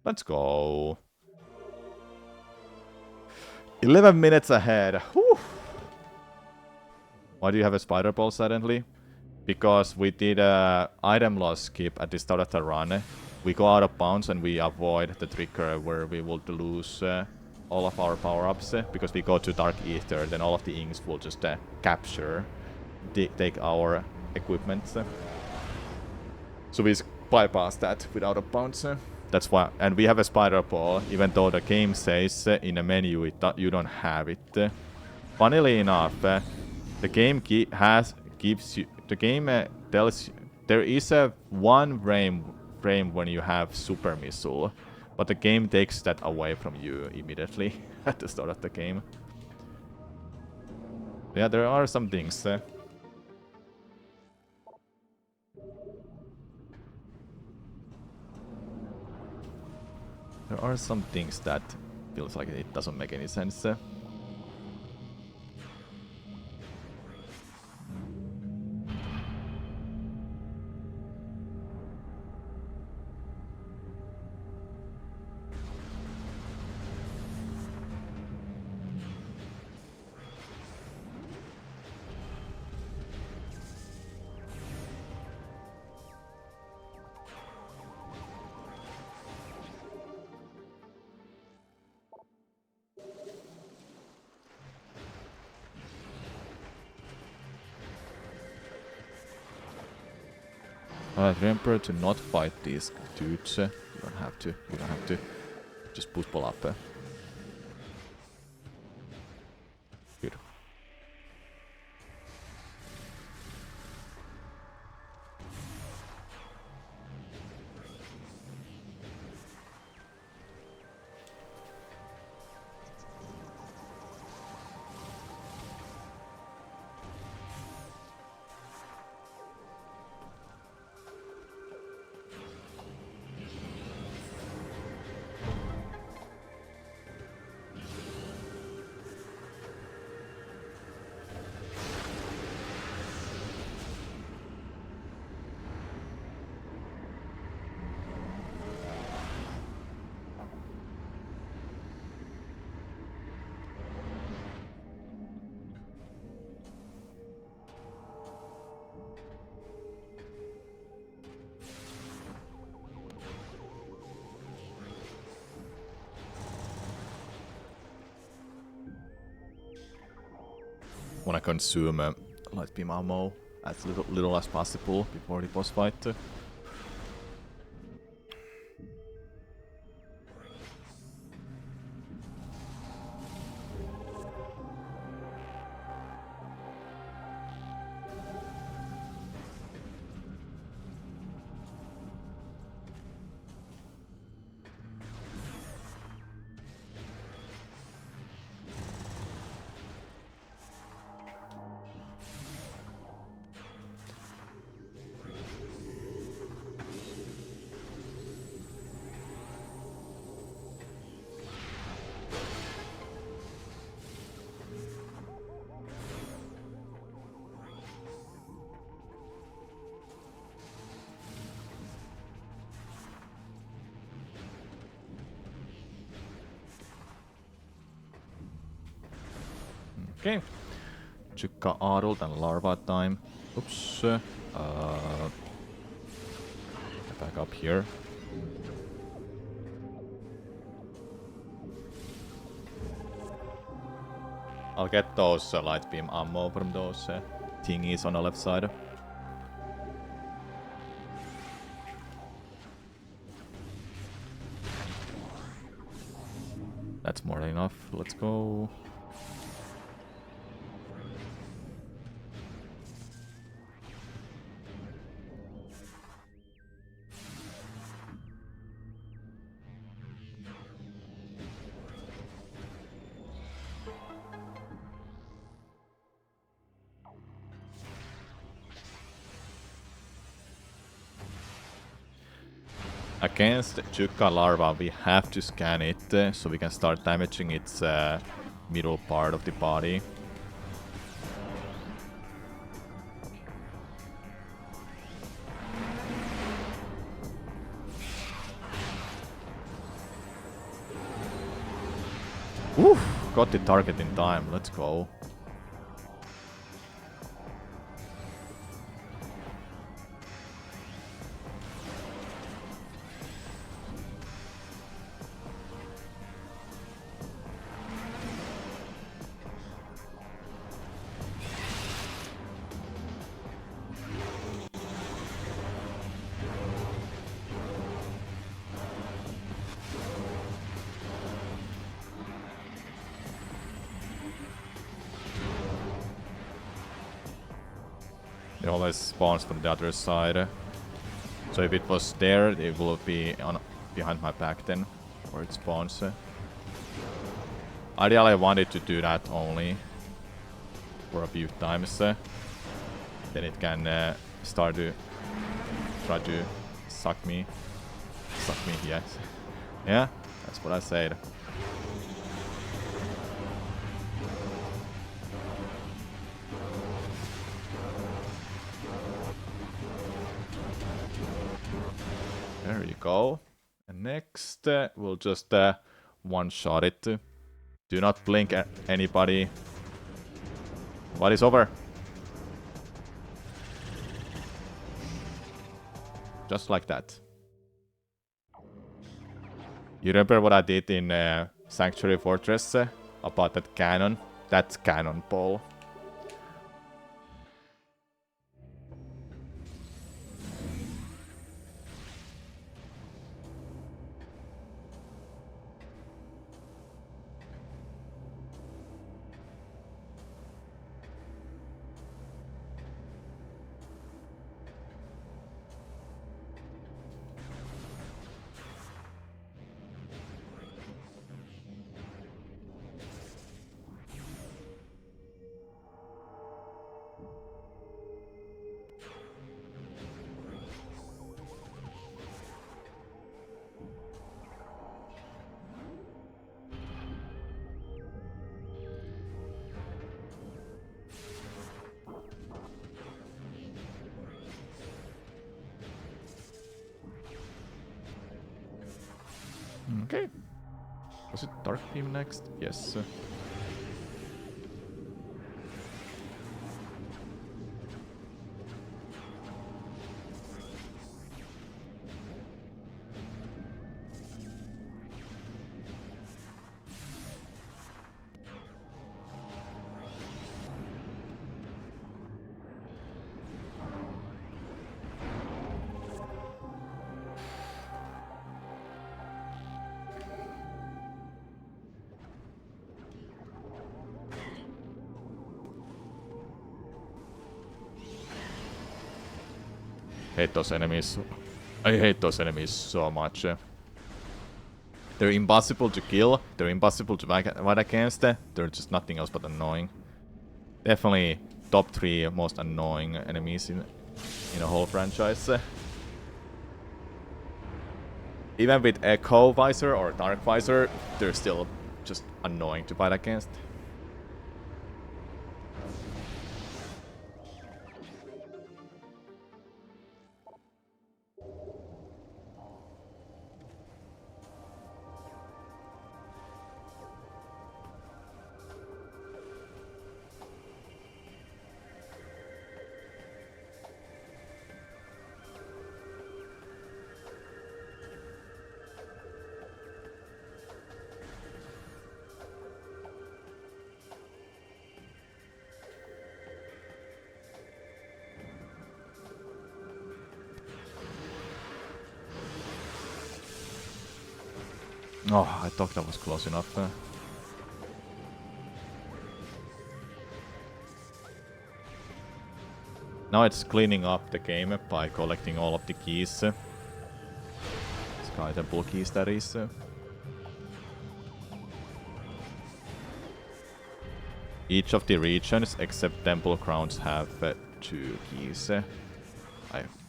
Let's go. 11 minutes ahead. Whew. Why do you have a spider ball suddenly? Because we did a item loss skip at the start of the run. We go out of bounds and we avoid the trigger where we will lose all of our power-ups. Because we go to Dark Ether, then all of the inks will just capture, take our equipment. So we bypass that with out of bounds. That's why, and we have a spider ball, even though the game says in the menu you don't have it. Funnily enough, the game gives you. The game tells you there is a one frame when you have super missile, but the game takes that away from you immediately at the start of the game. Yeah, there are some things. There are some things that feels like it doesn't make any sense. Remember to not fight these dudes. You don't have to. You don't have to. Just push pull up. Good. Wanna consume light beam ammo as little as possible before the boss fight. Okay. Chukka adult and larva time. Oops. Back up here. I'll get those light beam ammo from those thingies on the left side. That's more than enough. Let's go. Against Chukka larva, we have to scan it so we can start damaging its middle part of the body. Woo! Got the target in time, let's go. It always spawns from the other side. So if it was there, it will be on behind my back then, where it spawns. Ideally, I wanted to do that only for a few times. Then it can start to try to suck me. Suck me, yes. Yeah, That's what I said. There you go. And next, we'll just one-shot it. Do not blink at anybody. What is over? Just like that. You remember what I did in Sanctuary Fortress about that cannon? That's cannonball. Okay. Was it Dark Beam next? Yes. Hate those enemies. I hate those enemies so much. They're impossible to kill. They're impossible to fight against. They're just nothing else but annoying. Definitely top 3 most annoying enemies in a whole franchise. Even with Echo Visor or Dark Visor, they're still just annoying to fight against. Oh, I thought that was close enough. Now it's cleaning up the game by collecting all of the keys. Skytemple keys, that is. Each of the regions except Temple Grounds have 2 keys.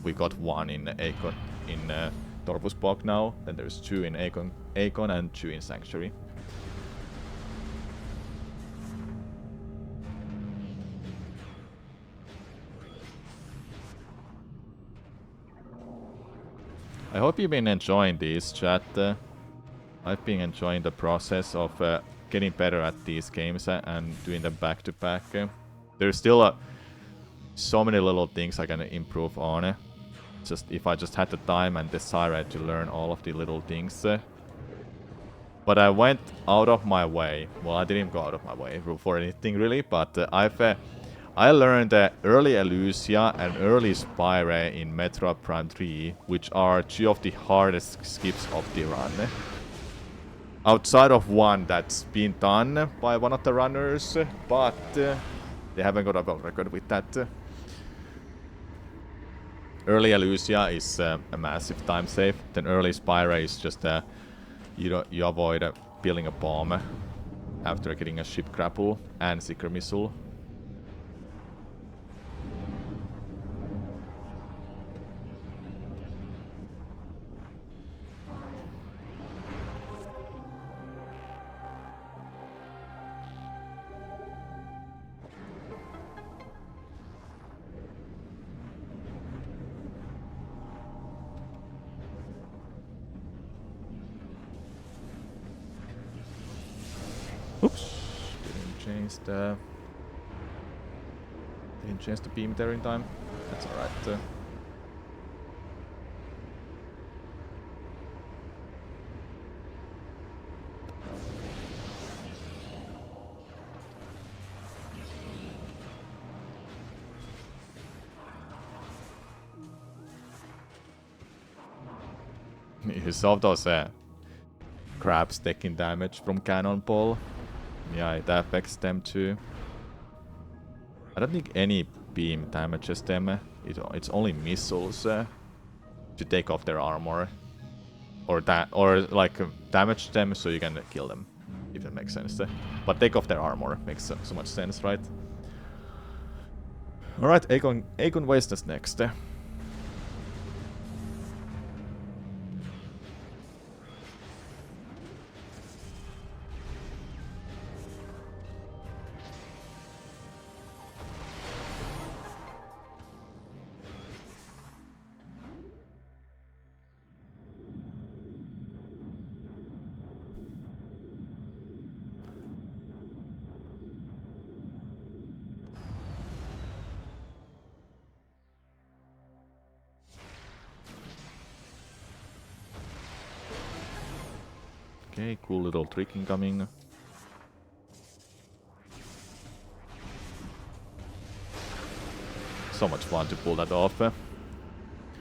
We got 1 in Akon, in Torvusbog now. Then there's 2 in Akon and 2 in Sanctuary. I hope you've been enjoying these, chat. I've been enjoying the process of getting better at these games and doing them back to back. There's still so many little things I can improve on. Just if I just had the time and desire to learn all of the little things. But I went out of my way. Well, I didn't go out of my way for anything really, but I learned early Elusia and early Spire in Metroid Prime 3, which are 2 of the hardest skips of the run. Outside of one that's been done by one of the runners, but they haven't got a world record with that. Early Elusia is a massive time save. Then early Spire is just you avoid building a bomb after getting a ship grapple and Seeker missile. Oops. Didn't change the beam there in time. That's alright. You saw those crabs taking damage from cannonball. Yeah, it affects them too. I don't think any beam damages them. It's only missiles to take off their armor, or like damage them so you can kill them, if that makes sense. But take off their armor makes so much sense, right? All right, Aegon Waste is next. Okay, cool little trick incoming. So much fun to pull that off.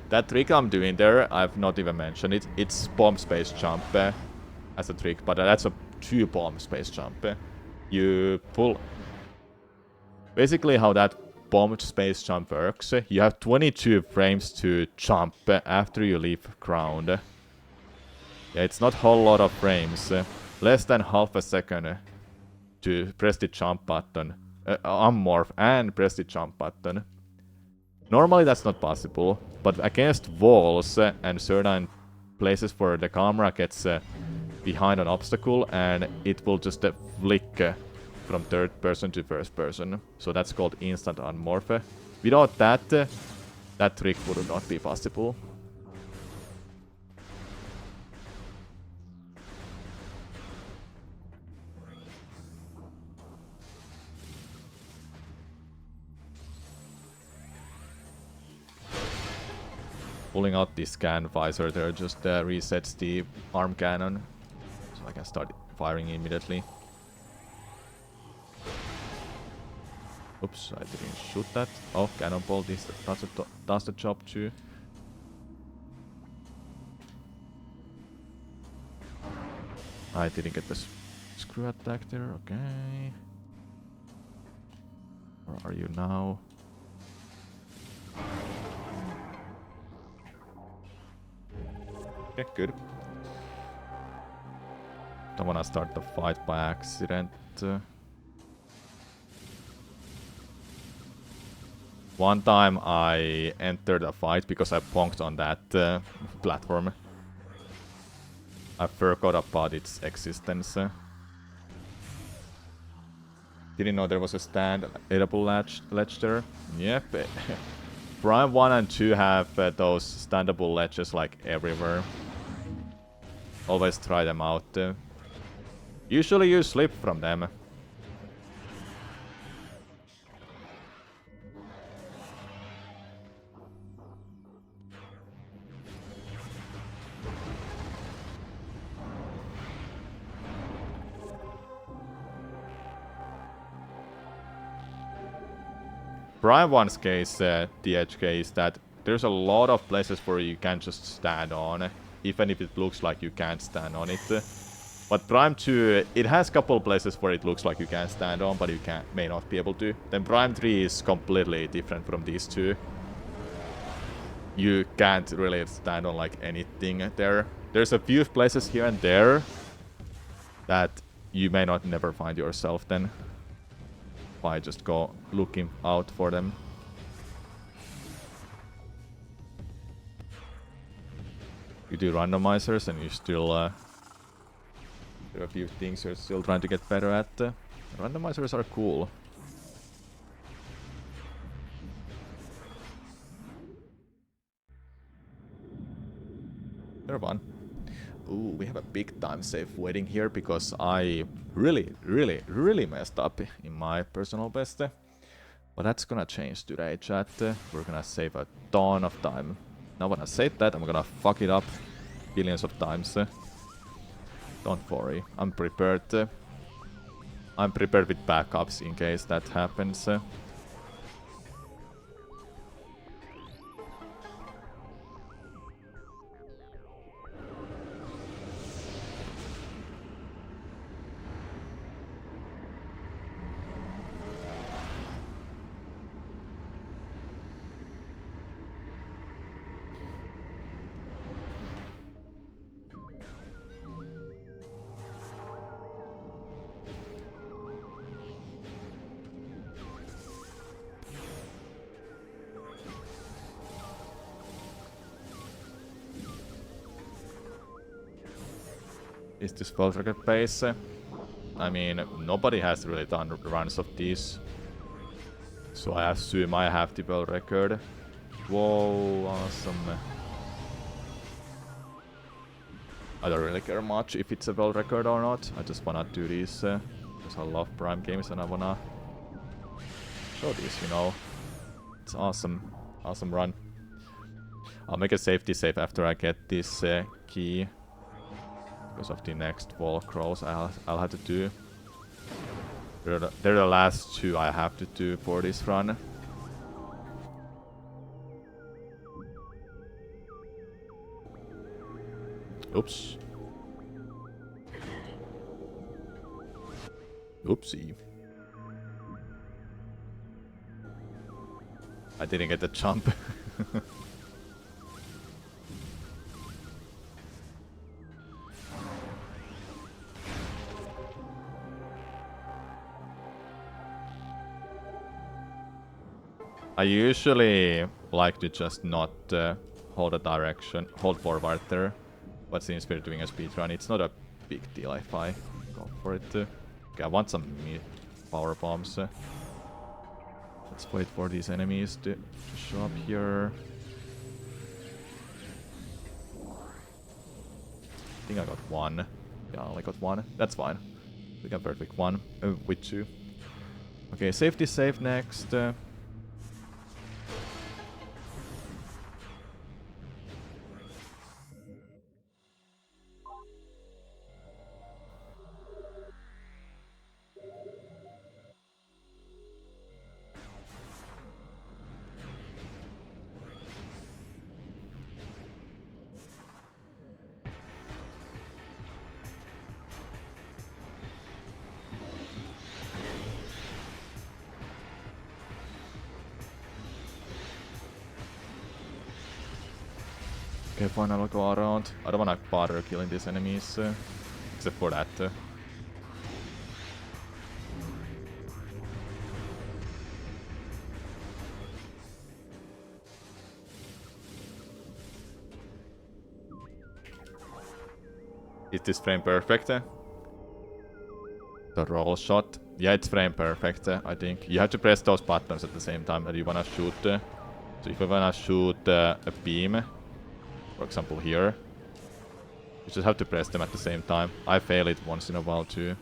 That trick I'm doing there, I've not even mentioned it. It's bomb space jump as a trick, but that's a 2 bomb space jump. You pull... Basically how that bomb space jump works, you have 22 frames to jump after you leave ground. Yeah, it's not a whole lot of frames. Less than half a second to press the jump button. Unmorph and press the jump button. Normally that's not possible, but against walls and certain places where the camera gets behind an obstacle and it will just flick from third person to first person. So that's called instant unmorph. Without that, that trick would not be possible. Pulling out the scan visor there just resets the arm cannon, so I can start firing immediately. Oops, I didn't shoot that. Oh, cannonball, this does the job too. I didn't get the screw attack there, okay. Where are you now? Okay, good. Don't wanna start the fight by accident. One time I entered a fight because I bonked on that platform. I forgot about its existence. Didn't know there was a stand-able ledge there. Yep. Prime 1 and 2 have those standable ledges like everywhere. Always try them out. Usually you slip from them. Prime 1's case, the edge case, that there's a lot of places where you can just stand on, even if it looks like you can't stand on it. But Prime 2, it has a couple places where it looks like you can stand on, but you may not be able to. Then Prime 3 is completely different from these two. You can't really stand on like anything there. There's a few places here and there that you may not never find yourself then. I just go looking out for them. You do randomizers and you still there are a few things you're still trying to get better at. Randomizers are cool. They're fun. Ooh, we have a big time save waiting here because I really messed up in my personal best. But that's gonna change today, chat. We're gonna save a ton of time. Now when I say that, I'm gonna fuck it up billions of times. Don't worry, I'm prepared. I'm prepared with backups in case that happens. Is this world record pace? I mean, nobody has really done runs of these. So I assume I have the world record. Whoa, awesome. I don't really care much if it's a world record or not. I just wanna do these because I love Prime games and I wanna show these, you know. It's awesome. Awesome run. I'll make a safety save after I get this key. Because of the next wall crawls I'll have to do. They're the last two I have to do for this run. Oops. Oopsie. I didn't get the jump. I usually like to just not hold a direction, hold forward there. But since we're doing a speedrun, it's not a big deal if I go for it. Okay, I want some power bombs. Let's wait for these enemies to show up here. I think I got one. Yeah, I only got one. That's fine. We can perfect one with two. Okay, safety save next. Okay, fine, I'll go around. I don't wanna bother killing these enemies, except for that. Is this frame perfect? The roll shot? Yeah, it's frame perfect, I think. You have to press those buttons at the same time that you wanna shoot. So if you wanna shoot a beam, for example here, you just have to press them at the same time. I fail it once in a while too.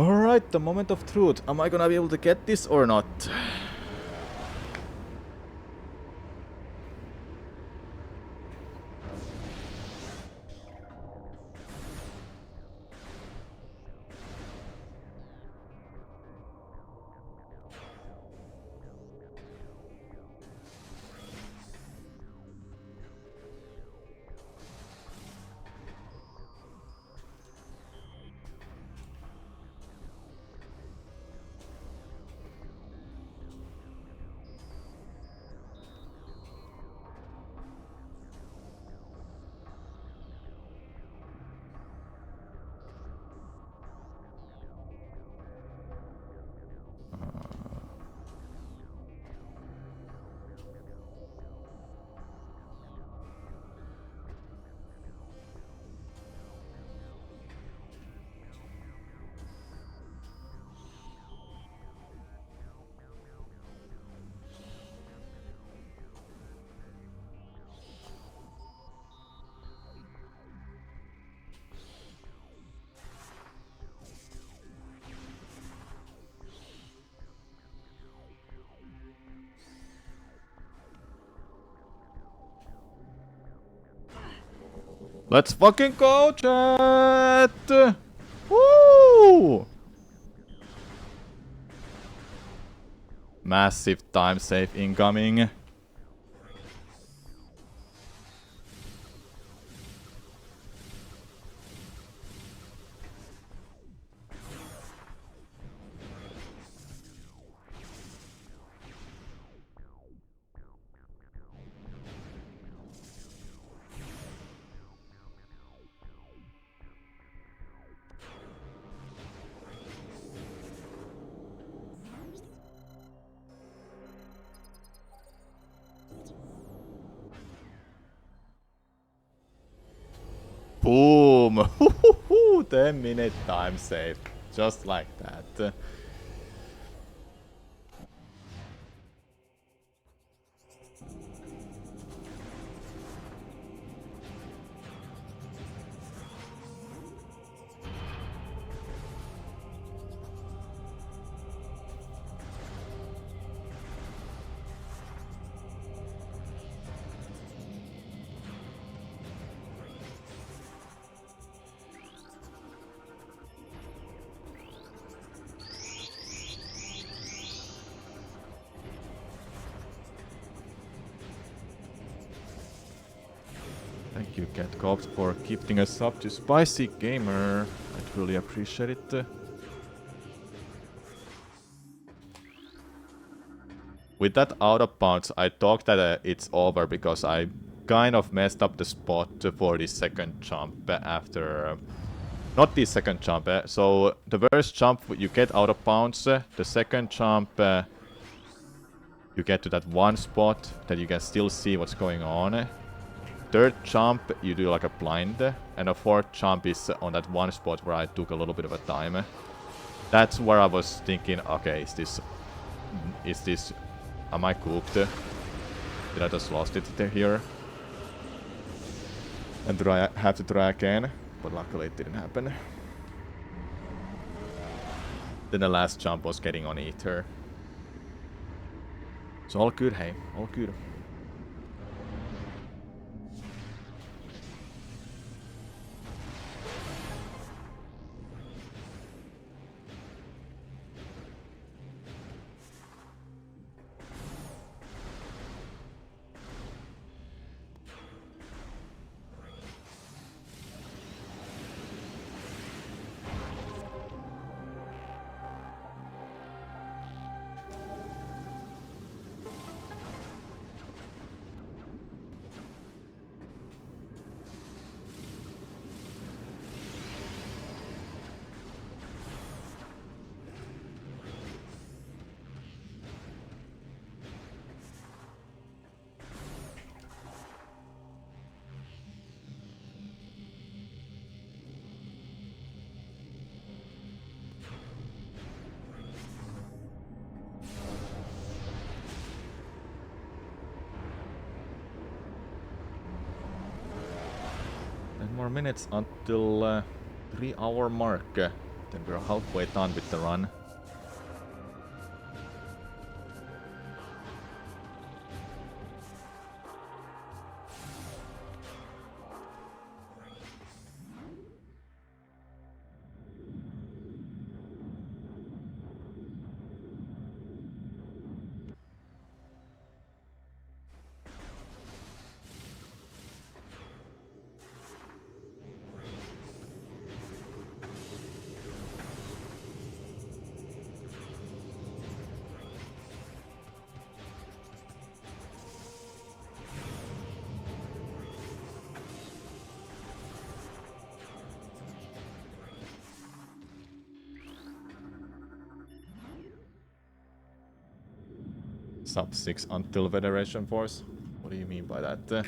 Alright, the moment of truth. Am I gonna be able to get this or not? Let's fucking go, chat! Woo! Massive time save incoming. Boom! 10-minute time save. Just like that. Thank you, Cat Cops, for gifting us up to Spicy Gamer. I truly appreciate it. With that out of bounds, I thought that it's over because I kind of messed up the spot for the second jump after... not the second jump. So the first jump you get out of bounds. The second jump you get to that one spot that you can still see what's going on. Third jump you do like a blind. And the fourth jump is on that one spot where I took a little bit of a time. That's where I was thinking, okay, is this... am I cooked? Did I just lost it here? And do I have to try again? But luckily it didn't happen. Then the last jump was getting on ether. So all good, hey, all good. More minutes until 3-hour mark. Then we're halfway done with the run. Sub 6 until Federation Force. What do you mean by that? The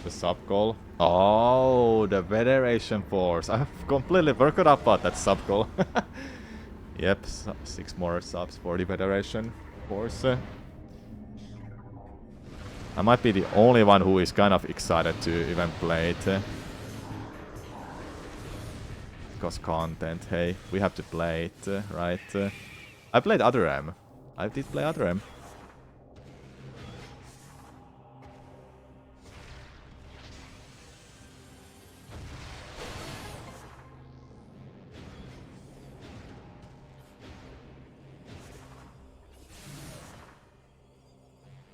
sub goal? Oh, the Federation Force. I completely forgot about that sub goal. Yep, 6 more subs for the Federation Force. I might be the only one who is kind of excited to even play it. Because content, hey, we have to play it, right? I played Other M. I did play Other M.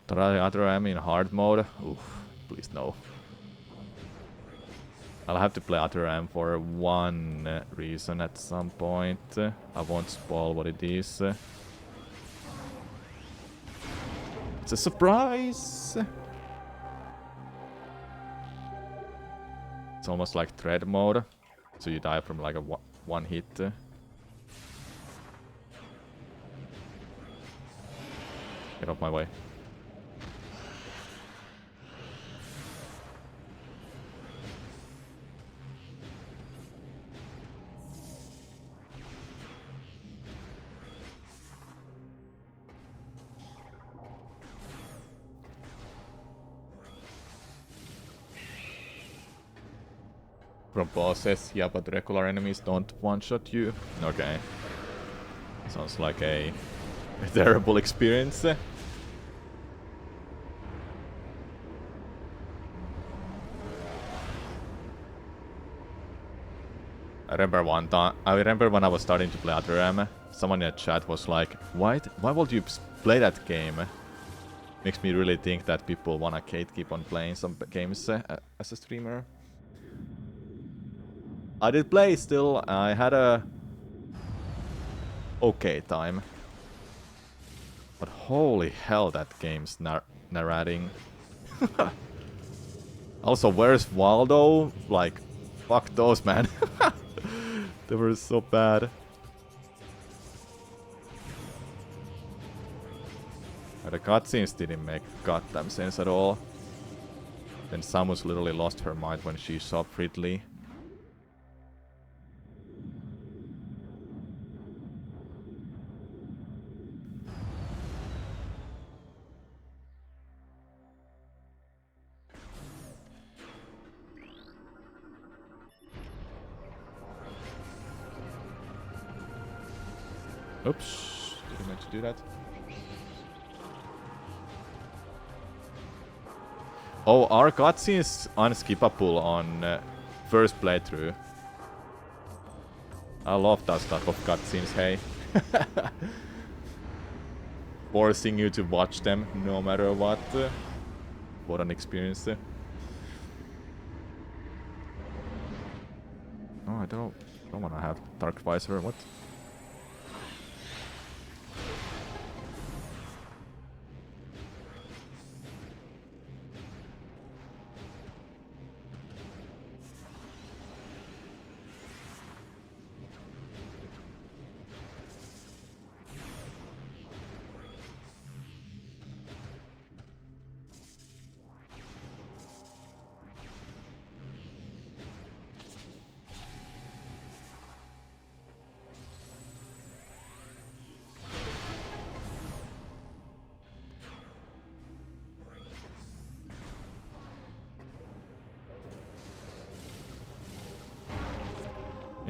Try Other M in hard mode? Oof, please no. I'll have to play Other M for one reason at some point. I won't spoil what it is. It's a surprise! It's almost like thread mode. So you die from like a one hit. Get off my way. From bosses, yeah, but regular enemies don't one-shot you. Okay. Sounds like a terrible experience. I remember one time, I remember when I was starting to play Other M, someone in the chat was like, why would you play that game? Makes me really think that people wanna keep on playing some games as a streamer. I did play still, I had a okay time. But holy hell, that game's narrating. Also, where's Waldo? Like, fuck those, man. They were so bad. The cutscenes didn't make goddamn sense at all. Then Samus literally lost her mind when she saw Fridley. Oops, didn't meant to do that. Oh, our cutscenes unskippable on first playthrough. I love those type of cutscenes, hey. Forcing you to watch them no matter what. What an experience. Oh, I don't wanna have Dark Visor, what?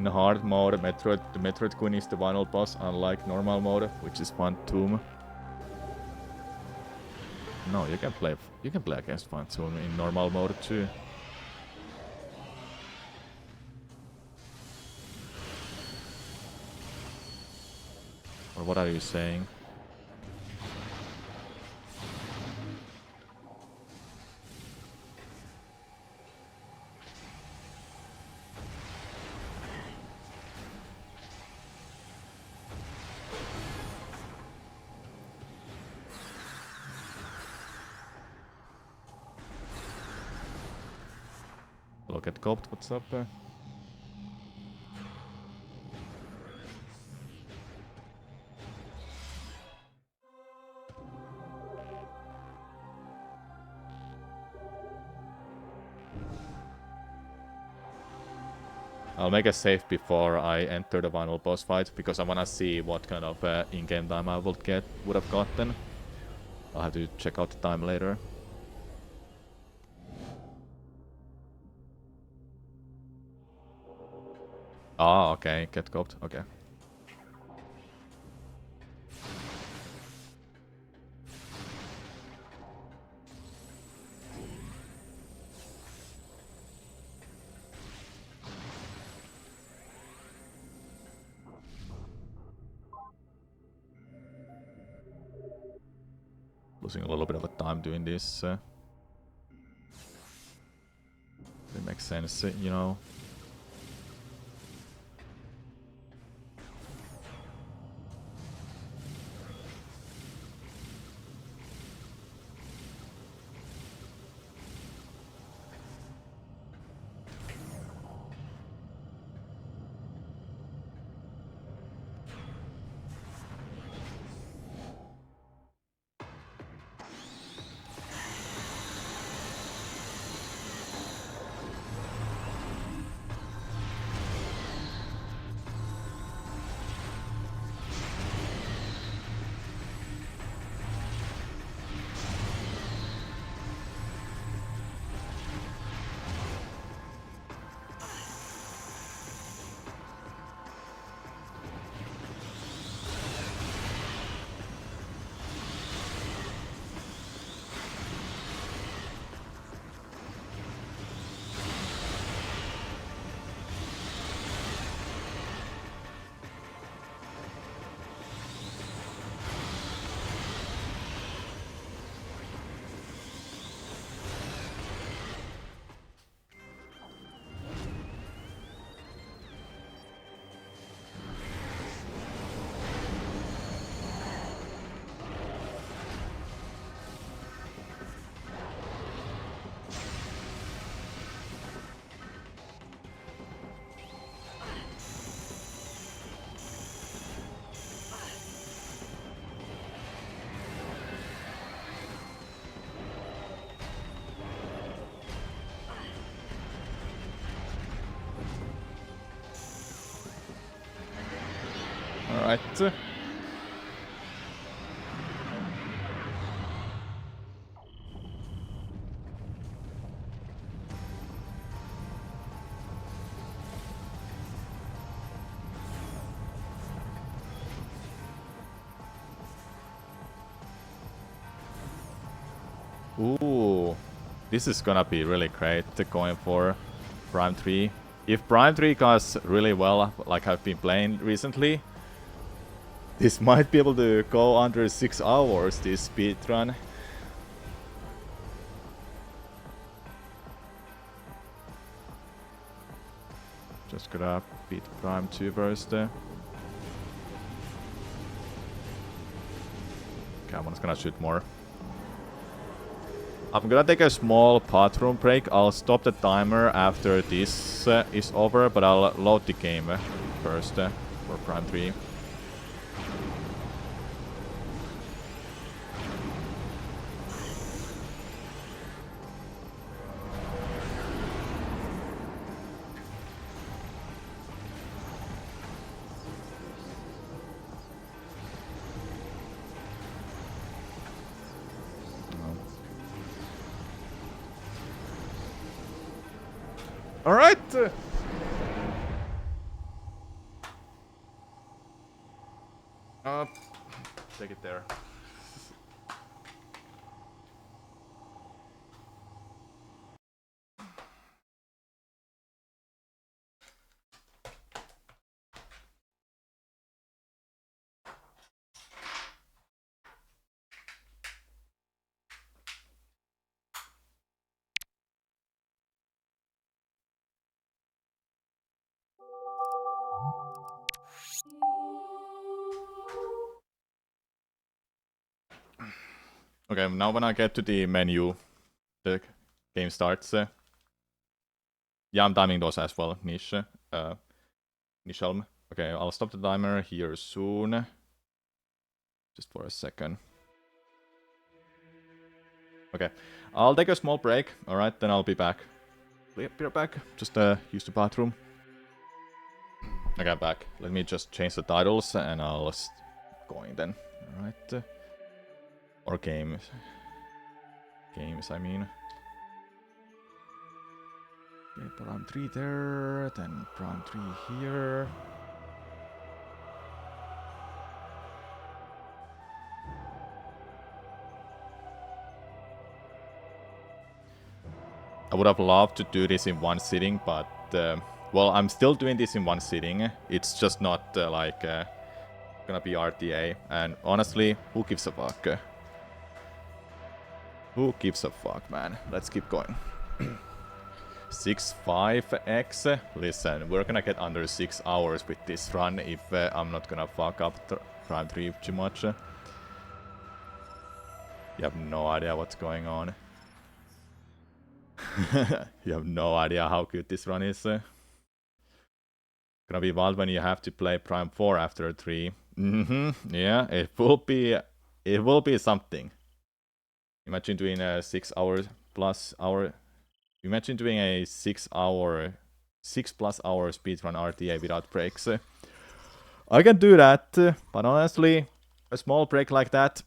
In hard mode, the Metroid Queen is the final boss, unlike normal mode, which is Phantom. No, you can play against Phantom in normal mode too. Or what are you saying? Look at Copt, what's up? I'll make a save before I enter the final boss fight, because I wanna see what kind of in-game time I would have gotten. I'll have to check out the time later. Ah, okay, get Copt, okay. Losing a little bit of a time doing this. It makes sense, you know. Alright. Ooh, this is gonna be really great going for Prime 3. If Prime 3 goes really well, like I've been playing recently, this might be able to go under 6 hours, this speedrun. Just gotta beat Prime 2 first. Okay, I'm just gonna shoot more. I'm gonna take a small bathroom break. I'll stop the timer after this is over, but I'll load the game first for Prime 3. Alright! there. Okay, now when I get to the menu, the game starts. Yeah, I'm timing those as well, Niche. Nishalm. Okay, I'll stop the timer here soon. Just for a second. Okay, I'll take a small break. Alright, then I'll be back. Be right back. Just use the bathroom. Okay, I'm back. Let me just change the titles and I'll going then. Alright. Or games. Games, I mean. Okay, Prime 3 there, then Prime 3 here. I would have loved to do this in one sitting, but well, I'm still doing this in one sitting. It's just not gonna be RTA. And honestly, who gives a fuck? Who gives a fuck, man? Let's keep going. 6.5x. Listen, we're gonna get under 6 hours with this run if I'm not gonna fuck up Prime 3 too much. You have no idea what's going on. You have no idea how good this run is. Gonna be wild when you have to play Prime 4 after 3. Yeah, it will be something. Imagine doing a 6 hours plus hour. Imagine doing a 6 plus hour speedrun RTA without breaks. I can do that, but honestly, a small break like that,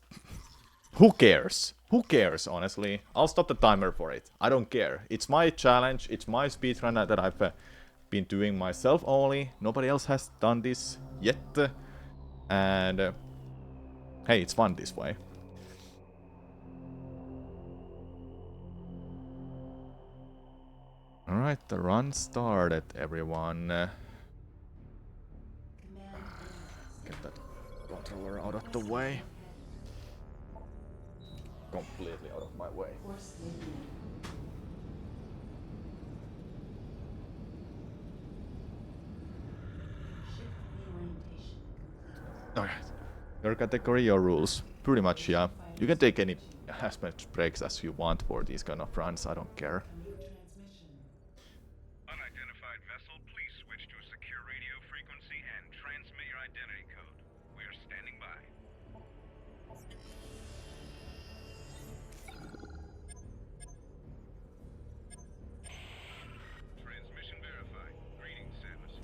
who cares? Who cares, honestly? I'll stop the timer for it. I don't care. It's my challenge. It's my speedrun that I've been doing myself only. Nobody else has done this yet. And hey, it's fun this way. Alright, the run started, everyone. Get that controller out of the way. Completely out of my way. Alright. Your category, your rules. Pretty much, yeah. You can take as much breaks as you want for these kind of runs, I don't care. Unidentified vessel, please switch to a secure radio frequency and transmit your identity code. We are standing by. Transmission verified. Greetings, Samus.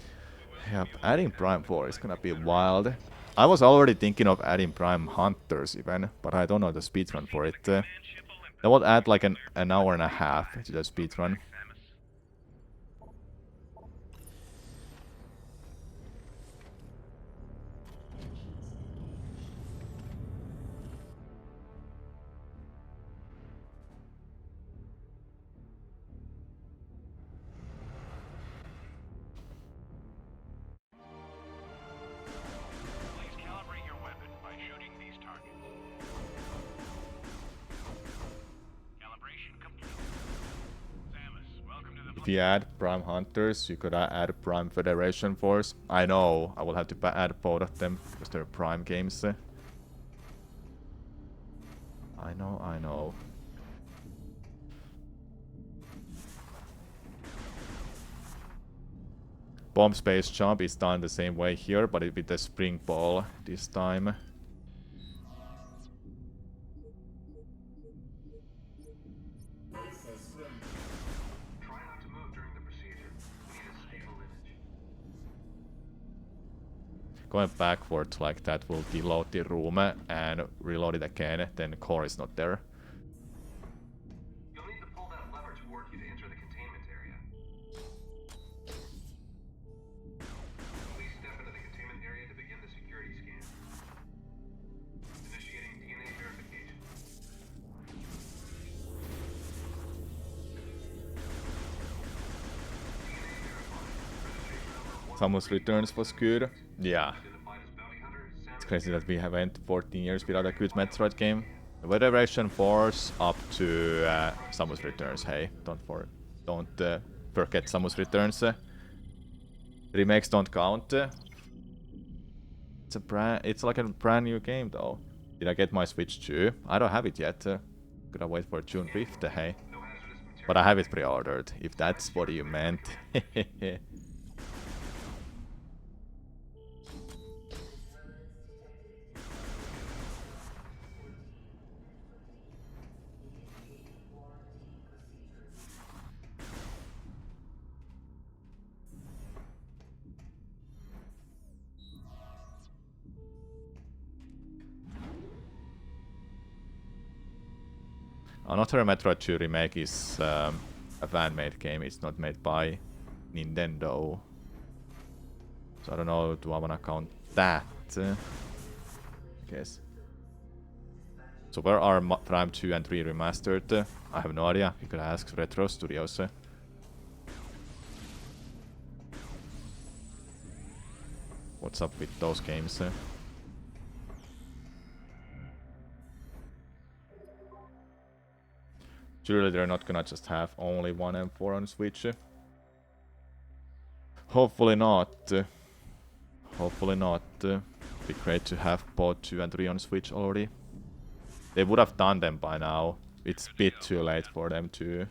Yep, adding Prime 4 is gonna be wild. I was already thinking of adding Prime Hunters even, but I don't know the speedrun for it. That will add like an hour and a half to the speedrun. Please calibrate your weapon by shooting these targets. Calibration complete. Samus, welcome to the... If you add Prime Hunters, you could add Prime Federation Force. I know, I will have to add both of them, because they're Prime games. I know. Bomb Space Jump is done the same way here, but with the Spring Ball this time. Try not to move during the procedure. We need a stable image. Going backwards like that will deload the room and reload it again, then core is not there. You'll need to pull that lever to work you to enter the containment area. Please step into the containment area to begin the security scan. Samus Returns was good. Yeah. It's crazy that we have went 14 years without a good Metroid game. Federation Force up to Samus Returns. Hey, don't forget Samus Returns. Remakes don't count. It's like a brand new game though. Did I get my Switch too? I don't have it yet. Gotta wait for June 5th, hey. But I have it pre-ordered, if that's what you meant. Another Metroid 2 remake is a fan-made game. It's not made by Nintendo. So I don't know, do I wanna count that? I guess. So where are Prime 2 and 3 remastered? I have no idea. You could ask Retro Studios. What's up with those games? Surely they're not gonna just have only one M4 on Switch. Hopefully not. Hopefully not. Be great to have both 2 and 3 on Switch already. They would have done them by now. It's a bit too late for them to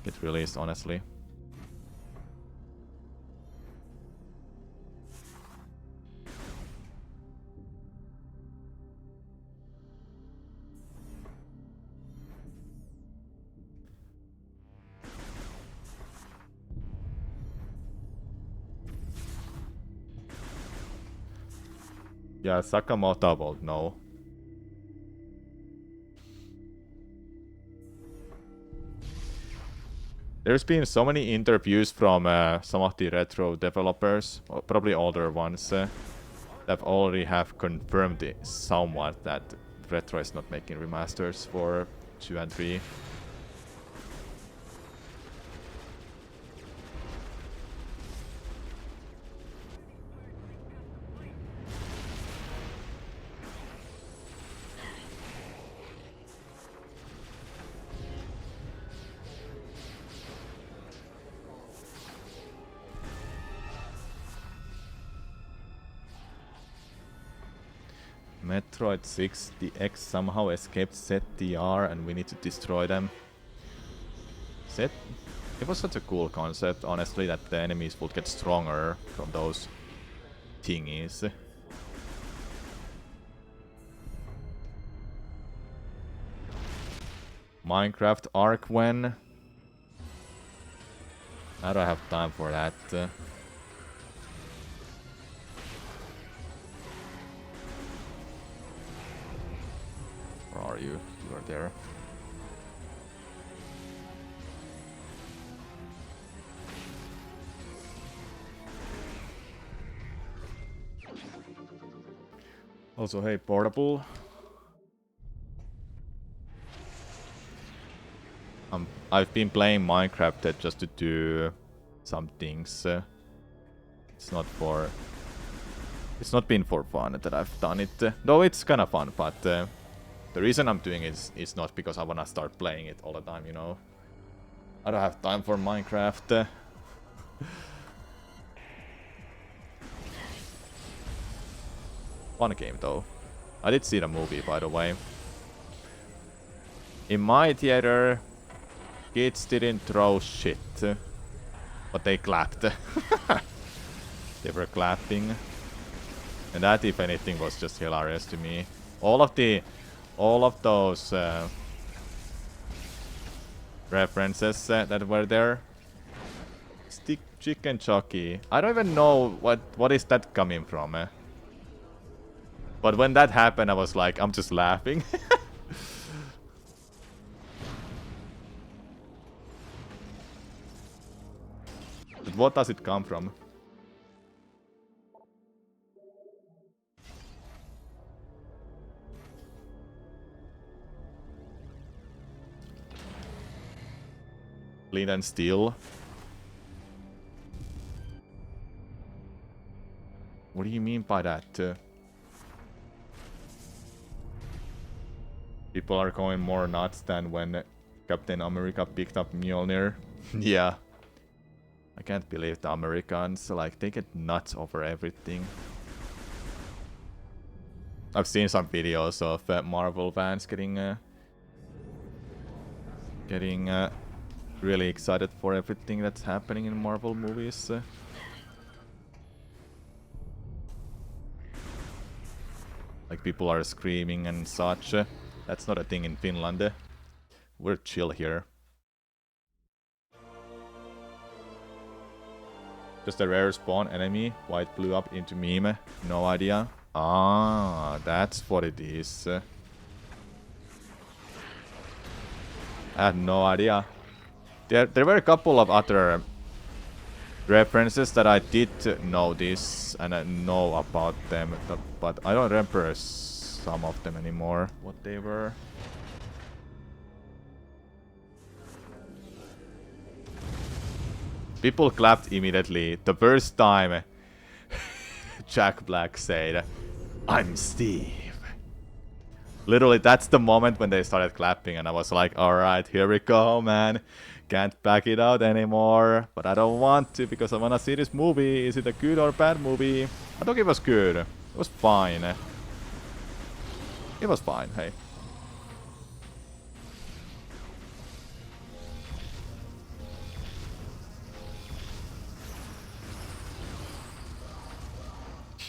get released, honestly. Yeah, Sakamoto won't know. There's been so many interviews from some of the retro developers, or probably older ones, that already have confirmed it somewhat that Retro is not making remasters for 2 and 3. Metroid 6, the X somehow escaped ZTR and we need to destroy them. It was such a cool concept, honestly, that the enemies would get stronger from those thingies. Minecraft Arcwen. I don't have time for that. Where are you? You are there. Also, hey, Portable. I've been playing Minecraft just to do some things. It's not been for fun that I've done it. Though it's kind of fun, but the reason I'm doing it is not because I wanna start playing it all the time, you know. I don't have time for Minecraft. Fun game though. I did see the movie, by the way. In my theater, kids didn't throw shit, but they clapped. They were clapping. And that, if anything, was just hilarious to me. All of those references that were there. Stick chicken jockey. I don't even know what is that coming from. But when that happened, I was like, I'm just laughing. But what does it come from? Flint and steel. do you mean by that? People are going more nuts than when Captain America picked up Mjolnir. Yeah. I can't believe the Americans, like, they get nuts over everything. I've seen some videos of Marvel fans getting really excited for everything that's happening in Marvel movies. Like, people are screaming and such. That's not a thing in Finland. We're chill here. Just a rare spawn enemy. White blew up into meme. No idea. Ah, that's what it is. I had no idea. There were a couple of other references that I did notice and I know about them, but I don't remember some of them anymore. What they were. People clapped immediately the first time Jack Black said, "I'm Steve." Literally, that's the moment when they started clapping, and I was like, alright, here we go, man. Can't back it out anymore. But I don't want to, because I wanna see this movie. Is it a good or bad movie? I think it was good. It was fine. It was fine, hey.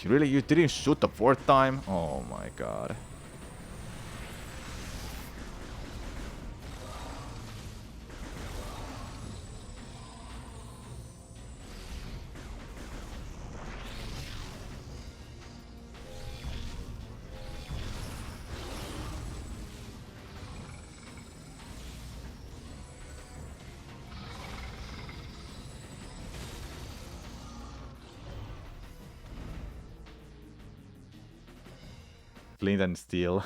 Really, you didn't shoot the fourth time? Oh my god. Flint and Steel.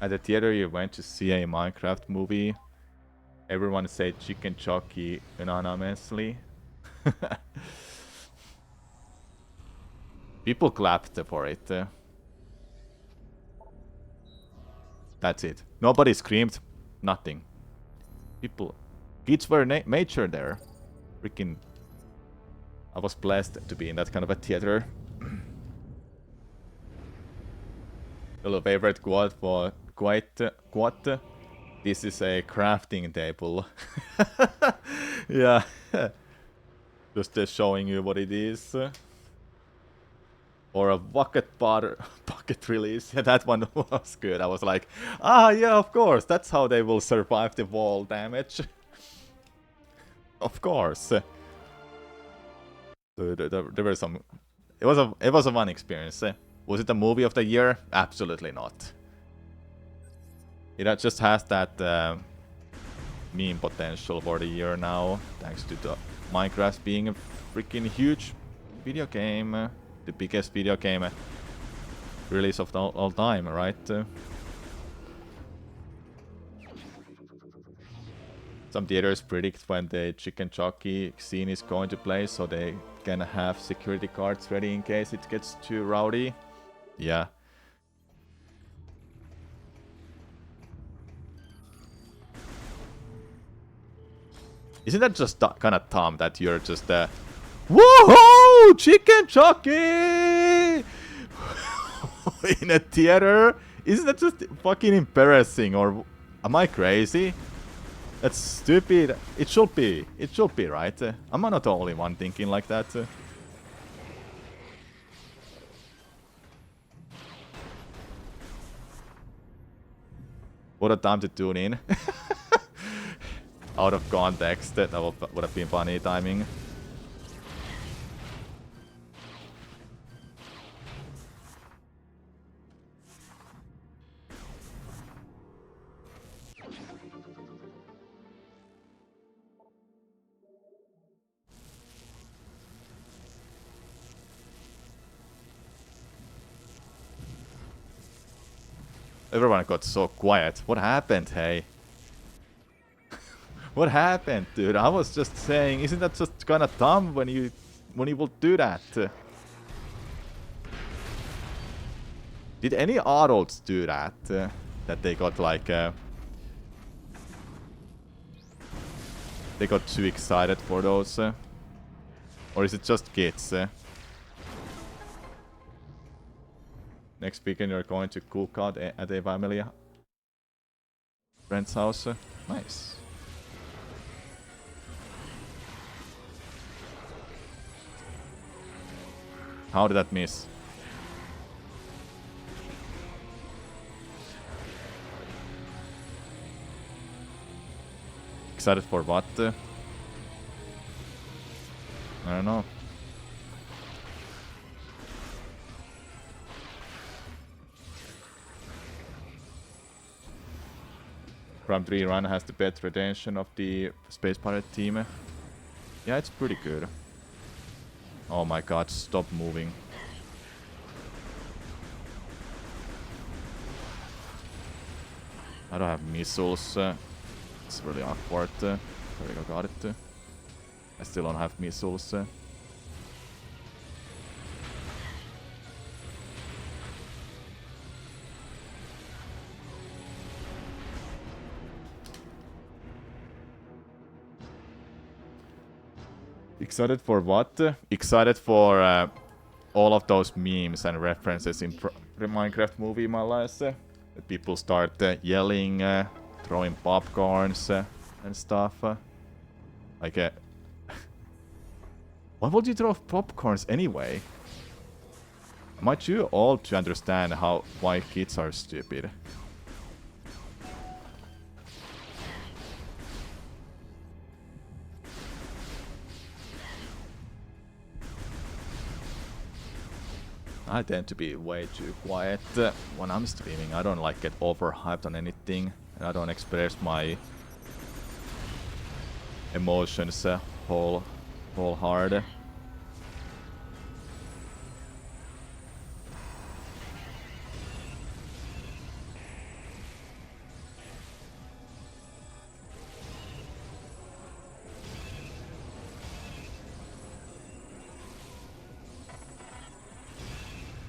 At the theater you went to see a Minecraft movie. Everyone said Chicken Chucky anonymously. People clapped for it. That's it. Nobody screamed. Nothing. Kids were mature there. Freaking. I was blessed to be in that kind of a theater. Little favorite quote for quote. This is a crafting table. Yeah. Just showing you what it is. Or a bucket release. Yeah, that one was good. I was like, ah, yeah, of course. That's how they will survive the wall damage. Of course. There were some. It was a fun experience. Was it a movie of the year? Absolutely not. It just has that meme potential for the year now, thanks to the Minecraft being a freaking huge video game. The biggest video game release of all time, right? Some theaters predict when the Chicken Chucky scene is going to play, so they can have security guards ready in case it gets too rowdy. Yeah. Isn't that just kind of dumb that you're just woohoo! Chicken Chucky! In a theater? Isn't that just fucking embarrassing? Or am I crazy? That's stupid. It should be. It should be, right? I'm not the only one thinking like that. What a time to tune in. Out of context, that would have been funny timing. Everyone got so quiet. What happened, hey? What happened, dude? I was just saying, isn't that just kind of dumb when you when you will do that? Did any adults do that? That they got like... they got too excited for those? Or is it just kids? Next weekend you're going to cook out at a family friend's house. Nice. How did that miss? Excited for what? I don't know. Prime 3 run has the best retention of the Space Pirate team. Yeah, it's pretty good. Oh my god, stop moving. I don't have missiles. It's really awkward. There we go, got it. I still don't have missiles. Excited for what? Excited for all of those memes and references in the Minecraft movie, Malas. That people start yelling, throwing popcorns and stuff. Like, why would you throw popcorns anyway? Am I too old to understand why kids are stupid? I tend to be way too quiet when I'm streaming. I don't like get overhyped on anything, and I don't express my emotions whole hard.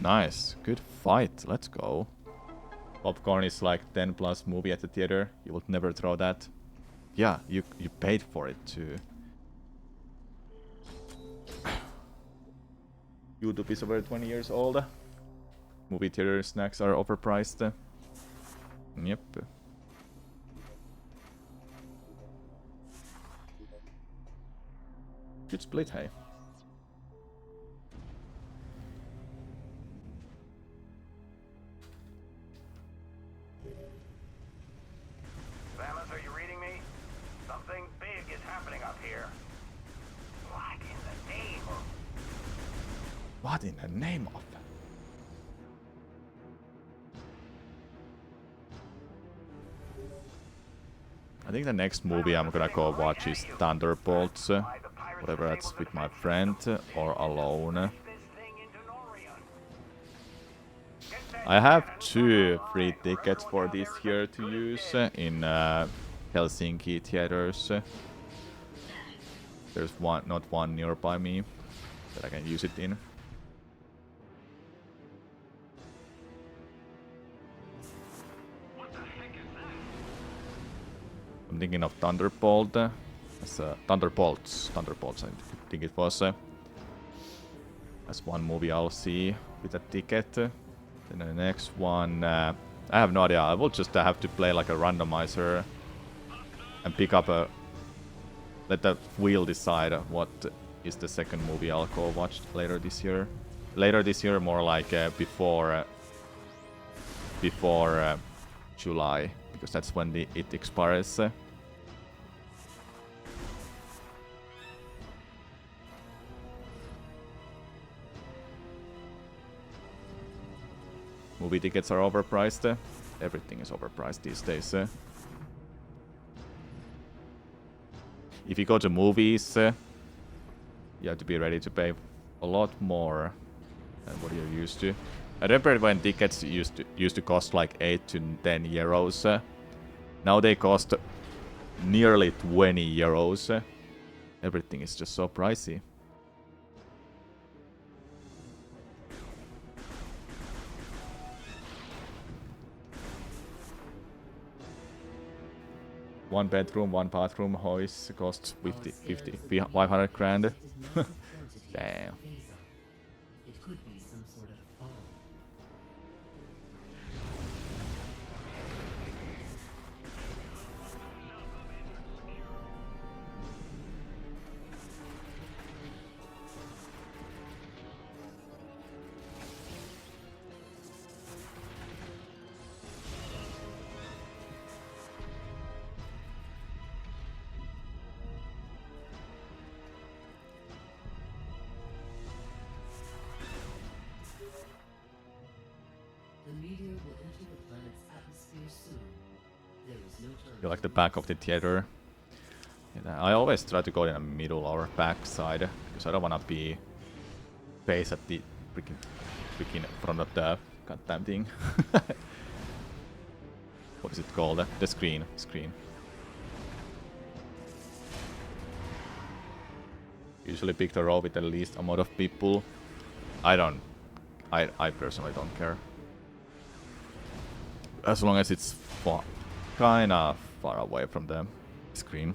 Nice, good fight, let's go. Popcorn is like 10 plus movie at the theater. You would never throw that. Yeah, you paid for it too. YouTube is over 20 years old. Movie theater snacks are overpriced. Yep. Good split, hey. What in the name of? I think the next movie I'm gonna go watch is Thunderbolts. Whatever that's with my friend or alone. I have 2 free tickets for this year to use in Helsinki theaters. There's not one nearby me that I can use it in. I'm thinking of Thunderbolt. Thunderbolts, I think it was. That's one movie I'll see with a ticket. Then the next one, I have no idea. I will just have to play like a randomizer and pick up let the wheel decide what is the second movie I'll go watch later this year. Later this year, more like before July, because that's when it expires. Movie tickets are overpriced. Everything is overpriced these days. If you go to movies, you have to be ready to pay a lot more than what you're used to. I remember when tickets used to cost like 8 to 10 euros. Now they cost nearly 20 euros. Everything is just so pricey. One bedroom, one bathroom house costs 500 grand. Damn. It could be some sort of bomb. The meteor will enter the planet's atmosphere soon. There is no turn. You like the back of the theater. Yeah, I always try to go in the middle or back side because I don't wanna be face at the freaking front of the goddamn thing. What is it called? The screen. Usually pick the row with the least amount of people. I personally don't care. As long as it's kinda far away from the screen.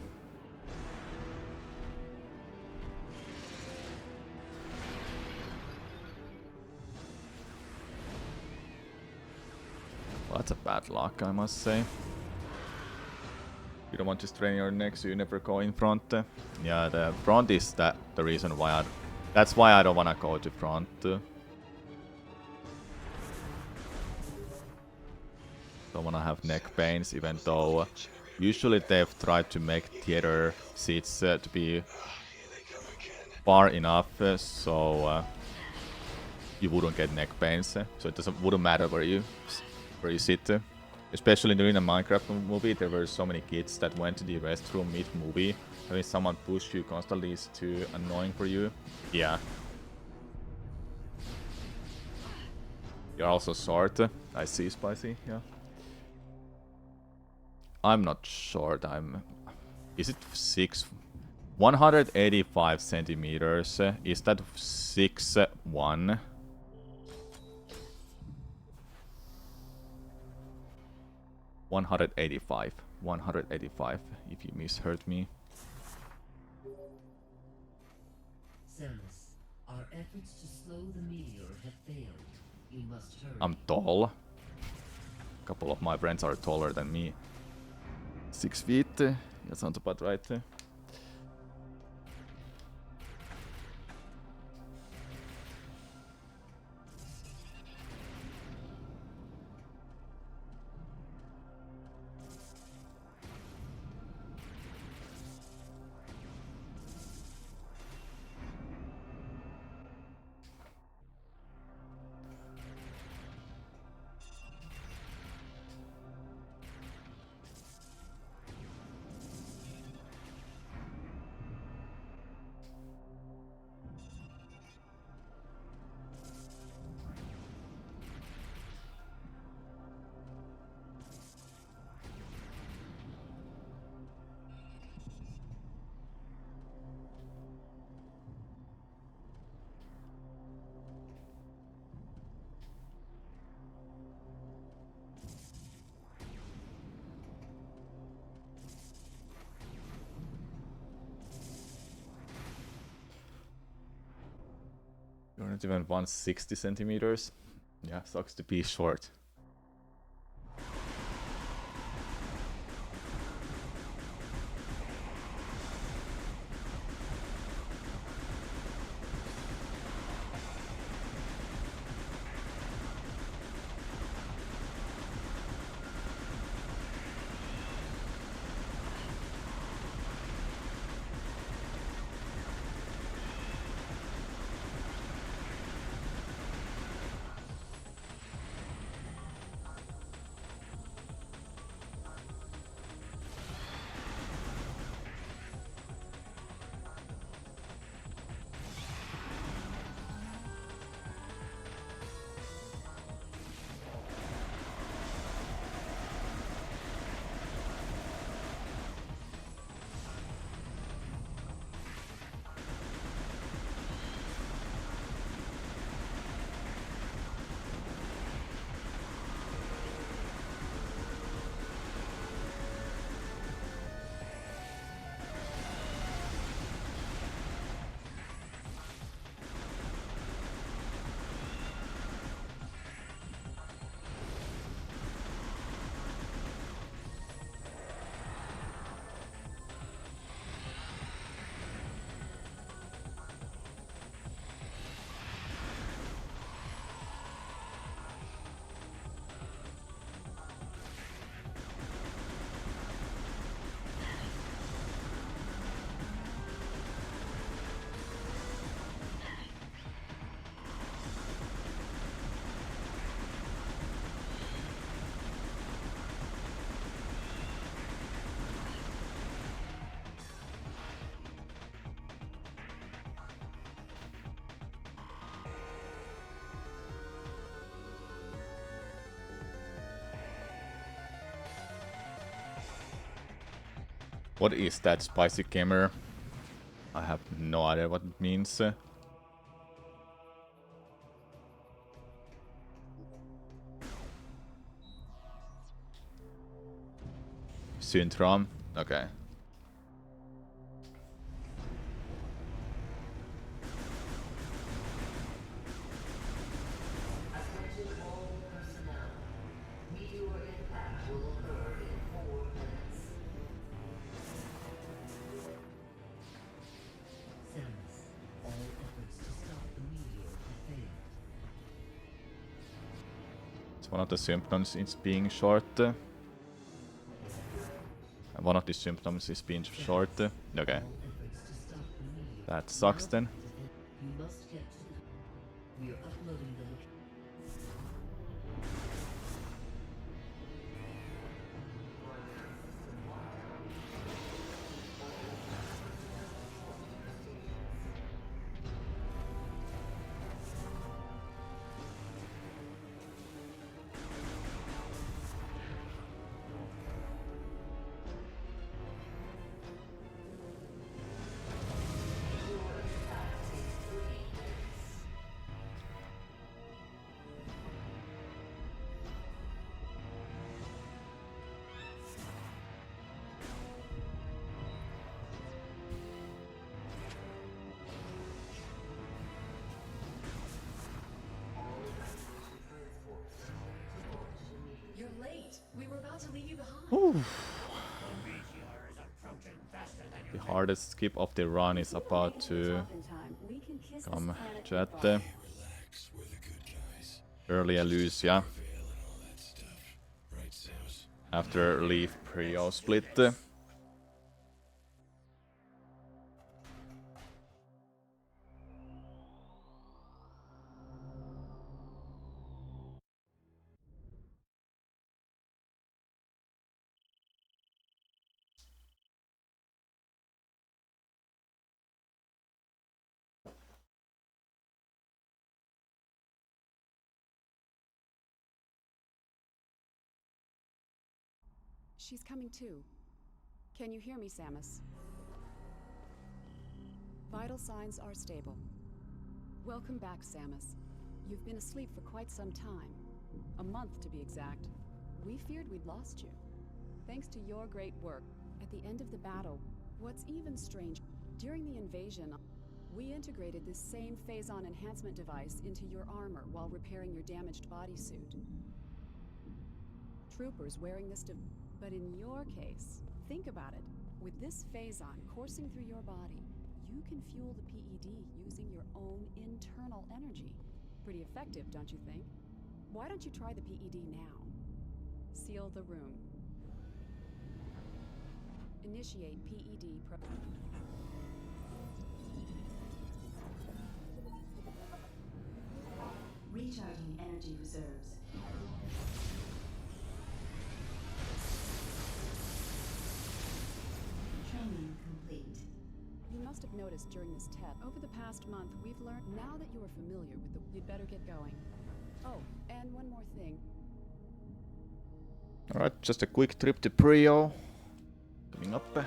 Well, that's a bad luck, I must say. You don't want to strain your neck, so you never go in front. Yeah, the front is the reason why that's why I don't wanna go to front. Don't wanna have neck pains, even though usually they've tried to make theater seats to be far enough so you wouldn't get neck pains. So it wouldn't matter where you sit. Especially during the Minecraft movie, there were so many kids that went to the restroom mid-movie. Having someone push you constantly is too annoying for you. Yeah. You're also short. I see, Spicy, yeah. I'm not short, Is it 185 centimeters? Is that 6'1"? $185, if you misheard me. Samus, our efforts to slow the meteor have failed. You must hurry. I'm tall. A couple of my friends are taller than me. 6 feet. That sounds about right. You're not even 160 centimeters. Yeah, sucks to be short. What is that, spicy gamer? I have no idea what it means. Syndrome? Okay. Attention all personnel. Meteor impact will occur in 4 minutes. Samus, all efforts to stop the meteor have failed. So one of the symptoms is being short. One of the symptoms is being short. Okay. All efforts to stop the meteor That sucks then. You must get to the... We are uploading the location. You're late. We were about to leave you behind. The hardest skip of the run is about to come. Chat. Relax, we're the good guys. Early Elysia. Prevail and all that stuff. Right, Samus? After Leaf Prio split. She's coming too. Can you hear me, Samus? Vital signs are stable. Welcome back, Samus. You've been asleep for quite some time. A month, to be exact. We feared we'd lost you. Thanks to your great work, at the end of the battle, what's even strange, during the invasion, we integrated this same phazon enhancement device into your armor while repairing your damaged bodysuit. Troopers wearing this but in your case, think about it. With this phazon coursing through your body, you can fuel the PED using your own internal energy. Pretty effective, don't you think? Why don't you try the PED now? Seal the room. Initiate PED pro... Recharging energy reserves. Training complete. You must have noticed during this test, over the past month, we've learned now that you are familiar with the... You'd better get going. Oh, and one more thing. Alright, just a quick trip to Prio. Coming up.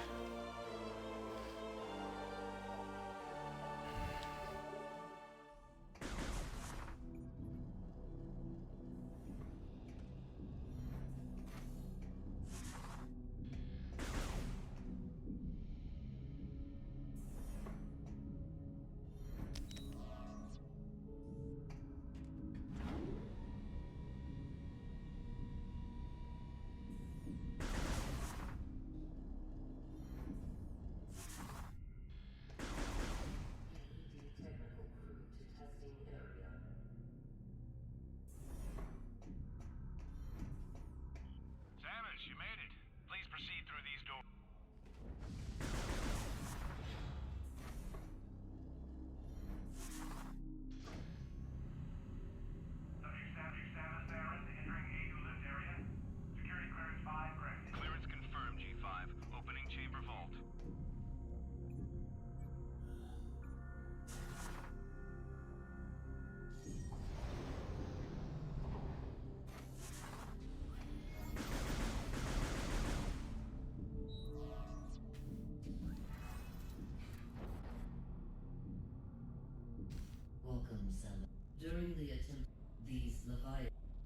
During the attempt,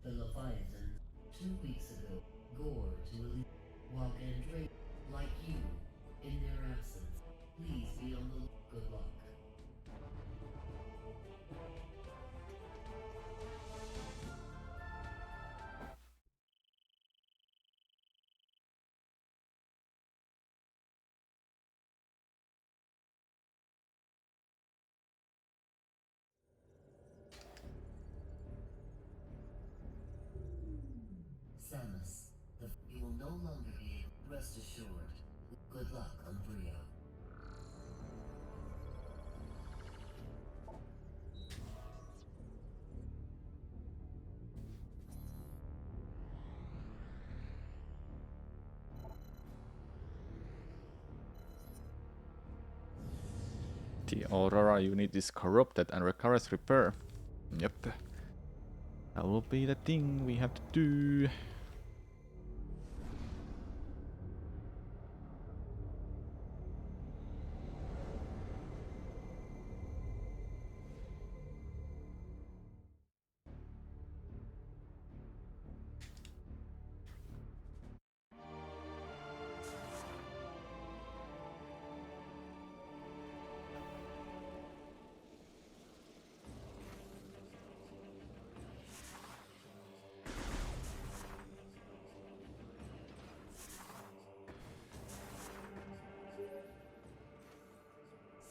the Leviathan, 2 weeks ago, Gore to Elite, while Andrade, like you, in their absence, please be on the good luck. Samus, you will no longer be able, rest assured. Good luck on Brio. The Aurora unit is corrupted and requires repair. Yep. That will be the thing we have to do.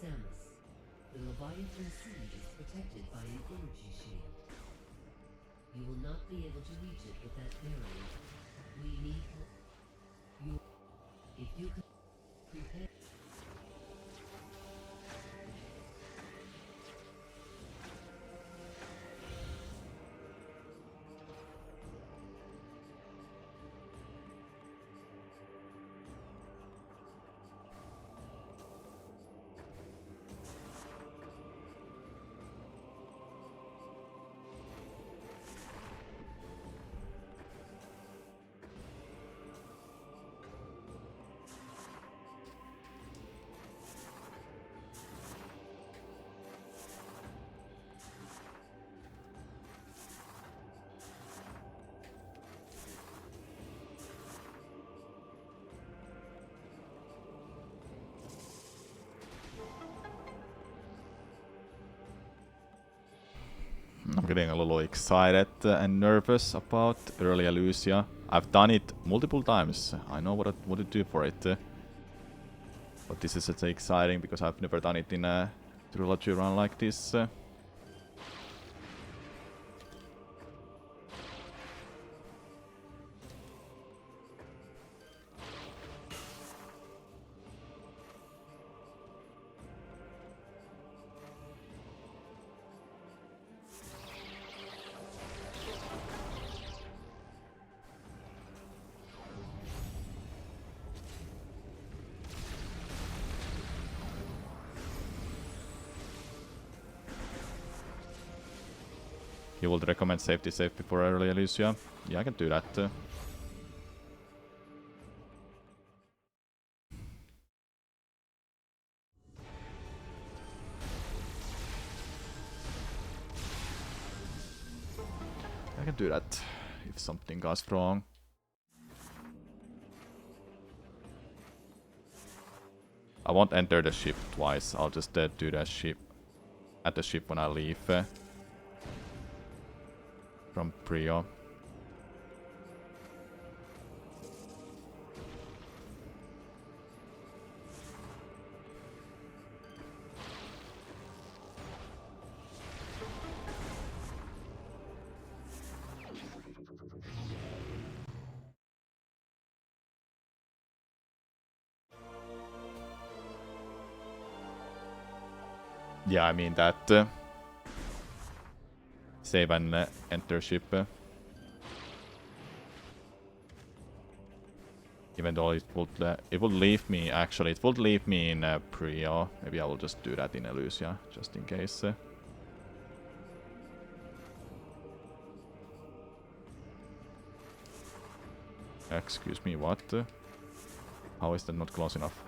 Samus, the Leviathan seed is protected by an energy shield. You will not be able to reach it with that barrier. We need help. If you could prepare. I'm getting a little excited and nervous about early Lucia. I've done it multiple times. I know what to do for it. But this is such exciting because I've never done it in a Trilogy run like this. You would recommend safety safe before early Lucia? Yeah, I can do that. I can do that if something goes wrong. I won't enter the ship twice. I'll just do the ship at the ship when I leave from Brio. Yeah, I mean that. Save and enter ship. Even though it would leave me, actually, it would leave me in Brio. Maybe I will just do that in Lucia, just in case. Excuse me, what? How is that not close enough?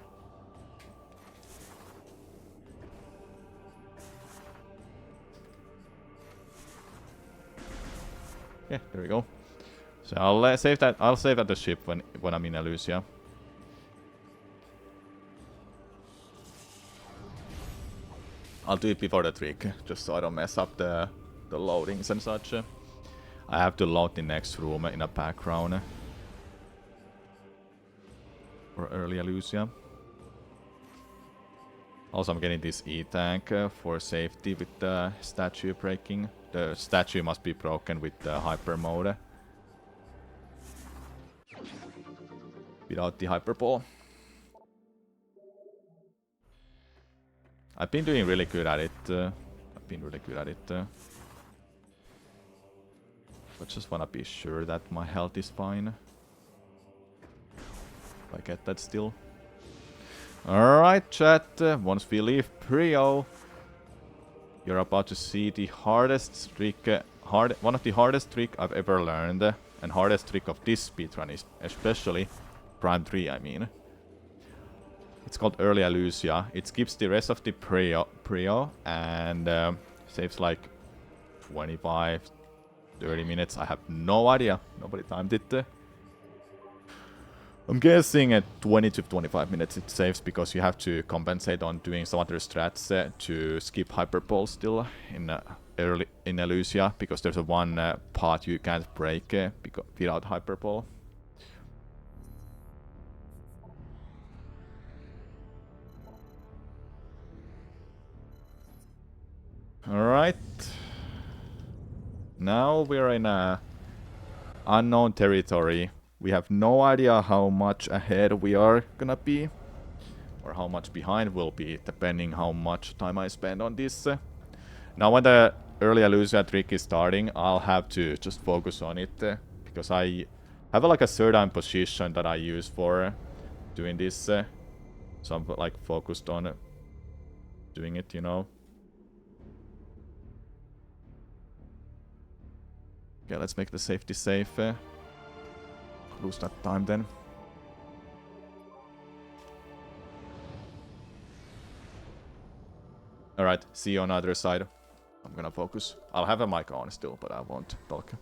Okay, there we go. So I'll save that. I'll save at the ship when I'm in Elusia. I'll do it before the trick, just so I don't mess up the loadings and such. I have to load the next room in a background for early Elusia. Also, I'm getting this E-tank for safety with the statue breaking. The statue must be broken with the hyper mode. Without the hyper ball. I've been doing really good at it. But just wanna be sure that my health is fine. If I get that still. Alright, chat. Once we leave Prio, you're about to see the hardest trick, one of the hardest trick I've ever learned, and hardest trick of this speedrun is especially Prime 3, I mean. It's called Early Elusia. It skips the rest of the Prio and saves like 25, 30 minutes. I have no idea. Nobody timed it. I'm guessing at 20 to 25 minutes it saves because you have to compensate on doing some other strats to skip hyperball still in Elusia, because there's a one part you can't break without hyperball. Alright. Now we're in a unknown territory. We have no idea how much ahead we are gonna be, or how much behind we'll be, depending how much time I spend on this. Now when the early Elusia trick is starting, I'll have to just focus on it, because I have like a certain position that I use for doing this, so I'm like focused on doing it, you know. Okay, let's make the safety safe. Lose that time then. Alright, see you on the other side. I'm gonna focus. I'll have a mic on still, but I won't talk.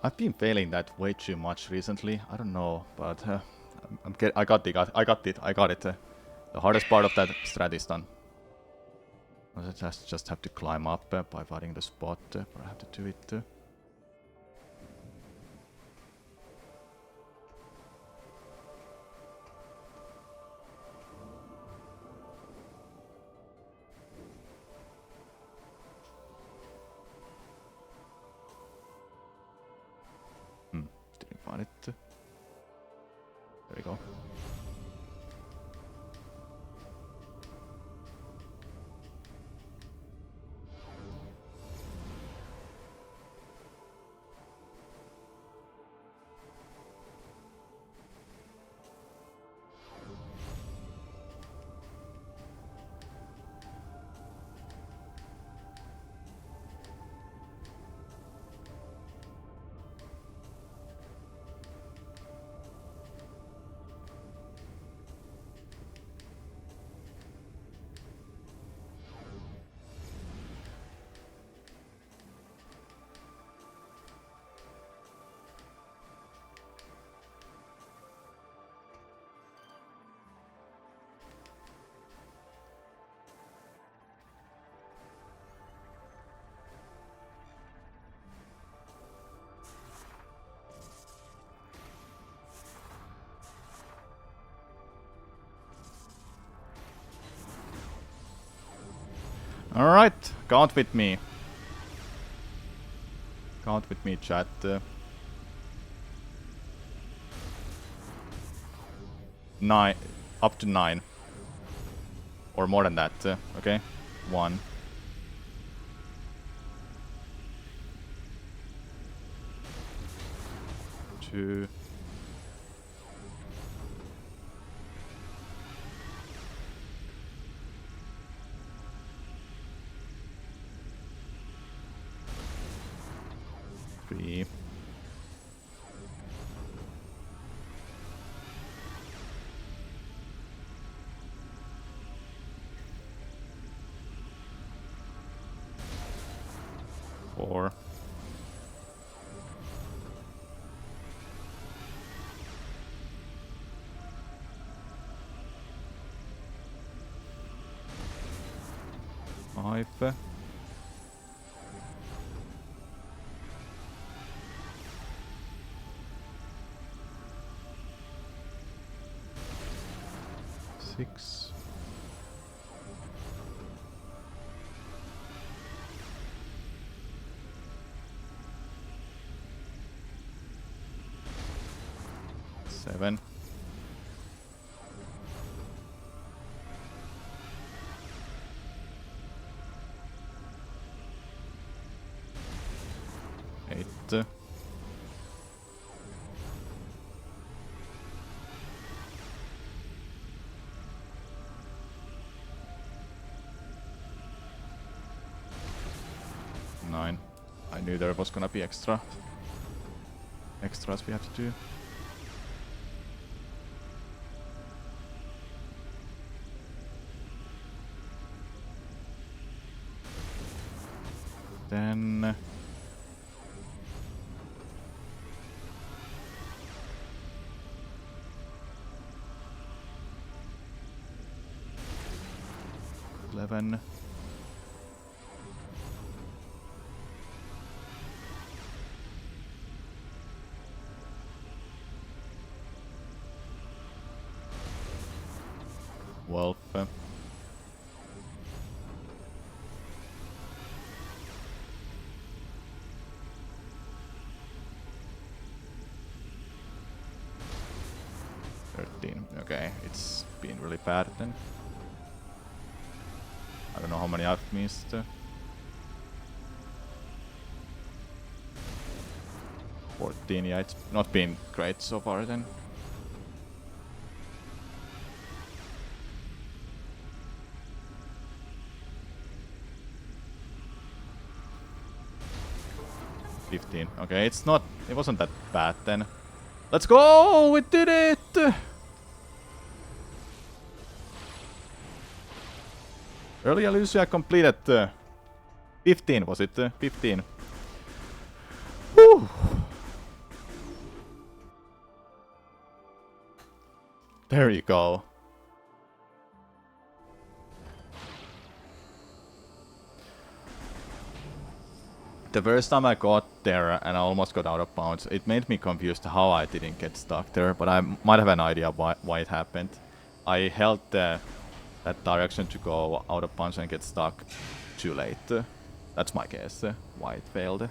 I've been failing that way too much recently. I don't know, but I got it. The hardest part of that strat is done. I just have to climb up by finding the spot, but I have to do it. Didn't find it. There we go. Alright, count with me. Count with me, chat. Nine, up to 9. Or more than that, okay? 1. 2. 3. 4. 5. 6. 7. 8. 9. I knew there was gonna be extras we have to do. Then 11. 12. 13. Okay, it's been really bad then. I don't know how many I've missed. 14, yeah, it's not been great so far then. Okay, it wasn't that bad then. Let's go! We did it! Early Illusia completed 15, was it? 15. Whew. There you go. The first time I got there and I almost got out of bounds, it made me confused how I didn't get stuck there, but I might have an idea why it happened. I held that direction to go out of bounds and get stuck too late. That's my guess, why it failed.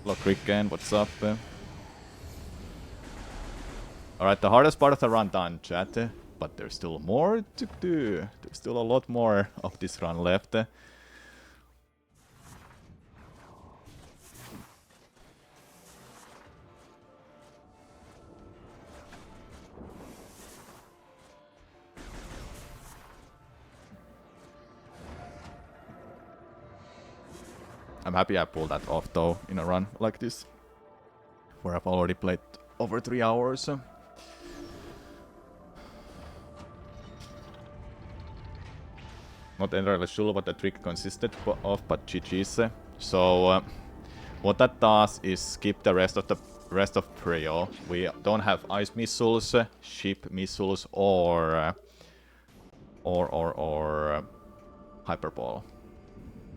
Hello Cricken, what's up? Alright, the hardest part of the run done, chat. But there's still more to do. There's still a lot more of this run left. I'm happy I pulled that off though in a run like this, where I've already played over 3 hours. Not entirely sure what the trick consisted of, but GG's. So what that does is skip the rest of Prio. We don't have ice missiles, ship missiles, or hyperball.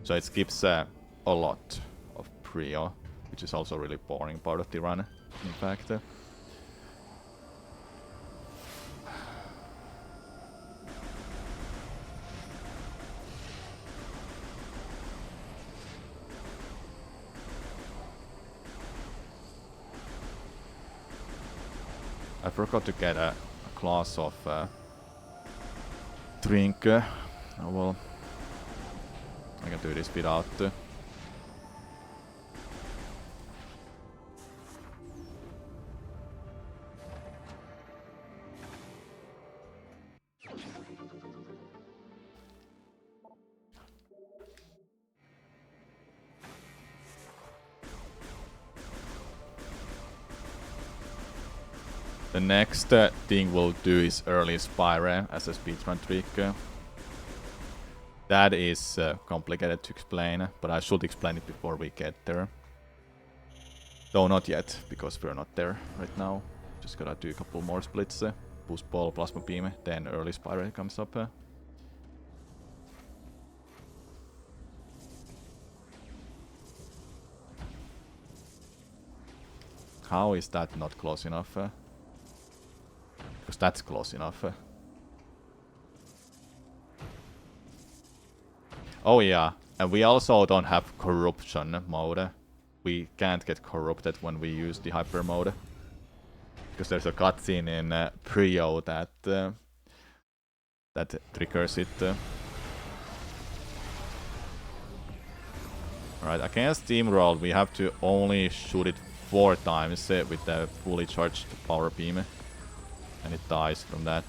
So it skips a lot of Prio, which is also a really boring part of the run, in fact. I forgot to get a glass of drink. Oh well, I can do this without. The next thing we'll do is early Spire as a speedrun trick. That is complicated to explain, but I should explain it before we get there. Though not yet, because we're not there right now. Just gotta do a couple more splits. Boost ball, plasma beam, then early Spire comes up. How is that not close enough? Because that's close enough. Oh yeah, and we also don't have corruption mode. We can't get corrupted when we use the hyper mode. Because there's a cutscene in Prio that triggers it. Alright, against Steamroll we have to only shoot it 4 times with the fully charged power beam. And it dies from that.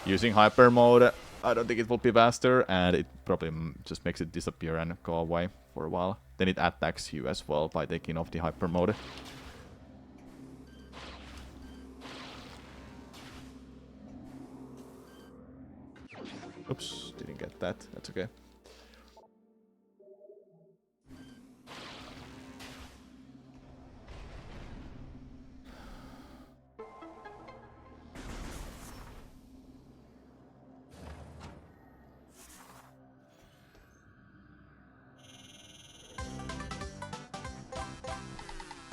Using hyper mode, I don't think it will be faster, and it probably just makes it disappear and go away for a while. Then it attacks you as well by taking off the hyper mode. Oops, didn't get that. That's okay.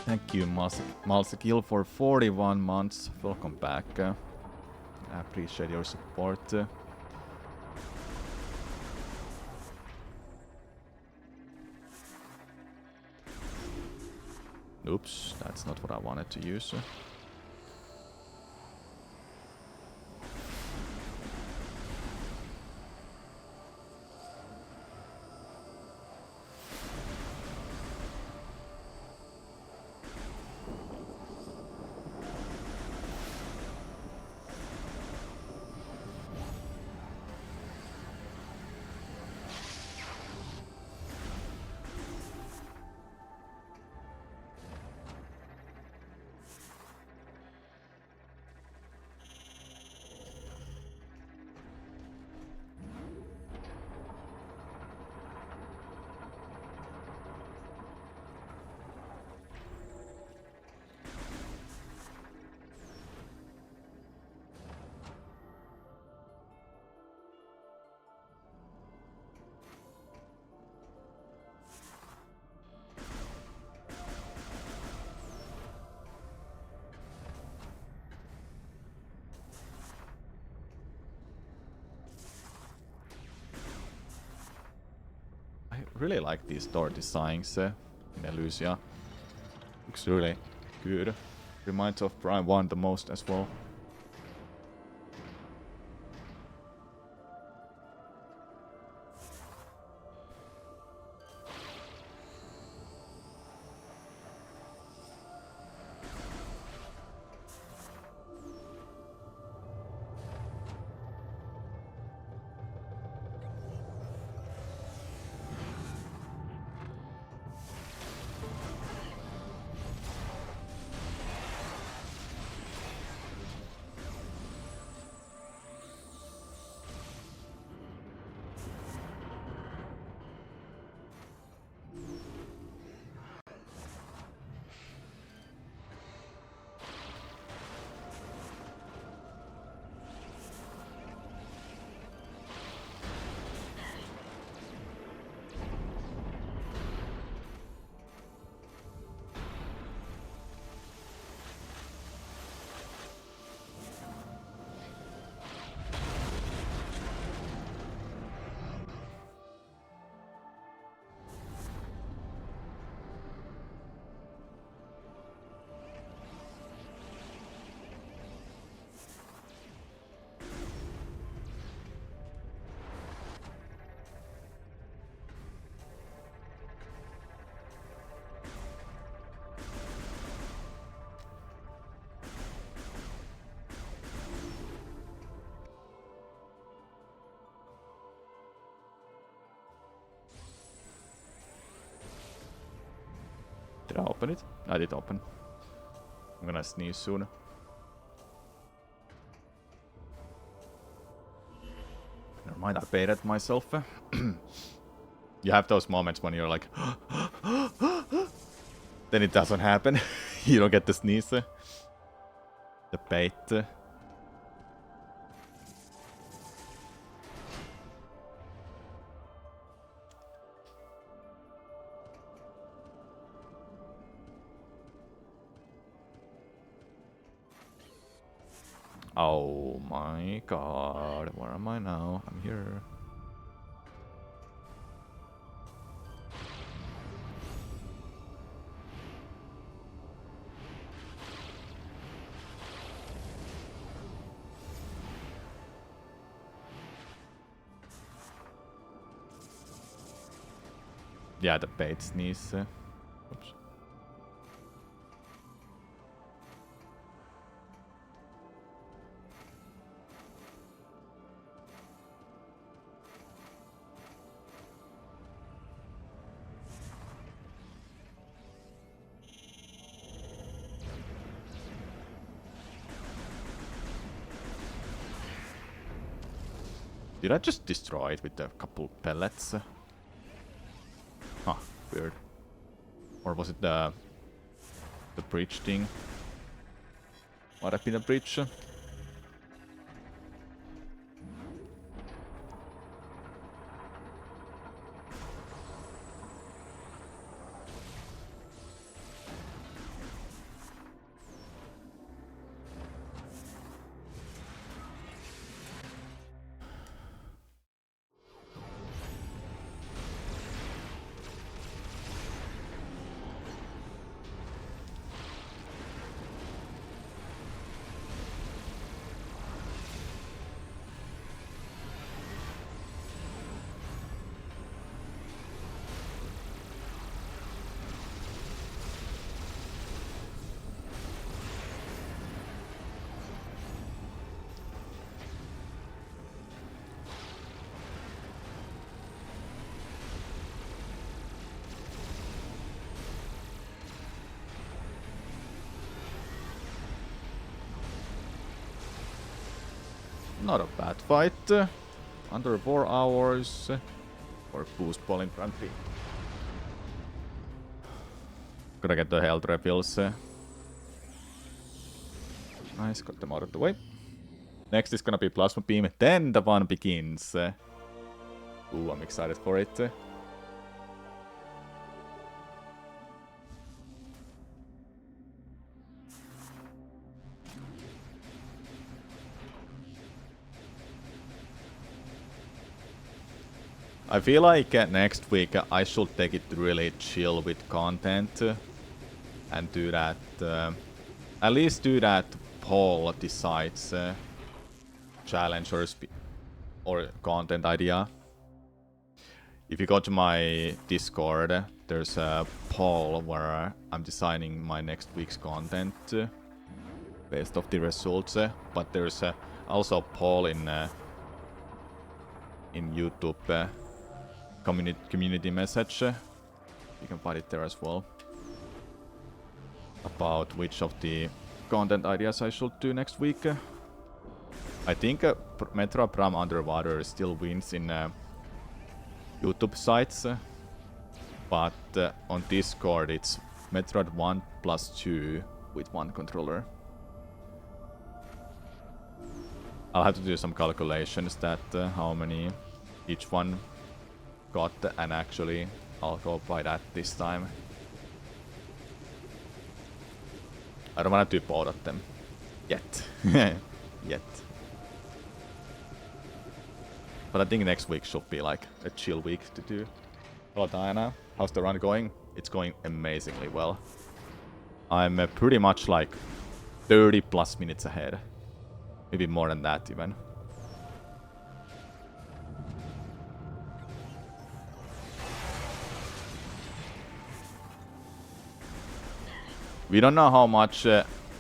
Thank you, Malsekil, for 41 months. Welcome back. I appreciate your support. Oops, that's not what I wanted to use. really like these door designs in Elysia. Looks really good. Reminds of Prime 1 the most as well. Did I open it? I did open. I'm gonna sneeze soon. Never mind, I baited myself. You have those moments when you're like... then it doesn't happen. You don't get the sneeze. The bait. Oh my god, where am I now? I'm here. Yeah, the bait sneeze. Oops. Did I just destroy it with a couple pellets? Huh, weird. Or was it the bridge thing? Might have been a bridge. Not a bad fight. Under 4 hours. Or boost ball in Grand Prix. Gotta get the health refills. Nice, got them out of the way. Next is gonna be Plasma Beam. Then the one begins. Ooh, I'm excited for it. I feel like next week I should take it really chill with content and do that. At least do that Paul decides challenge or content idea. If you go to my Discord, there's a poll where I'm designing my next week's content based off the results. But there's also a poll in YouTube community message. You can find it there as well. About which of the content ideas I should do next week. I think Metroid Prime Underwater still wins in YouTube sites, but on Discord it's Metroid 1 plus 2 with one controller. I'll have to do some calculations that how many each one got, and actually I'll go by that this time. I don't want to do both of them yet. Yet. But I think next week should be like a chill week to do. Hello Diana, how's the run going? It's going amazingly well. I'm pretty much like 30 plus minutes ahead. Maybe more than that even. We don't know how much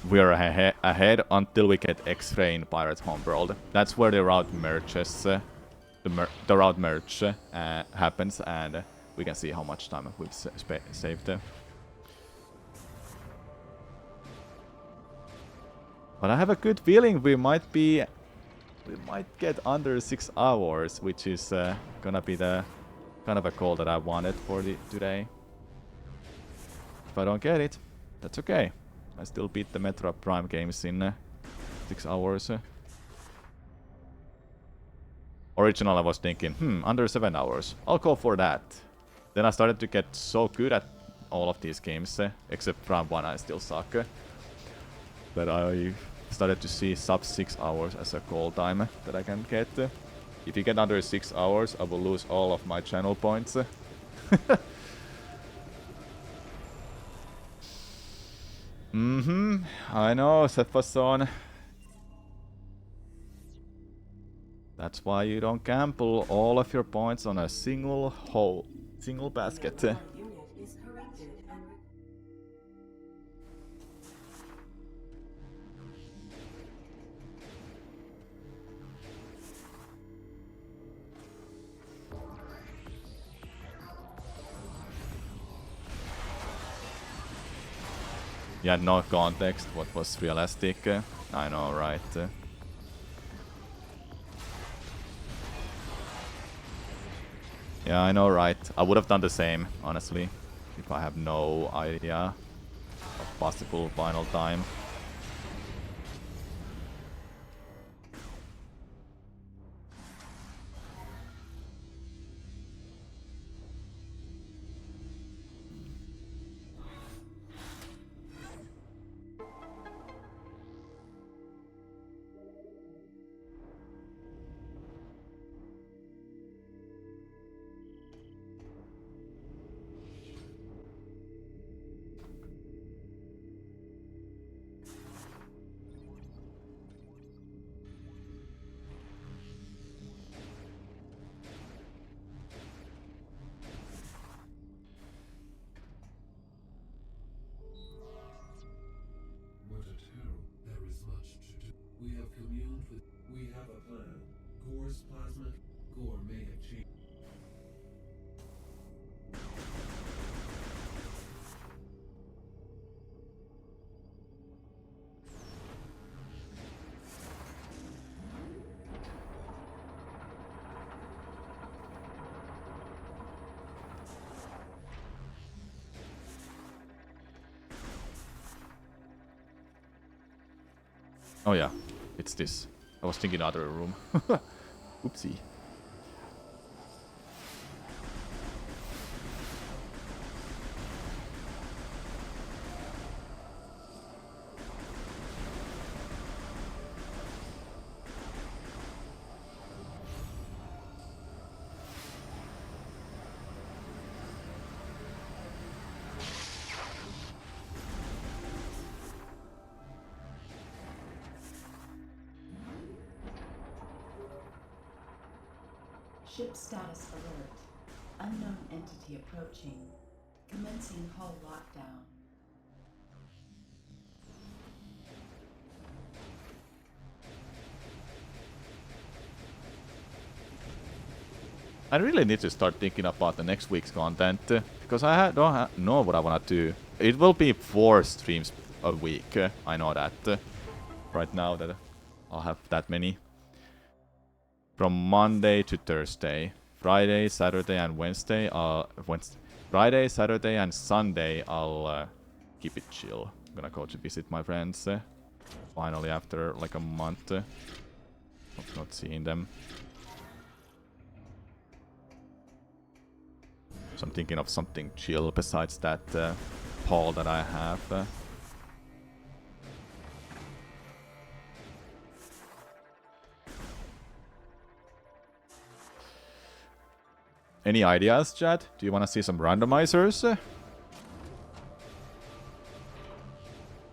we're ahead until we get X-Ray in Pirate Homeworld. That's where the route merges. The route merge happens, and we can see how much time we've saved. But I have a good feeling we might get under 6 hours, which is gonna be the kind of a goal that I wanted for today. If I don't get it, that's okay. I still beat the Metroid Prime games in 6 hours. Originally I was thinking, under 7 hours. I'll go for that. Then I started to get so good at all of these games, except Prime 1 I still suck. That I started to see sub 6 hours as a goal time that I can get. If you get under 6 hours, I will lose all of my channel points. I know, Sephason. That's why you don't gamble all of your points on a single basket. Yeah, no context, what was realistic. I know, right? Yeah, I know, right? I would have done the same, honestly, if I have no idea of possible final time. Oh yeah, it's this. I was thinking other room. Oopsie. Ship status alert. Unknown entity approaching. Commencing hull lockdown. I really need to start thinking about the next week's content because I don't know what I want to do. It will be 4 streams a week. I know that right now that I'll have that many. From Monday to Thursday. Friday, Saturday and Wednesday. Friday, Saturday and Sunday I'll keep it chill. I'm gonna go to visit my friends. Finally after like a month of not seeing them. So I'm thinking of something chill besides that Paul that I have. Any ideas, chat? Do you want to see some randomizers?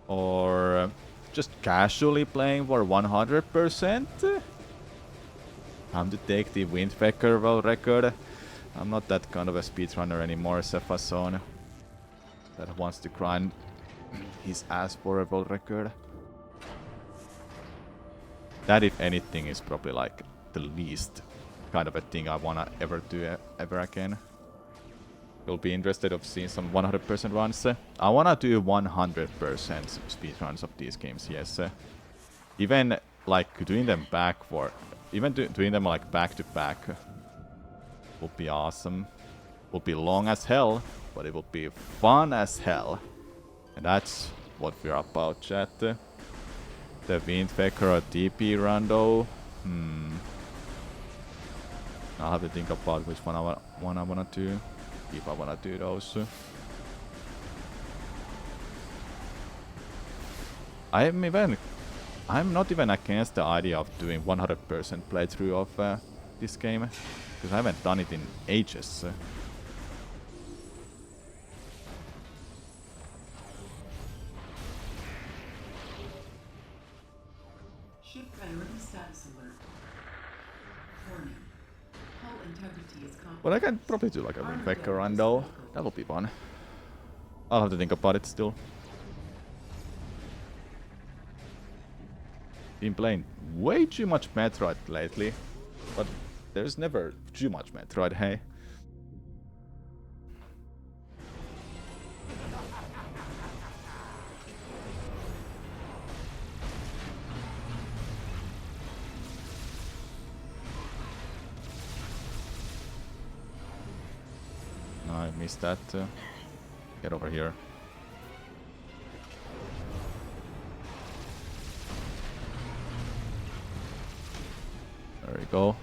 Or just casually playing for 100%? Time to take the Windpecker world record. I'm not that kind of a speedrunner anymore, Cephazone, that wants to grind his ass for a world record. That, if anything, is probably like the least kind of a thing I wanna ever do ever again. You'll be interested of seeing some 100% runs. I wanna do 100% speedruns of these games, yes. Even like doing them doing them like back to back would be awesome. Would be long as hell, but it would be fun as hell. And that's what we're about, chat. The Windpecker or DP run though. I'll have to think about which one I wanna do. If I wanna do those. I'm not even against the idea of doing 100% playthrough of this game. Because I haven't done it in ages. Ship priority status alert. Warning. Hull integrity is compromised. But I can probably do like a Windpecker run though. That will be fun. I'll have to think about it still. Been playing way too much Metroid lately. But there's never too much Metroid, hey? No, I missed that. Get over here. There we go.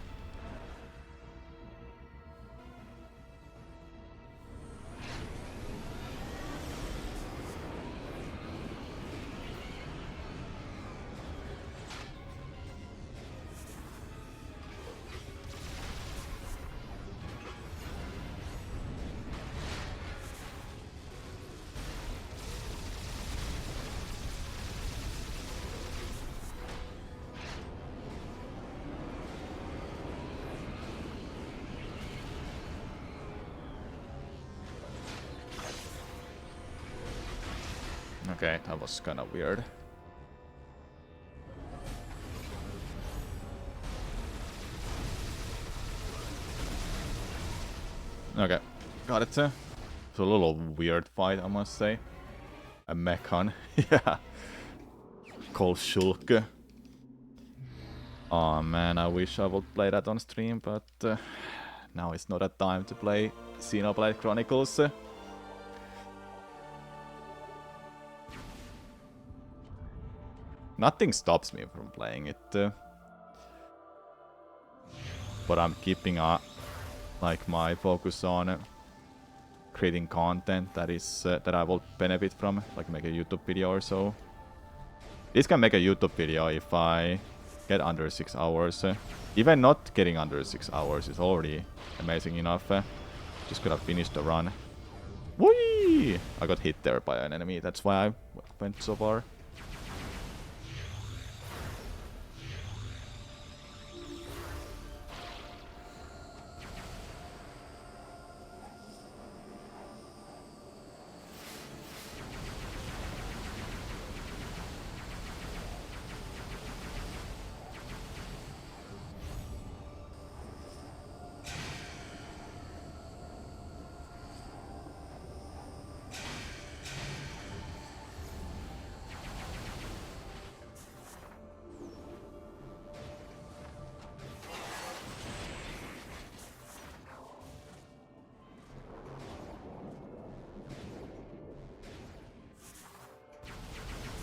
Okay, that was kind of weird. Okay, got it. It's a little weird fight, I must say. A mechan, yeah. Called Shulk. Oh man, I wish I would play that on stream, but now it's not a time to play Xenoblade Chronicles. Nothing stops me from playing it. But I'm keeping like my focus on creating content that is that I will benefit from, like make a YouTube video or so. This can make a YouTube video if I get under 6 hours. Even not getting under 6 hours is already amazing enough. Just gotta finish the run. Whee! I got hit there by an enemy, that's why I went so far.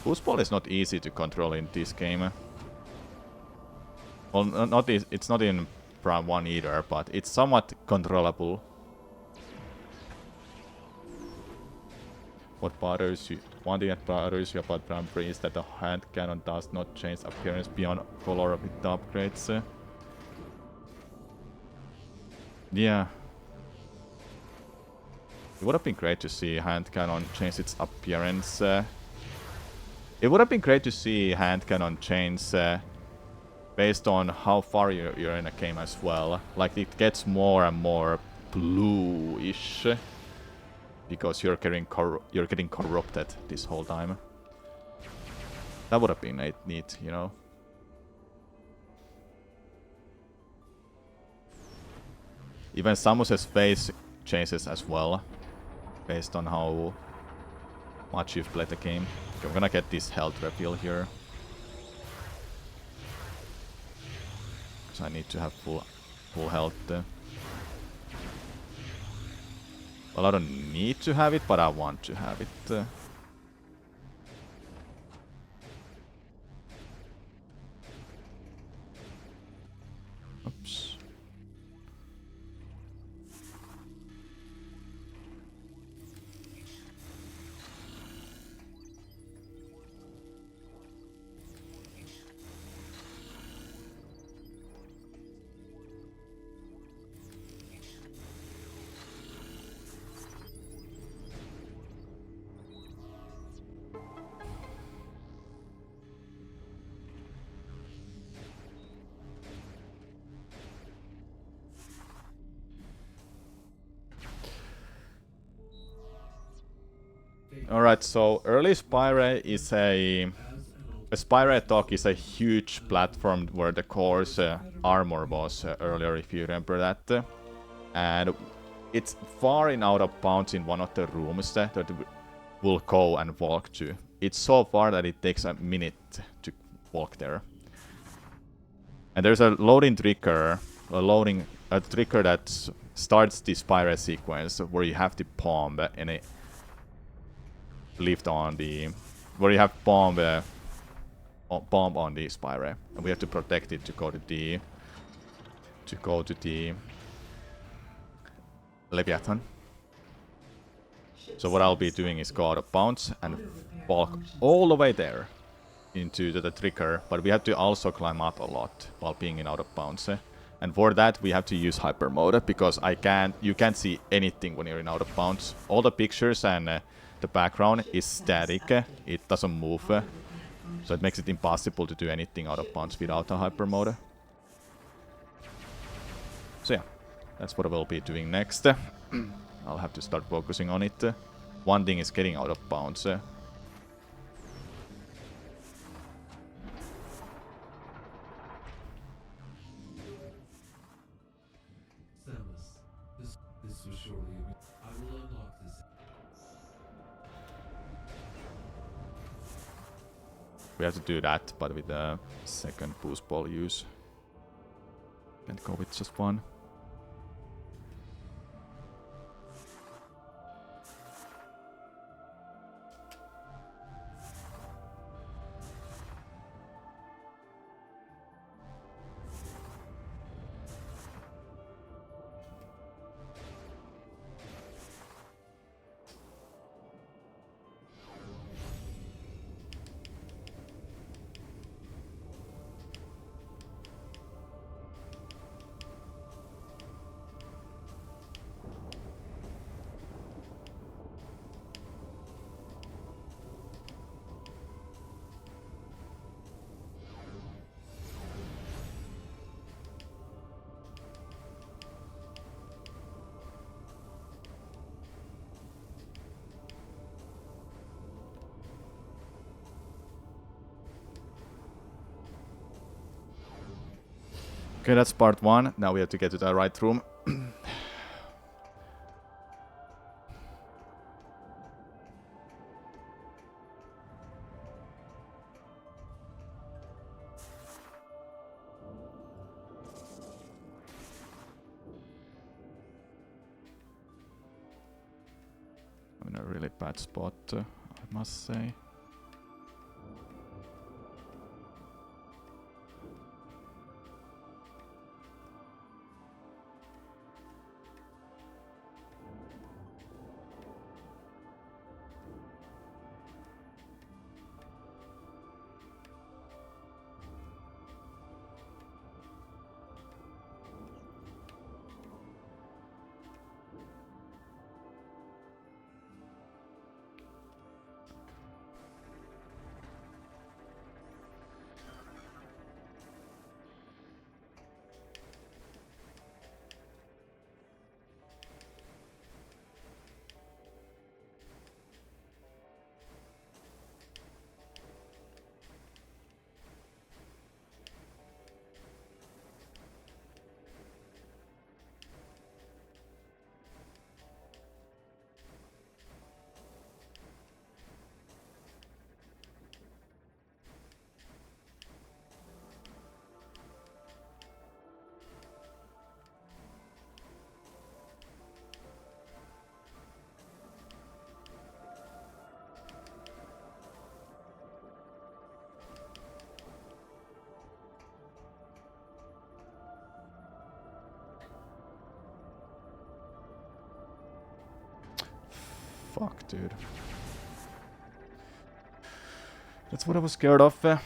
Foosball is not easy to control in this game. Well, it's not in Prime 1 either, but it's somewhat controllable. What bothers you? One thing that bothers you about Prime 3 is that the hand cannon does not change appearance beyond color with the upgrades. Yeah. It would have been great to see hand cannon change its appearance. It would have been great to see hand cannon change based on how far you're in a game as well. Like it gets more and more bluish because you're getting corrupted this whole time. That would have been neat, you know. Even Samus's face changes as well, based on how much you've played the game. Okay, I'm gonna get this health refill here. Because I need to have full health. Well, I don't need to have it, but I want to have it. Oops. Alright, so early Spyre is a Spyre Talk is a huge platform where the core's armor was earlier, if you remember that. And it's far in out of bounds in one of the rooms that we'll go and walk to. It's so far that it takes a minute to walk there. And there's a loading trigger, a trigger that starts the Spyre sequence where you have to bomb any lift on the where you have bomb on the Spyre, and we have to protect it to go to the Leviathan. So what I'll be doing is go out of bounds and walk all the way there into the trigger, but we have to also climb up a lot while being in out of bounds. And for that we have to use hyper mode because you can't see anything when you're in out of bounds. All the pictures and the background is static, it doesn't move, so it makes it impossible to do anything out of bounds without a hyper mode. So yeah, that's what I will be doing next. I'll have to start focusing on it. One thing is getting out of bounds. Samus, this was surely I will unlock this. We have to do that, but with a second boost ball use. Can't go with just one. Okay, that's part one. Now we have to get to the right room. I'm in a really bad spot, I must say. Fuck, dude. That's what I was scared of.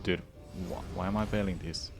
Dude, why am I failing this?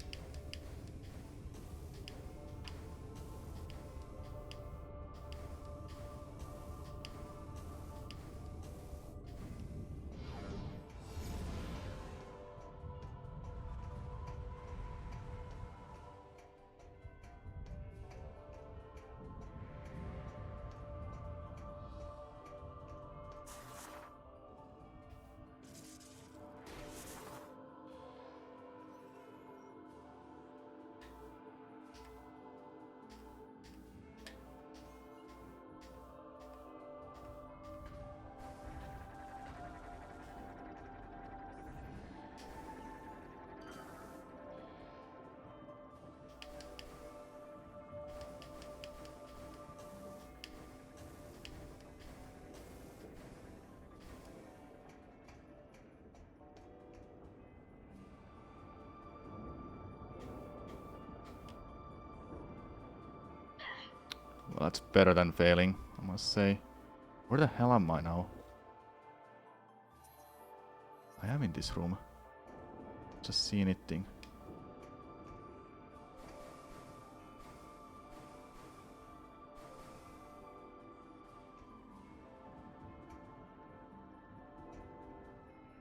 Well, that's better than failing, I must say. Where the hell am I now? I am in this room. Just see anything.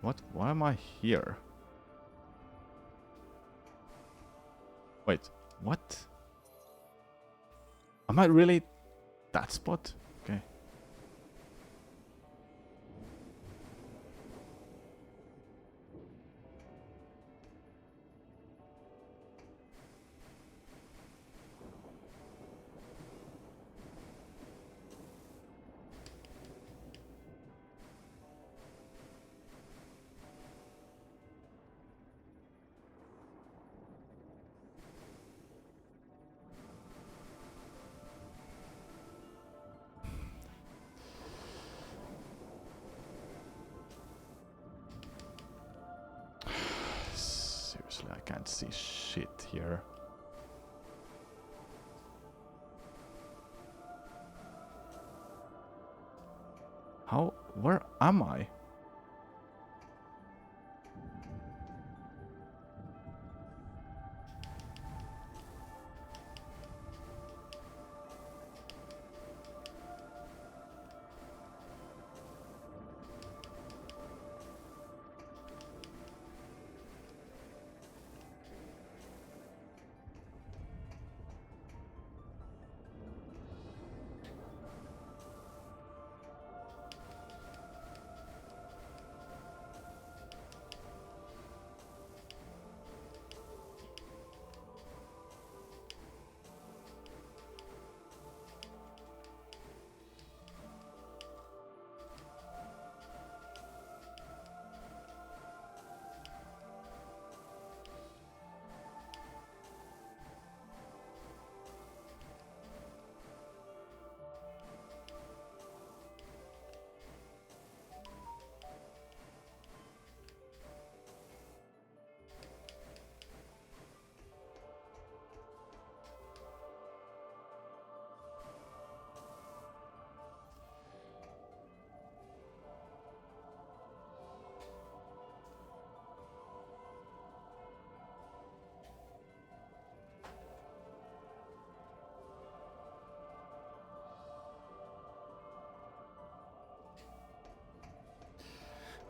What? Why am I here? Wait, what? Am I really that spot? Okay. Seriously, I can't see shit here. How? Where am I?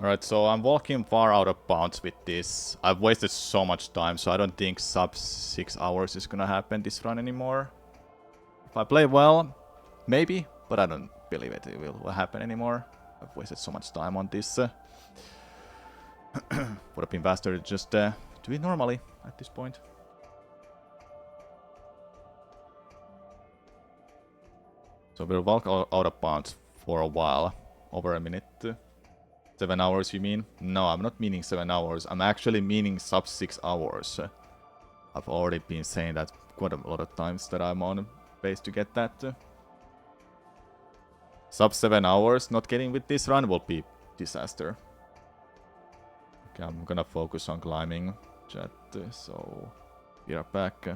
Alright, so I'm walking far out of bounds with this. I've wasted so much time, so I don't think sub 6 hours is gonna happen this run anymore. If I play well, maybe, but I don't believe it will happen anymore. I've wasted so much time on this. Would have been faster to just do it normally at this point. So we'll walk out of bounds for a while. Over a minute. 7 hours you mean? No, I'm not meaning 7 hours. I'm actually meaning sub 6 hours. I've already been saying that quite a lot of times that I'm on pace to get that. Sub 7 hours not getting with this run will be disaster. Okay, I'm gonna focus on climbing chat, so we are back.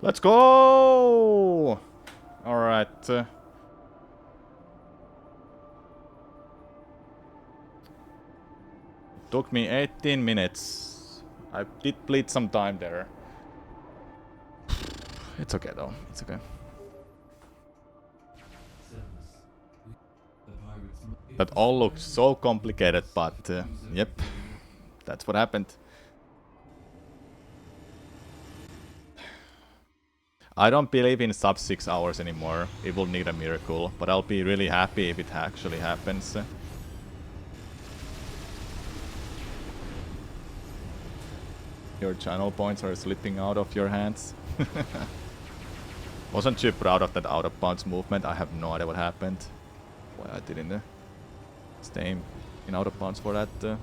Let's go! Alright. Took me 18 minutes. I did bleed some time there. It's okay though. It's okay. Samus, the pirates. That all looks so complicated, but yep. That's what happened. I don't believe in sub 6 hours anymore. It will need a miracle, but I'll be really happy if it actually happens. Your channel points are slipping out of your hands. Wasn't too proud of that out of bounds movement. I have no idea what happened. Why I didn't stay in out of bounds for that.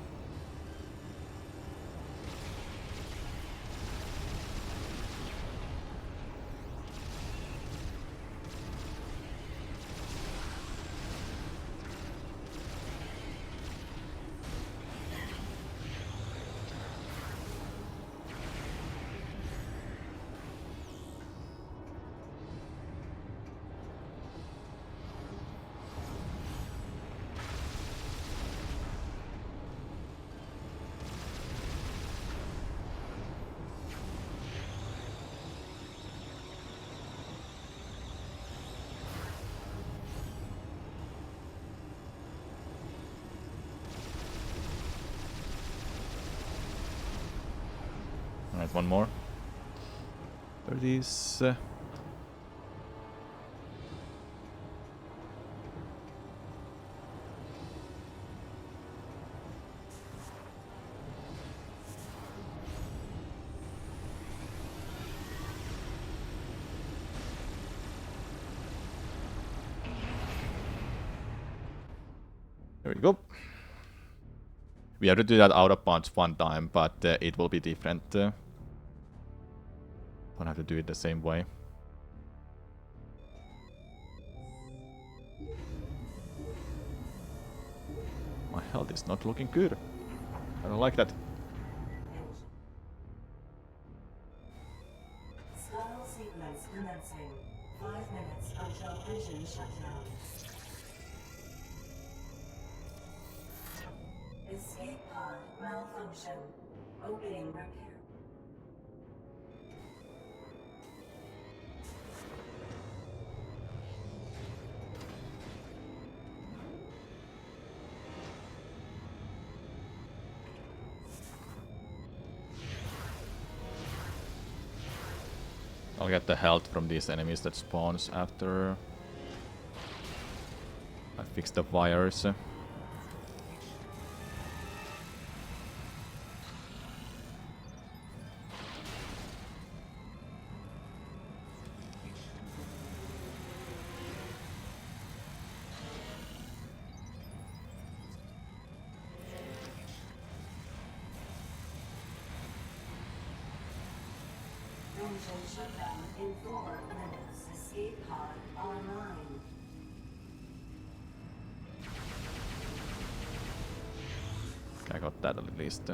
Alright, one more. There it is. There we go. We have to do that out of bounds one time, but it will be different. Don't have to do it the same way. My health is not looking good. I don't like that. Style sequence commencing. 5 minutes until engine shutdown. Escape pod malfunction. Opening repair. I'll get the health from these enemies that spawns after I fix the wires. Engine shutdown in 4 minutes. Escape pod online. I got that at least.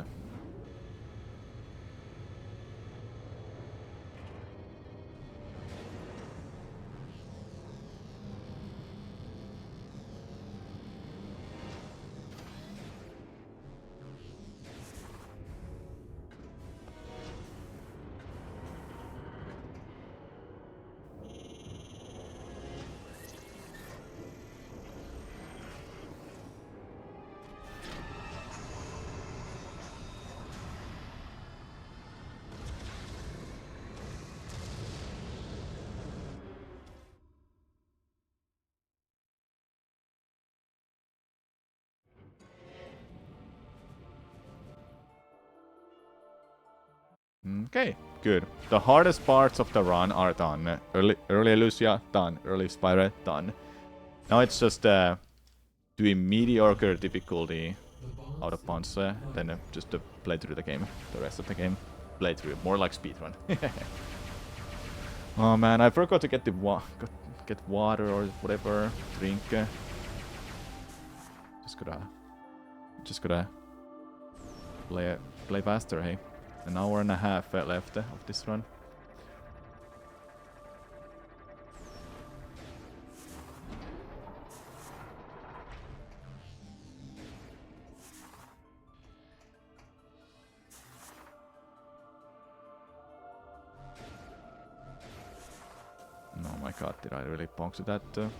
Okay, good. The hardest parts of the run are done. Early Lucia, done. Early Spyro, done. Now it's just doing mediocre difficulty out of bounds, then just to play through the game. The rest of the game, play through. More like speedrun. Oh man, I forgot to get the get water or whatever, drink. Just gotta play faster, hey. An hour and a half left of this run. my god, did I really bonk to that?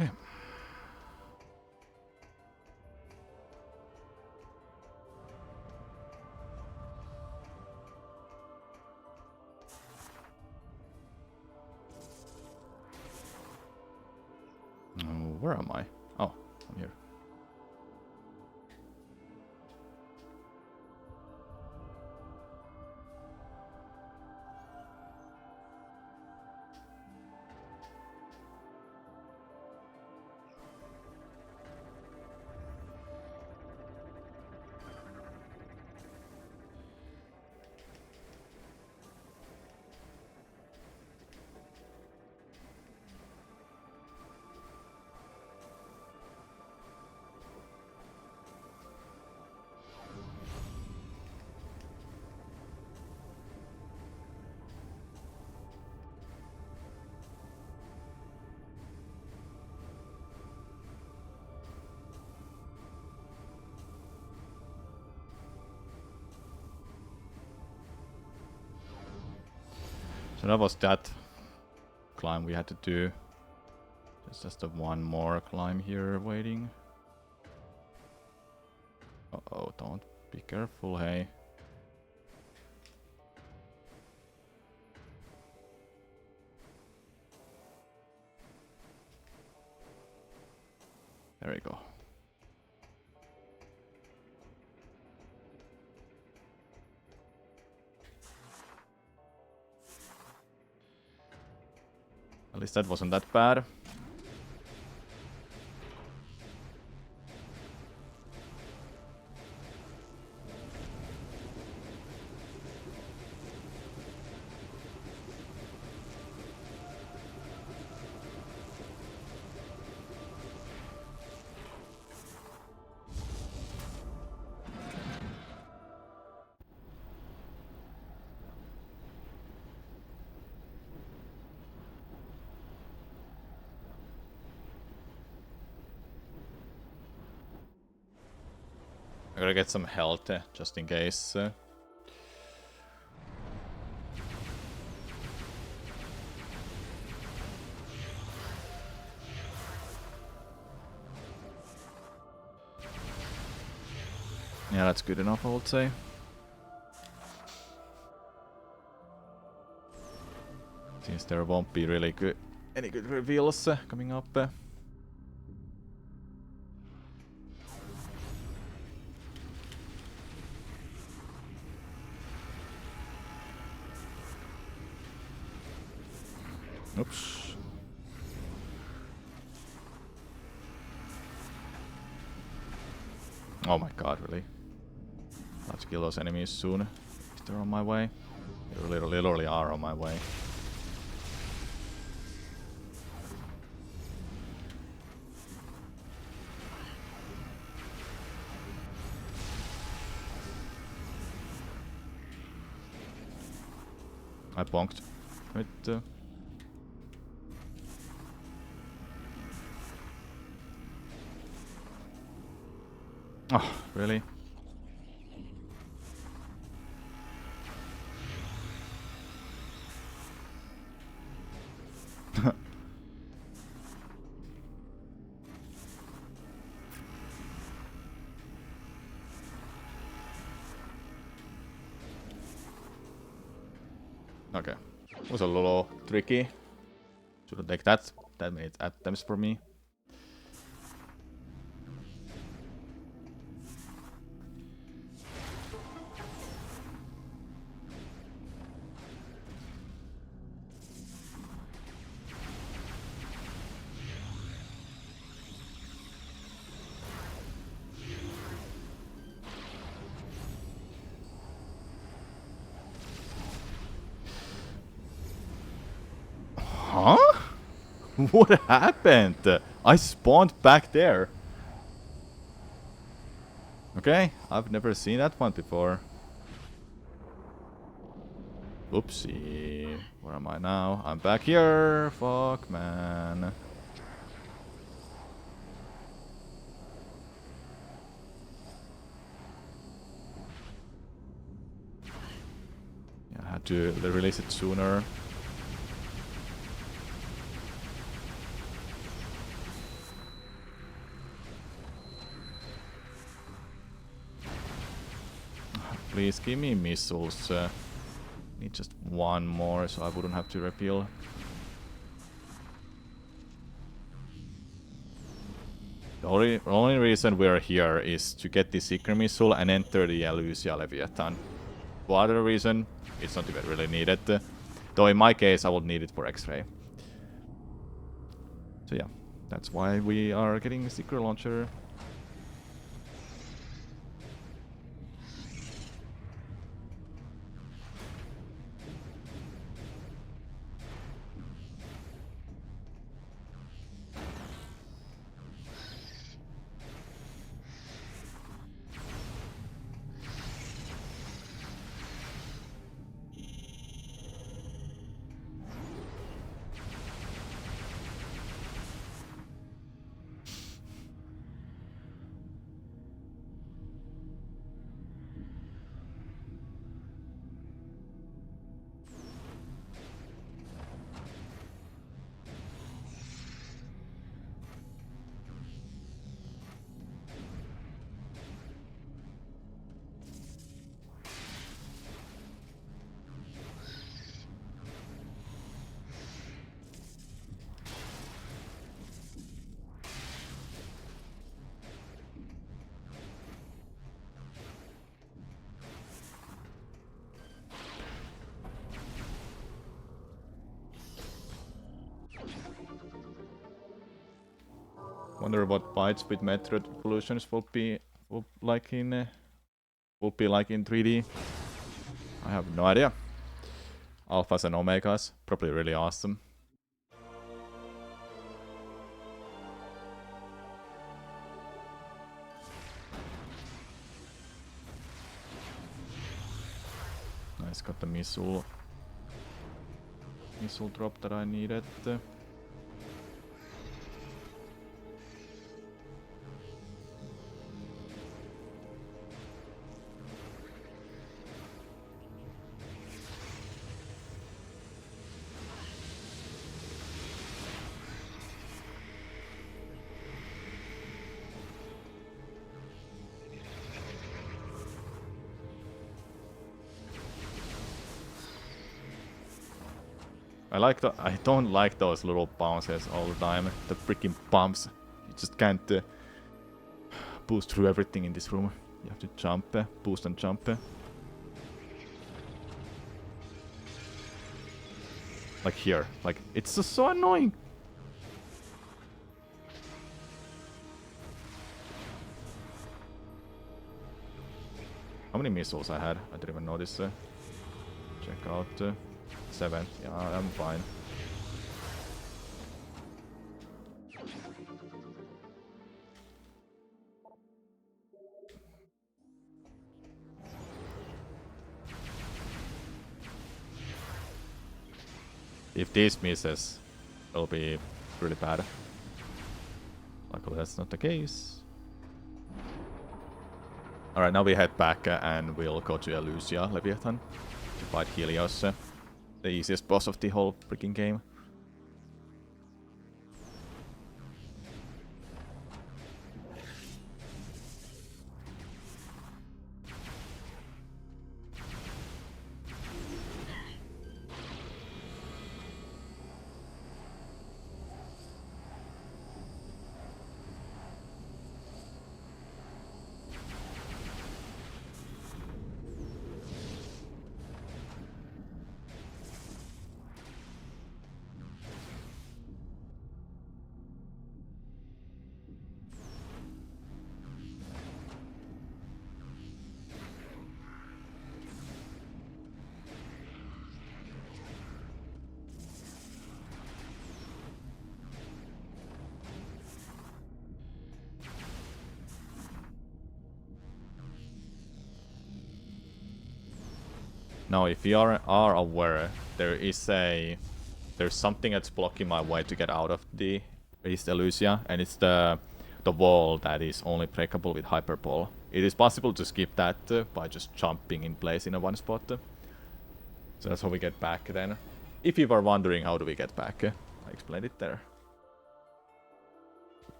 Okay. Where am I? Oh, I'm here. So that was that climb we had to do. There's just a one more climb here waiting. Uh-oh, don't be careful, hey. There we go. At least that wasn't that bad. I gotta get some health just in case. Yeah, that's good enough, I would say. Since there won't be really good any good reveals coming up. Oops. Oh my god, really? Let's kill those enemies soon. If they're on my way. They literally are on my way. I bonked. Wait, oh, really? Okay. It was a little tricky. Shouldn't take that. That made attempts for me. What happened? I spawned back there. Okay, I've never seen that one before. Oopsie. Where am I now? I'm back here. Fuck, man. Yeah, I had to release it sooner. Please give me missiles. Need just one more so I wouldn't have to repeal. The only reason we're here is to get the Seeker missile and enter the Elusia Leviathan. For other reason, it's not even really needed. Though in my case, I will need it for X-ray. So yeah, that's why we are getting a Seeker launcher. Wonder what bites with Metroid evolutions will be like in 3D. I have no idea. Alphas and Omegas, probably really awesome. Nice, got the missile drop that I needed. I don't like those little bounces all the time. The freaking bumps. You just can't boost through everything in this room. You have to jump, boost and jump. Like here. Like, it's just so annoying. How many missiles I had? I didn't even notice. Check out. 7. Yeah, I'm fine. If this misses, it'll be really bad. Luckily that's not the case. Alright, now we head back and we'll go to Elusia Leviathan to fight Helios. The easiest boss of the whole freaking game. Now, if you are aware, there's something that's blocking my way to get out of the East Elysia, and it's the wall that is only breakable with hyperball. It is possible to skip that by just jumping in place in a one spot. So that's how we get back then. If you were wondering how do we get back, I explained it there.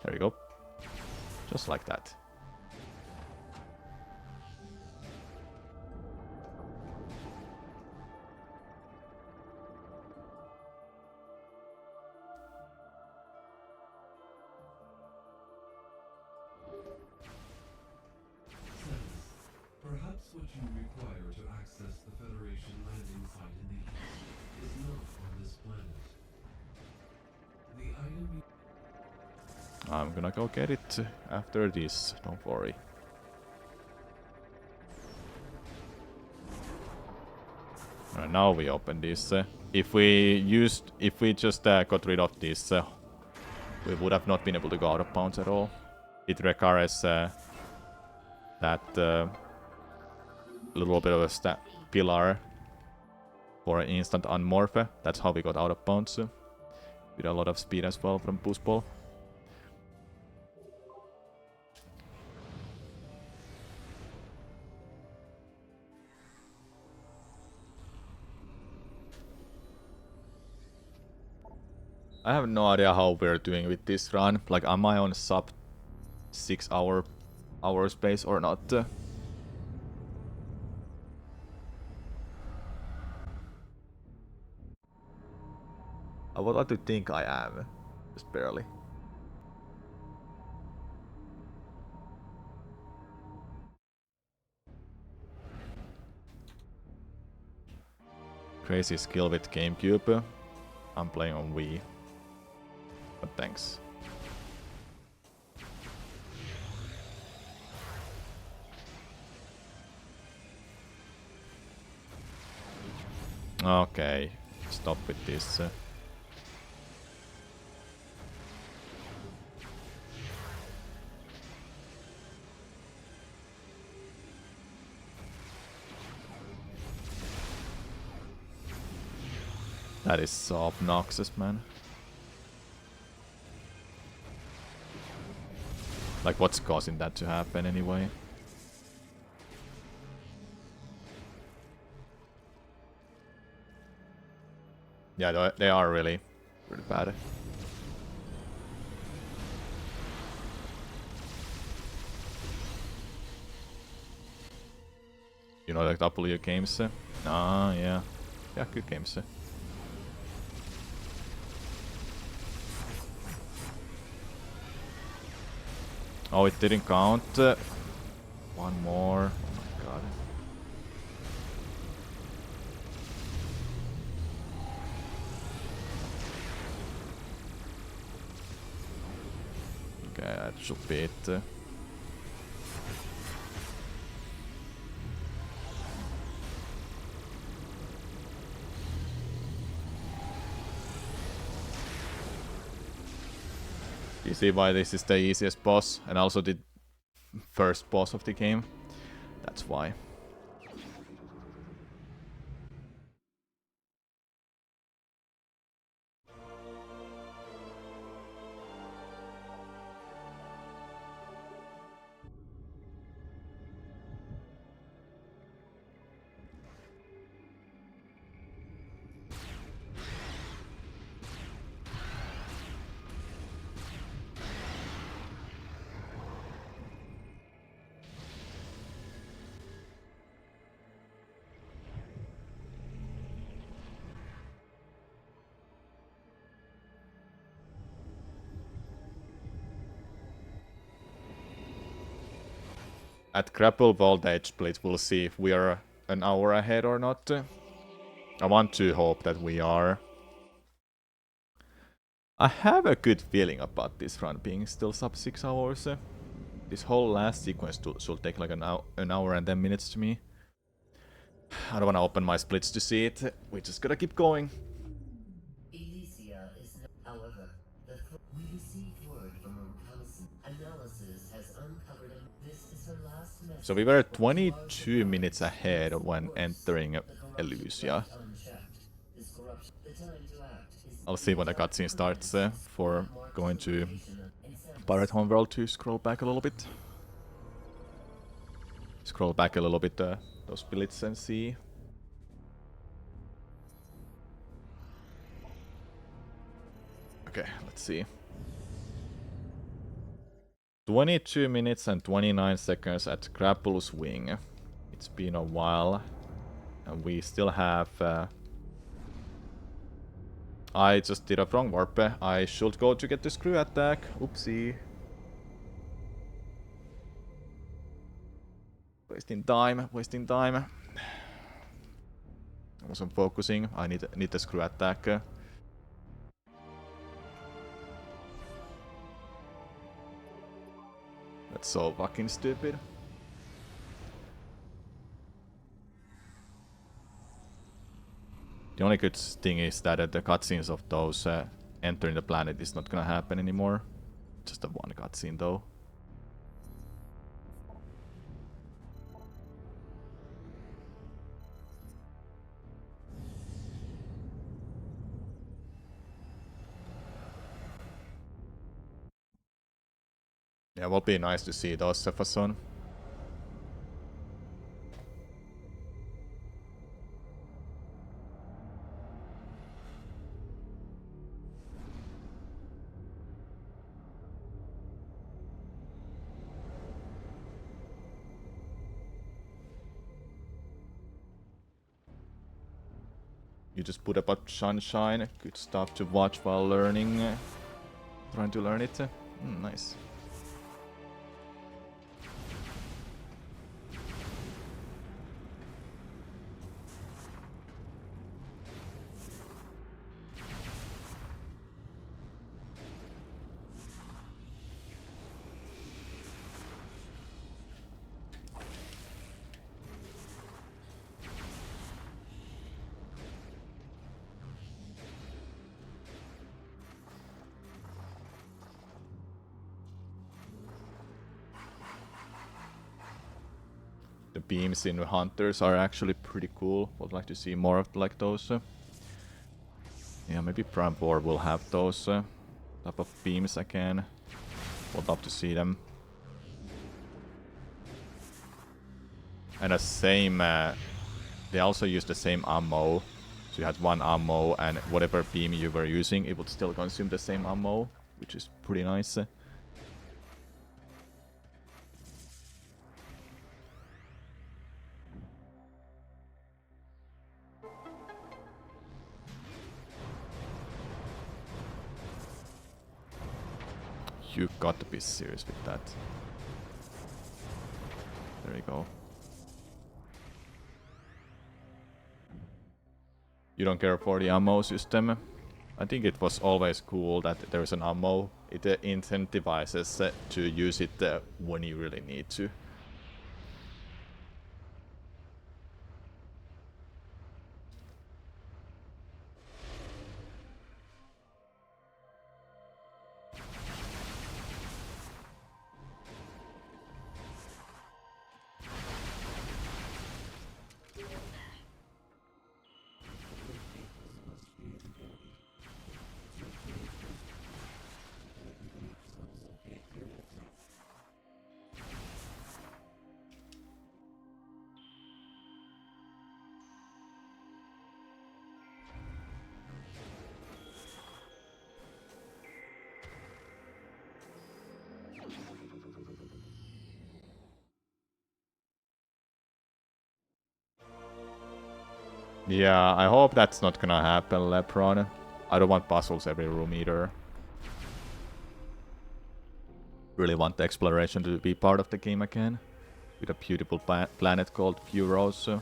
There we go. Just like that. Perhaps what you require to access the Federation landing site in the east is not on this planet. The item I'm gonna go get it after this, don't worry. Now we open this. If we just got rid of this, we would have not been able to go out of bounds at all. It requires that little bit of a pillar for an instant unmorph. That's how we got out of bounds. With a lot of speed as well from boost ball. I have no idea how we're doing with this run. Like, am I on sub 6 hour space or not? I would like to think I am. Just barely. Crazy skill with GameCube. I'm playing on Wii. But thanks. Okay, stop with this. That is so obnoxious, man. Like, what's causing that to happen anyway? Yeah, they are really bad. You know, like W games? Ah, yeah. Yeah, good games. Oh, it didn't count. One more. Oh my god. Okay, that should be it. You see why this is the easiest boss and also the first boss of the game? That's why. At grapple voltage split, we'll see if we are an hour ahead or not. I want to hope that we are. I have a good feeling about this run being still sub 6 hours. This whole last sequence should take like an hour and 10 minutes to me. I don't want to open my splits to see it. We just gotta keep going. Elysia is however, we received word from a reconnaissance. Analysis has uncovered this is her last message. So we were 22 minutes ahead when entering Elysia. I'll see when the cutscene starts for going to Pirate Homeworld to scroll back a little bit. Scroll back a little bit those billets and see. Okay, let's see. 22 minutes and 29 seconds at Grapple's Wing. It's been a while. And we still have... I just did a wrong warp. I should go to get the screw attack. Oopsie. Wasting time, wasting time. I wasn't focusing. I need the screw attack. That's so fucking stupid. The only good thing is that the cutscenes of those entering the planet is not gonna happen anymore. Just the one cutscene though. Yeah, it will be nice to see those Cephason. You just put up a sunshine. Good stuff to watch while learning. Trying to learn it. Nice. The beams in Hunters are actually pretty cool. Would like to see more of like those. Yeah, maybe Prime 4 will have those type of beams again. Would love to see them. And the same, they also use the same ammo. So you had one ammo and whatever beam you were using, it would still consume the same ammo, which is pretty nice. You got to be serious with that. There you go. You don't care for the ammo system? I think it was always cool that there is an ammo. It incentivizes to use it when you really need to. Yeah, I hope that's not gonna happen, Lepron. I don't want puzzles every room either. Really want the exploration to be part of the game again. With a beautiful planet called Puros.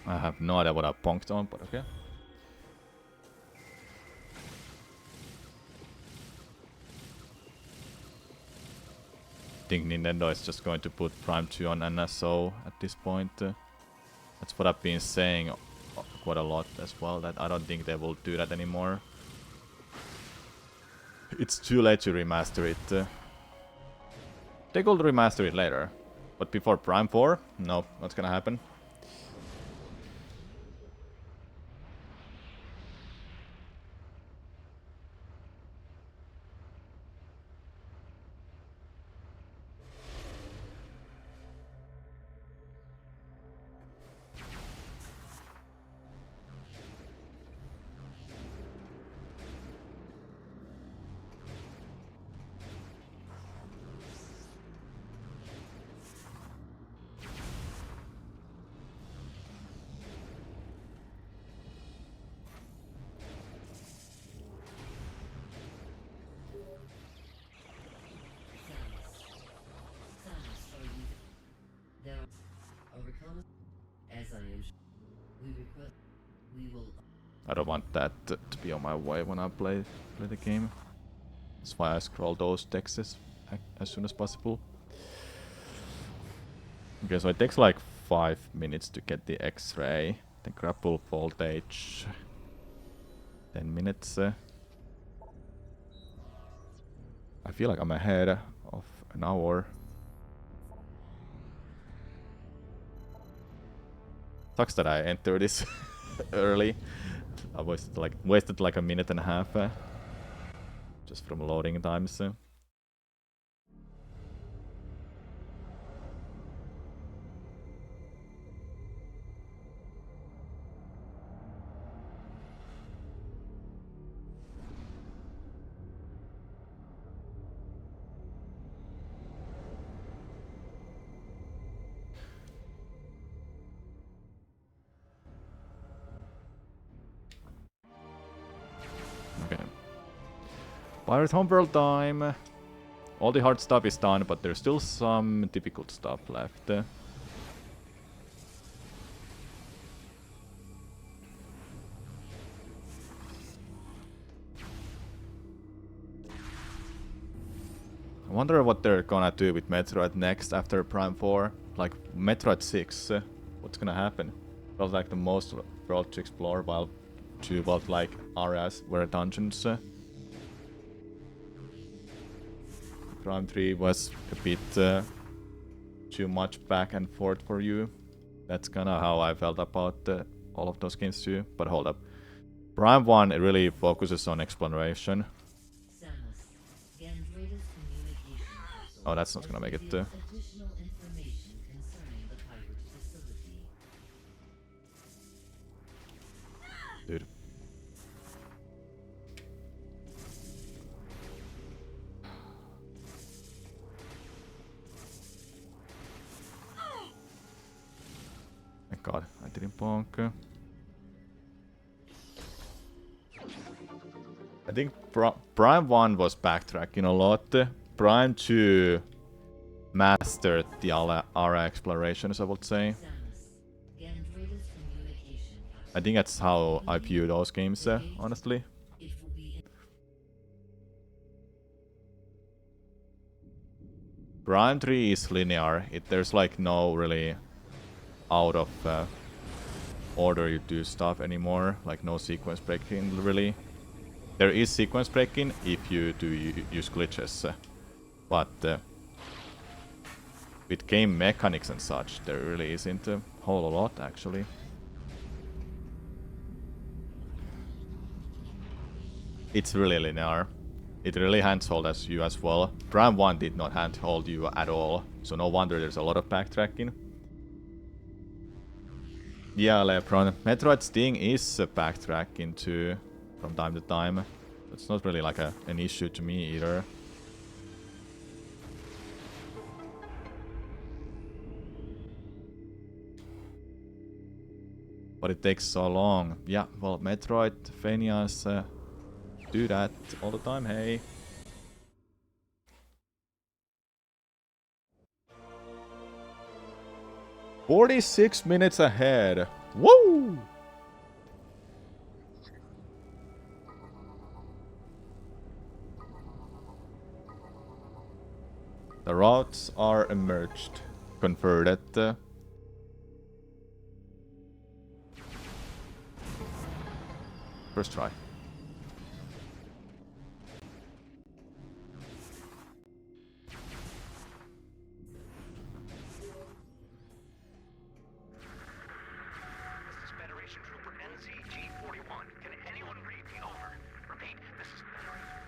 I have no idea what I bonked on, but okay. I think Nintendo is just going to put Prime 2 on NSO at this point. That's what I've been saying quite a lot as well, that I don't think they will do that anymore. It's too late to remaster it. They could remaster it later. But before Prime 4? No, not gonna happen. Samus, are you there? A reconnaissance? As I am. We request. We will. I don't want that to be on my way when I play the game. That's why I scroll those texts as soon as possible. Okay, so it takes like 5 minutes to get the X-ray. The grapple voltage. 10 minutes. I feel like I'm ahead of an hour. Sucks that I entered this early. I wasted like a minute and a half just from loading times. Okay. Pirate Homeworld time. All the hard stuff is done, but there's still some difficult stuff left. I wonder what they're gonna do with Metroid next after Prime 4. Like Metroid 6, what's gonna happen? Felt like the most world to explore, while 2 felt like areas were dungeons. Prime 3 was a bit too much back and forth for you. That's kinda how I felt about all of those games too. But hold up. Prime 1 really focuses on exploration. Oh, that's not gonna make it. Additional information concerning the pirate facility. Dude. Thank God, I didn't bonk. I think Prime 1 was backtracking a lot. Prime 2 mastered the area explorations, I would say. I think that's how I view those games, honestly. Prime 3 is linear. There's like no really out of order you do stuff anymore. Like no sequence breaking really. There is sequence breaking if you do use glitches. But with game mechanics and such, there really isn't a whole lot actually. It's really linear. It really handholds you as well. Prime 1 did not handhold you at all, so no wonder there's a lot of backtracking. Yeah, Lebron. Metroid Sting is backtracking too, from time to time. It's not really like an issue to me either. But it takes so long. Yeah, well, Metroidvanias do that all the time, hey. "46 minutes ahead. Woo! The routes are emerged. Converted. First try. This is Federation Trooper NZG-41. Can anyone read me? Over. Repeat, this is Federation.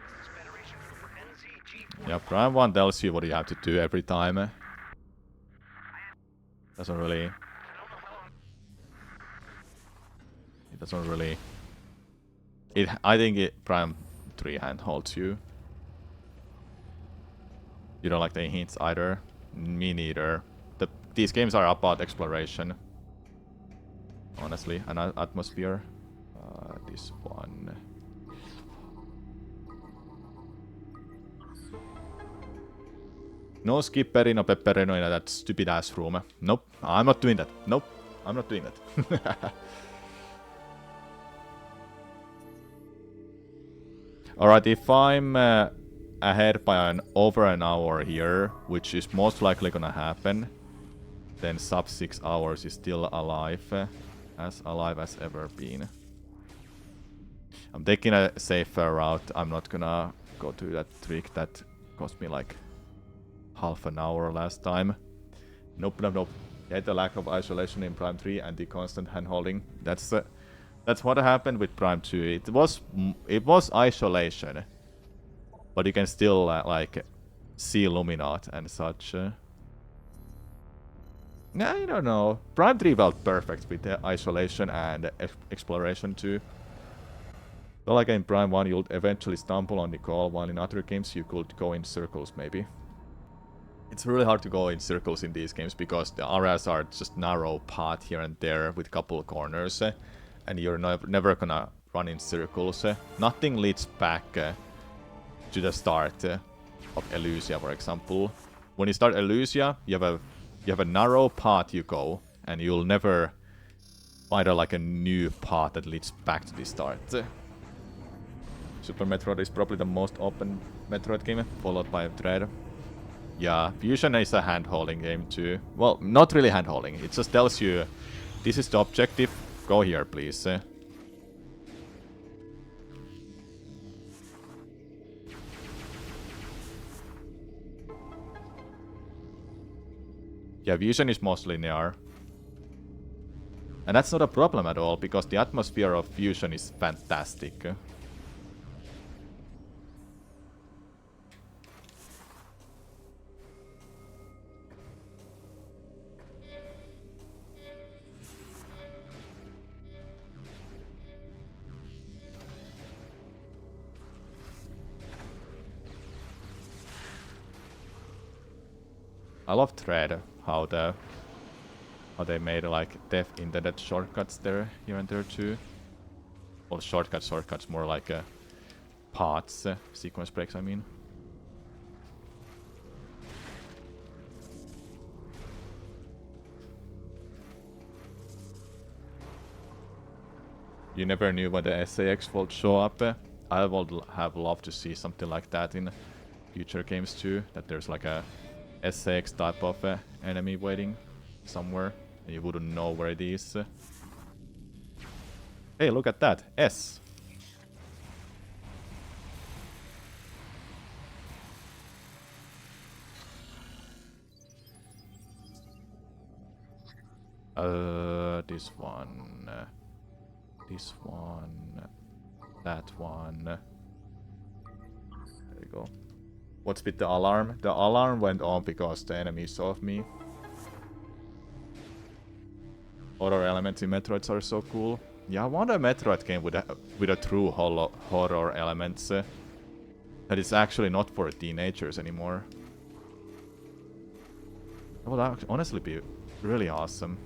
This is Federation Trooper NZG-41. Yeah, Prime 1 tells you what you have to do every time. Doesn't really... It doesn't really... I think Prime 3 handholds you. You don't like the hints either. Me neither. These games are about exploration. Honestly, and atmosphere. This one. No skipperino, no pepperino in that stupid ass room. Nope, I'm not doing that. Nope, I'm not doing that. Alright, if I'm ahead by over an hour here, which is most likely gonna happen, then sub 6 hours is still alive as ever been. I'm taking a safer route. I'm not gonna go to that trick that cost me like half an hour last time. Nope. Yeah, the lack of isolation in Prime 3 and the constant handholding. That's what happened with Prime 2. It was isolation, but you can still like see Luminat and such. Yeah, I don't know. Prime 3 felt perfect with the isolation and exploration too. So like in Prime 1 you'll eventually stumble on the goal, while in other games you could go in circles maybe. It's really hard to go in circles in these games because the areas are just narrow path here and there with a couple of corners. And you're never gonna run in circles. Nothing leads back to the start of Elysia, for example. When you start Elysia, you have a narrow path you go, and you'll never find like a new path that leads back to the start. Super Metroid is probably the most open Metroid game, followed by Dread. Yeah, Fusion is a hand-holding game too. Well, not really hand-holding. It just tells you, this is the objective. Go here, please. Yeah, Fusion is mostly linear. And that's not a problem at all, because the atmosphere of Fusion is fantastic. I love Thread, how they made like dev intended shortcuts there, here and there too. Well, shortcuts, more like paths, sequence breaks, I mean. You never knew when the SAX would show up. I would have loved to see something like that in future games too, that there's like a SAX type of enemy waiting somewhere, and you wouldn't know where it is. Hey, look at that! S! This one... this one... that one... There you go. What's with the alarm? The alarm went on because the enemy saw me. Horror elements in Metroids are so cool. Yeah, I want a Metroid game with a true horror elements that is actually not for teenagers anymore. That would honestly be really awesome.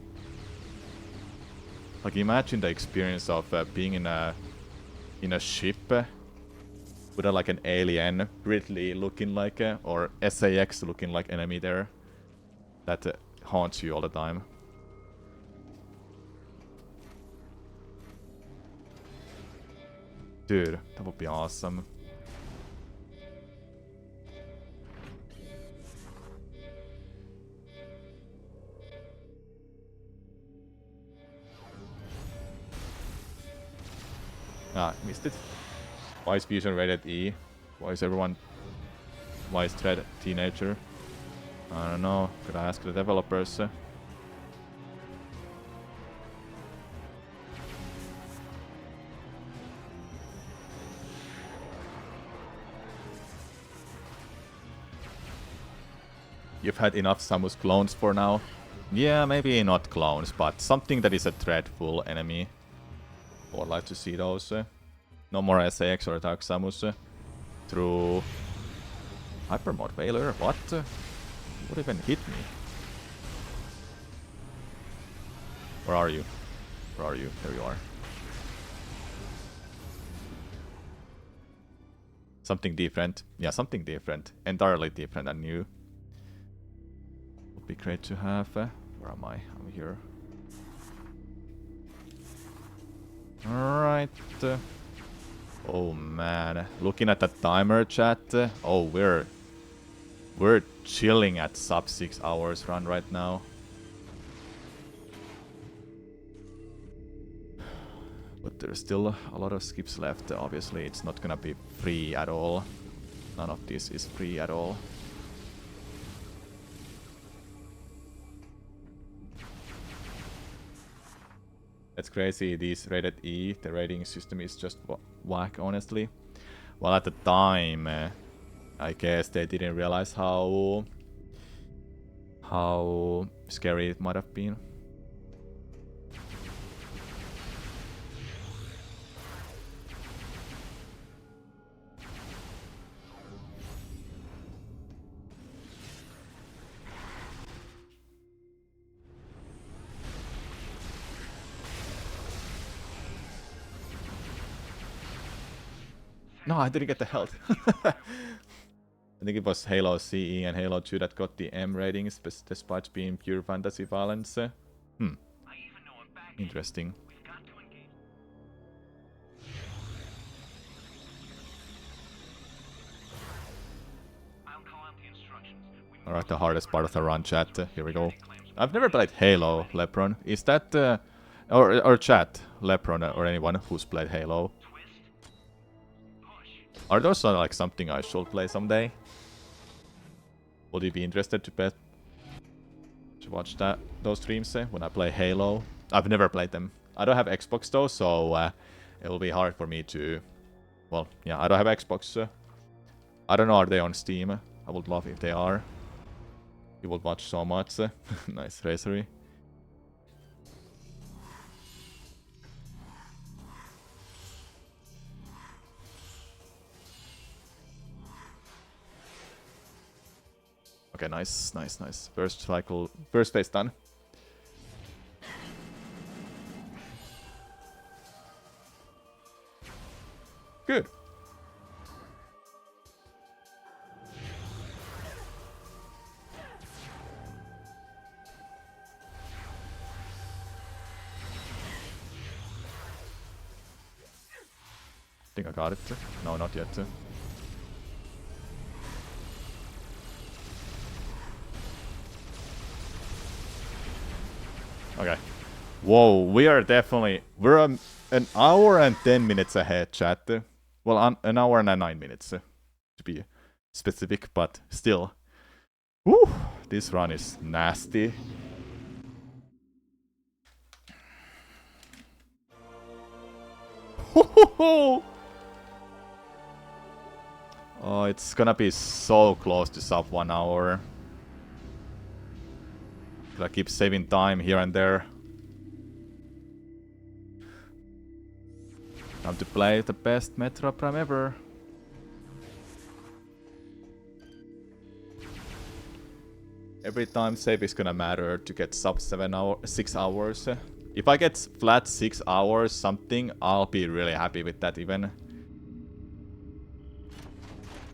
Like, imagine the experience of being in a ship Put a, like an alien, Ridley looking like or SAX looking like enemy there. That haunts you all the time. Dude, that would be awesome. Ah, missed it. Why is Fusion rated E? Why is everyone... Why is Thread teenager? I don't know. Could I ask the developers? You've had enough Samus clones for now? Yeah, maybe not clones, but something that is a dreadful enemy. I would like to see those. No more SAX or Dark Samus. Through... Hypermod failure? What? What even hit me? Where are you? Where are you? There you are. Something different. Yeah, something different. Entirely different and new. Would be great to have. Where am I? I'm here. Alright. Oh man. Looking at the timer, chat. Oh, we're chilling at sub 6 hours run right now. But there's still a lot of skips left. Obviously, it's not gonna be free at all. None of this is free at all. That's crazy. These rated E, the rating system is just whack, honestly. Well, at the time, I guess they didn't realize how scary it might have been. No, I didn't get the health. I think it was Halo CE and Halo 2 that got the M ratings, despite being pure fantasy violence. Interesting. Alright, the hardest part of the run, chat. Here we go. I've never played Halo, Lepron. Is that... or chat, Lepron, or anyone who's played Halo. Are those like something I should play someday? Would you be interested to watch those streams when I play Halo? I've never played them. I don't have Xbox though, so it will be hard for me to... Well, yeah, I don't have Xbox. I don't know, are they on Steam? I would love if they are. You would watch so much. Nice racery. Okay, nice, nice, nice. First cycle, first phase done. Good. I think I got it. No, not yet. Okay. Whoa, we are definitely... We're an hour and 10 minutes ahead, chat. Well, an hour and 9 minutes, to be specific, but still. Woo! This run is nasty. Oh, it's gonna be so close to sub 1 hour. Gotta keep saving time here and there. Time to play the best Metroid Prime ever. Every time save is gonna matter to get sub 6 hours. If I get flat 6 hours something, I'll be really happy with that even.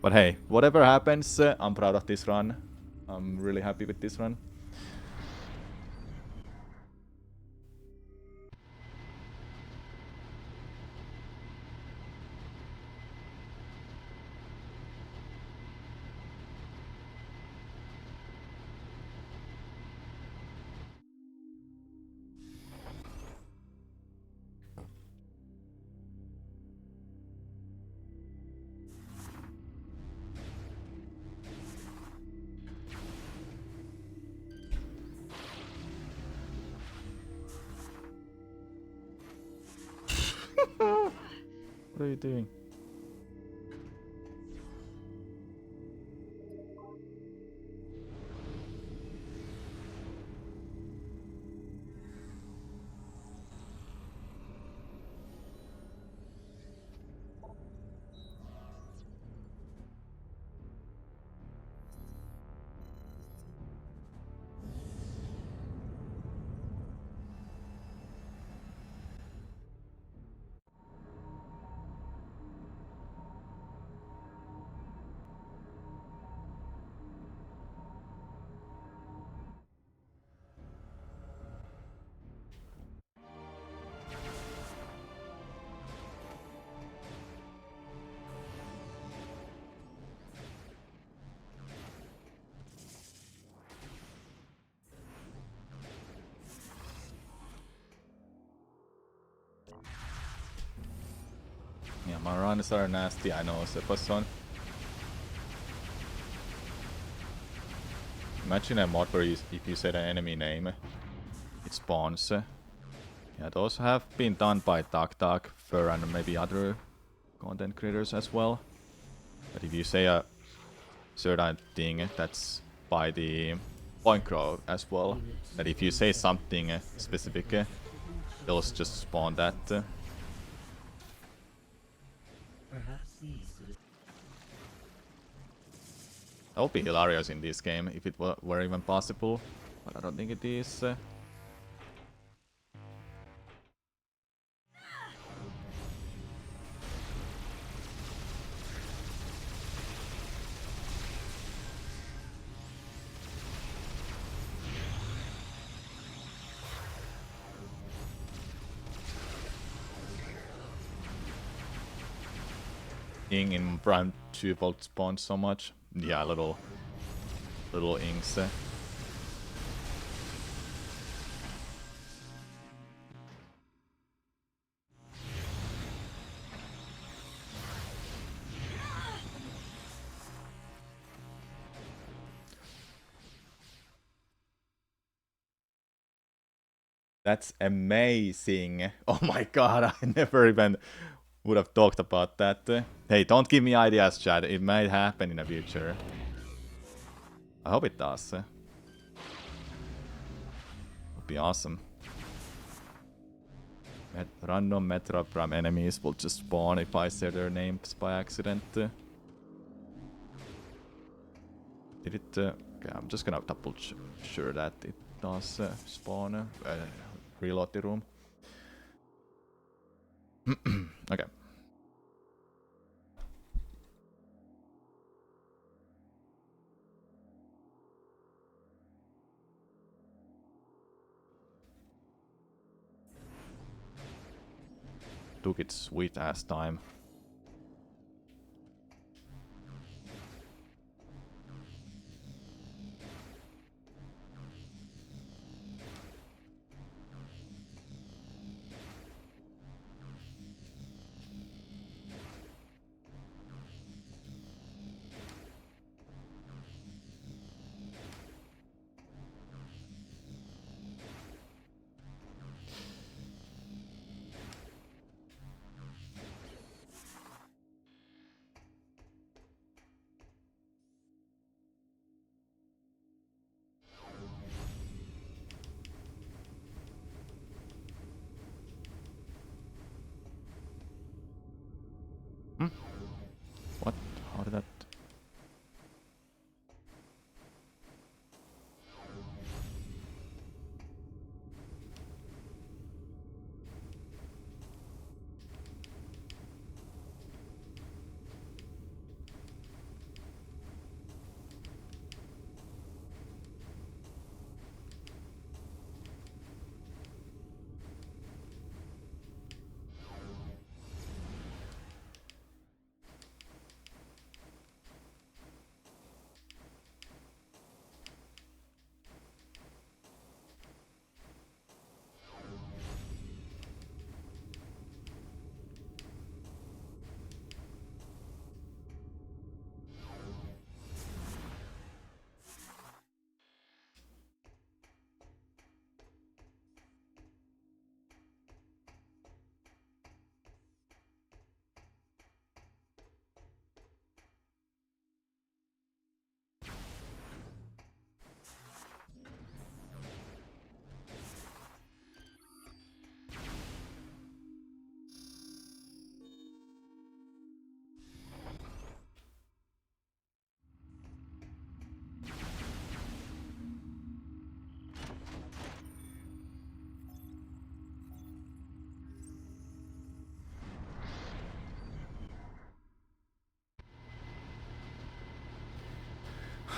But hey, whatever happens, I'm proud of this run. I'm really happy with this run. What are you doing? Yeah, my runs are nasty, I know, Sepason. Imagine a mod where if you set an enemy name, it spawns. Yeah, those have been done by Tak, Fur, and maybe other content creators as well. But if you say a certain thing, that's by the point crowd as well. That if you say something specific, they'll just spawn that. Perhaps these could That would be hilarious in this game if it were even possible, but I don't think it is. In Prime 2 Volt spawns so much. Yeah, little inks. That's amazing. Oh my god, I never even would have talked about that. Hey, don't give me ideas, Chad. It might happen in the future. I hope it does. Would be awesome. Random Metroid Prime enemies will just spawn if I say their names by accident. Did it... okay, I'm just gonna double sure that it does spawn. Reload the room. Okay. Took its sweet ass time.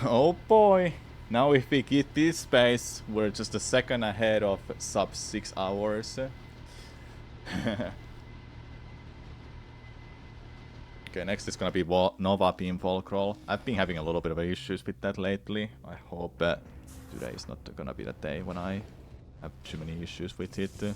Oh boy! Now if we get this space, we're just a second ahead of sub 6 hours. Okay, next is gonna be Nova Pinball Crawl. I've been having a little bit of issues with that lately. I hope today is not gonna be the day when I have too many issues with it.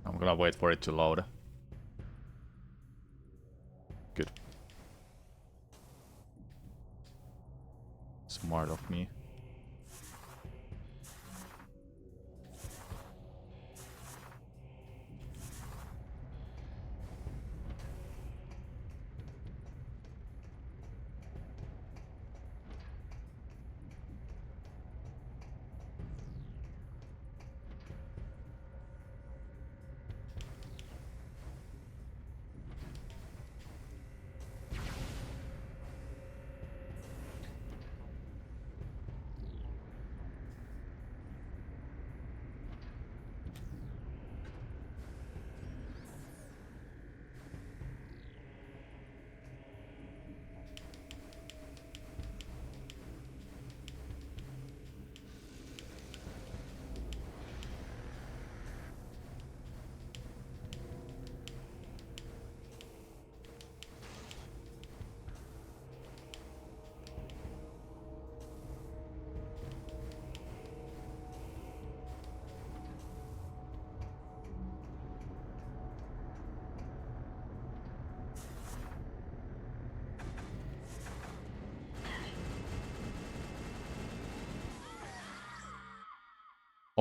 I'm gonna wait for it to load. Good. Smart of me.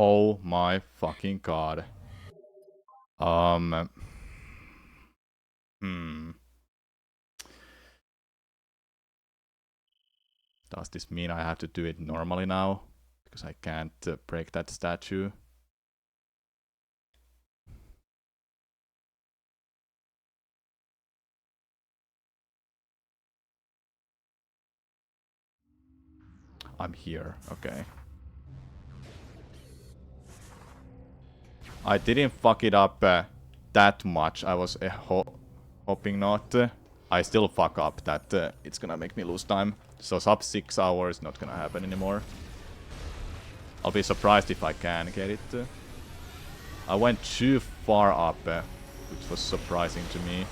Oh my fucking god. Hmm. Does this mean I have to do it normally now? Because I can't break that statue. I'm here, okay. I didn't fuck it up that much. I was hoping not. I still fuck up that it's gonna make me lose time. So sub 6 hours not gonna happen anymore. I'll be surprised if I can get it. I went too far up, which was surprising to me.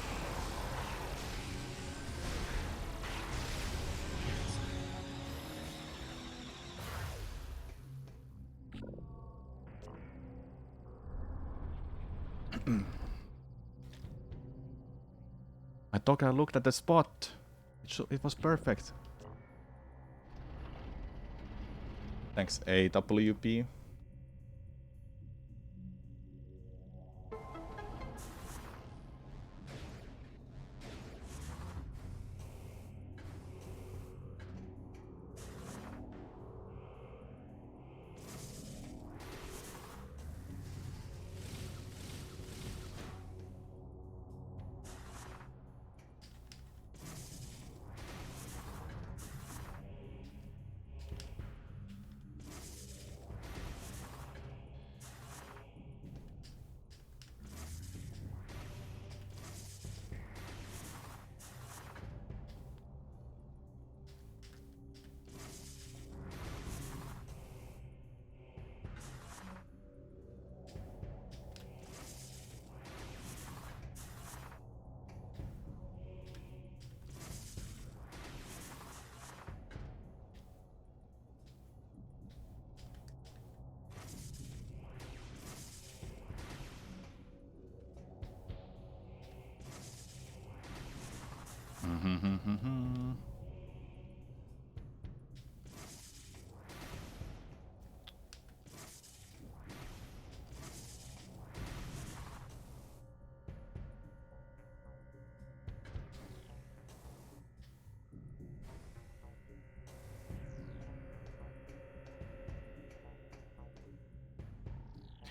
I thought I looked at the spot. It was perfect. Thanks, AWP.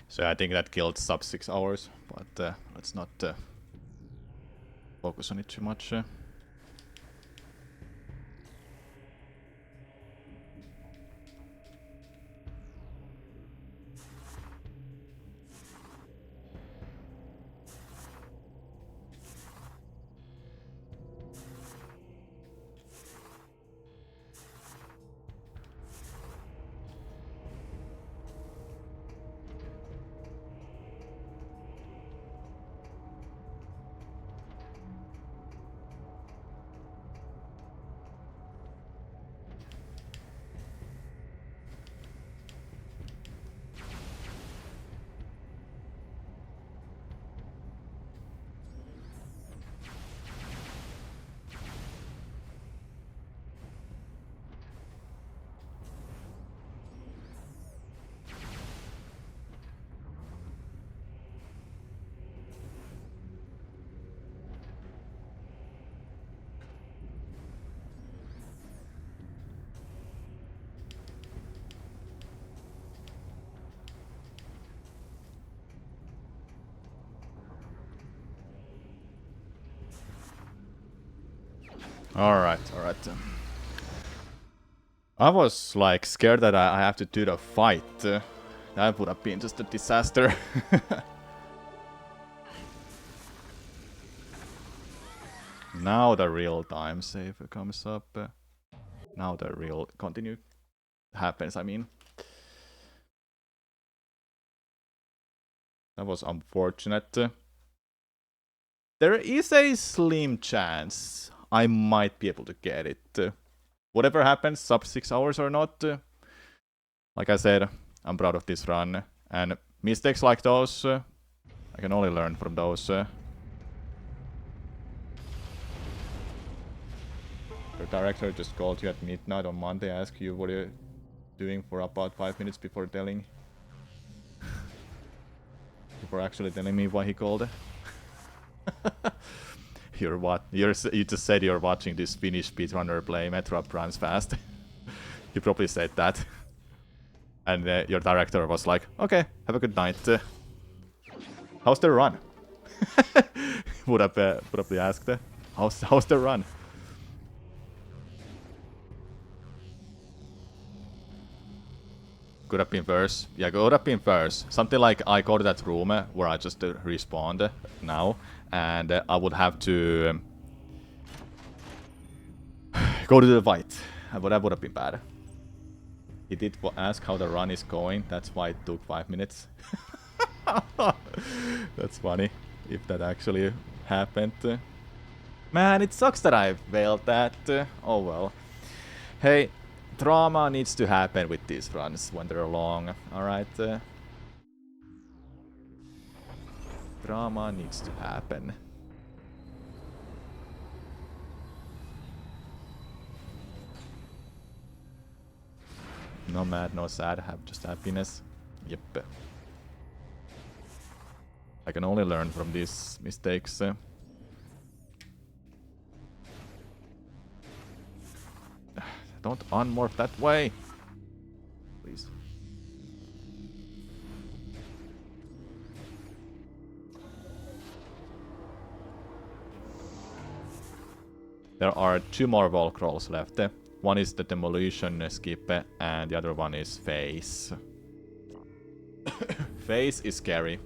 So I think that killed sub 6 hours, but let's not focus on it too much. Alright, alright. I was like scared that I have to do the fight. That would have been just a disaster. Now the real time save comes up. Now the real continue happens, I mean. That was unfortunate. There is a slim chance I might be able to get it. Whatever happens, sub 6 hours or not. Like I said, I'm proud of this run. And mistakes like those, I can only learn from those. Your director just called you at midnight on Monday, asked you what you're doing for about 5 minutes before telling... before actually telling me why he called. You just said you're watching this Finnish speedrunner play Metroid Prime fast. You probably said that. And your director was like, okay, have a good night. How's the run? would have probably asked. How's the run? Could have been worse. Yeah, could have been worse. Something like I go to that room where I just respawned now, and I would have to go to the fight. But that would have been bad. He did ask how the run is going. That's why it took 5 minutes. That's funny. If that actually happened. Man, it sucks that I failed that. Oh well. Hey. Drama needs to happen with these runs when they're long, alright? Drama needs to happen. No mad, no sad, have just happiness. Yep. I can only learn from these mistakes. Don't unmorph that way! Please. There are 2 more wall crawls left. One is the demolition skip and the other one is face. Face is scary.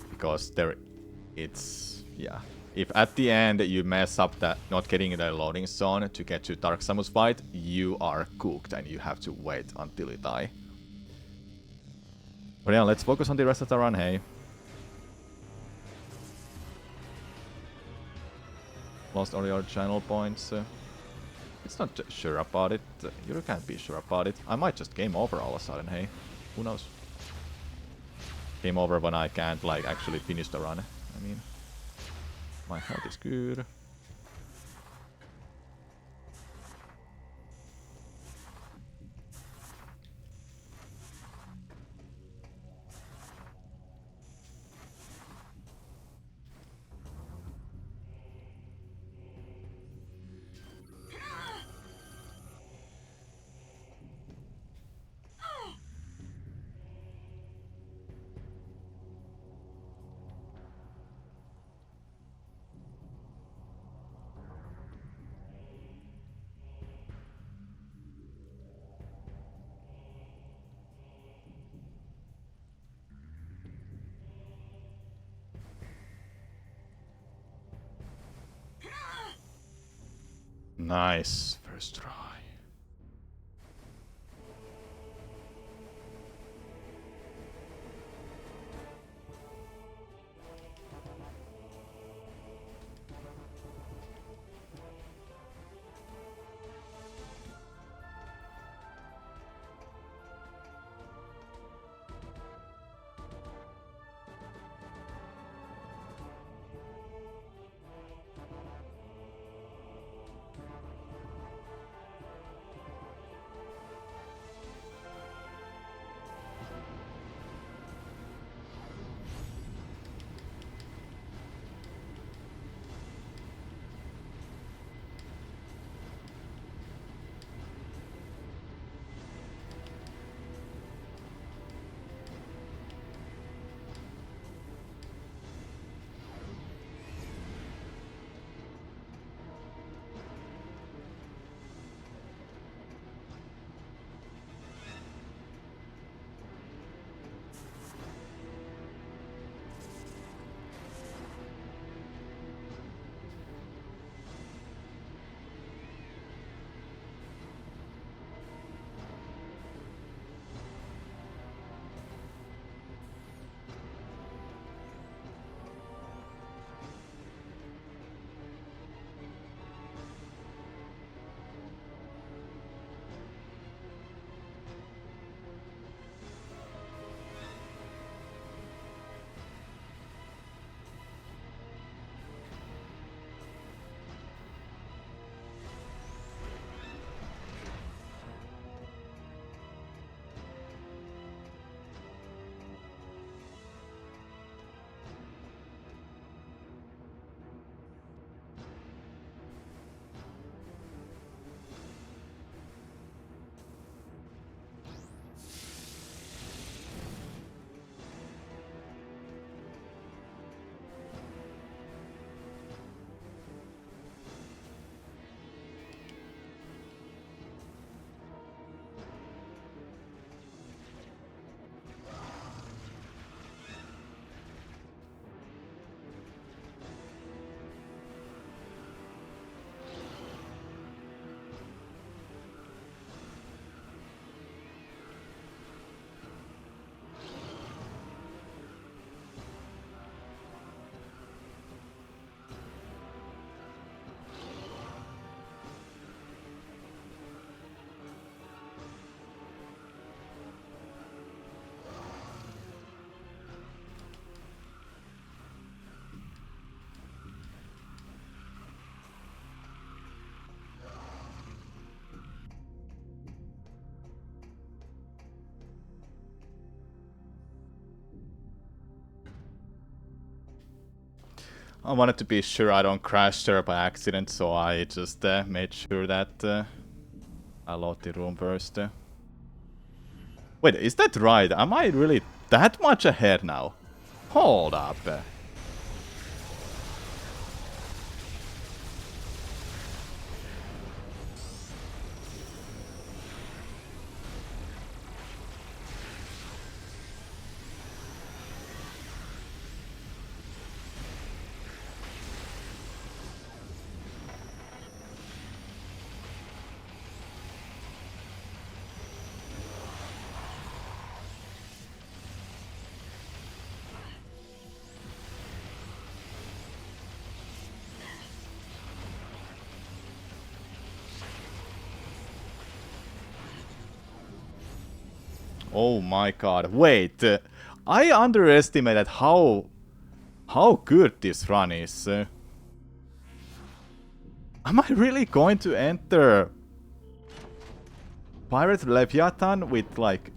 Because yeah. If at the end you mess up that not getting the loading zone to get to Dark Samus fight, you are cooked and you have to wait until you die. But yeah, let's focus on the rest of the run, hey. Lost all your channel points. It's not sure about it. You can't be sure about it. I might just game over all of a sudden, hey. Who knows? Game over when I can't like actually finish the run. I mean... My health is good. Nice. First try. I wanted to be sure I don't crash there by accident, so I just made sure that I load the room first. Wait, is that right? Am I really that much ahead now? Hold up. Oh my god, wait, I underestimated how good this run is. Am I really going to enter Pirate Leviathan with like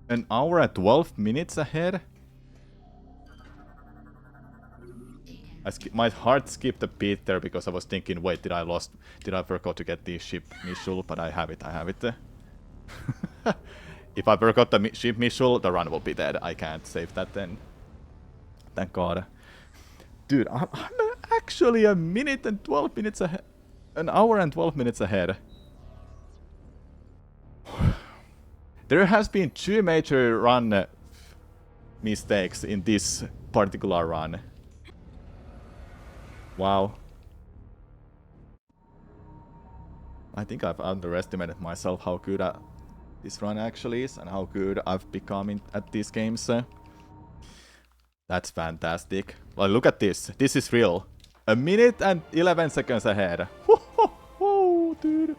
an hour and 12 minutes ahead? My heart skipped a beat there because I was thinking, wait, did I forget to get the ship missile? But I have it. If I forgot the ship missile, the run will be dead. I can't save that then. Thank God. Dude, I'm actually a minute and 12 minutes ahead. An hour and 12 minutes ahead. There has been 2 major run mistakes in this particular run. Wow. I think I've underestimated myself how good this run actually is and how good I've become at these games. That's fantastic. Well, look at this. This is real. 1 minute and 11 seconds ahead. Woo, dude.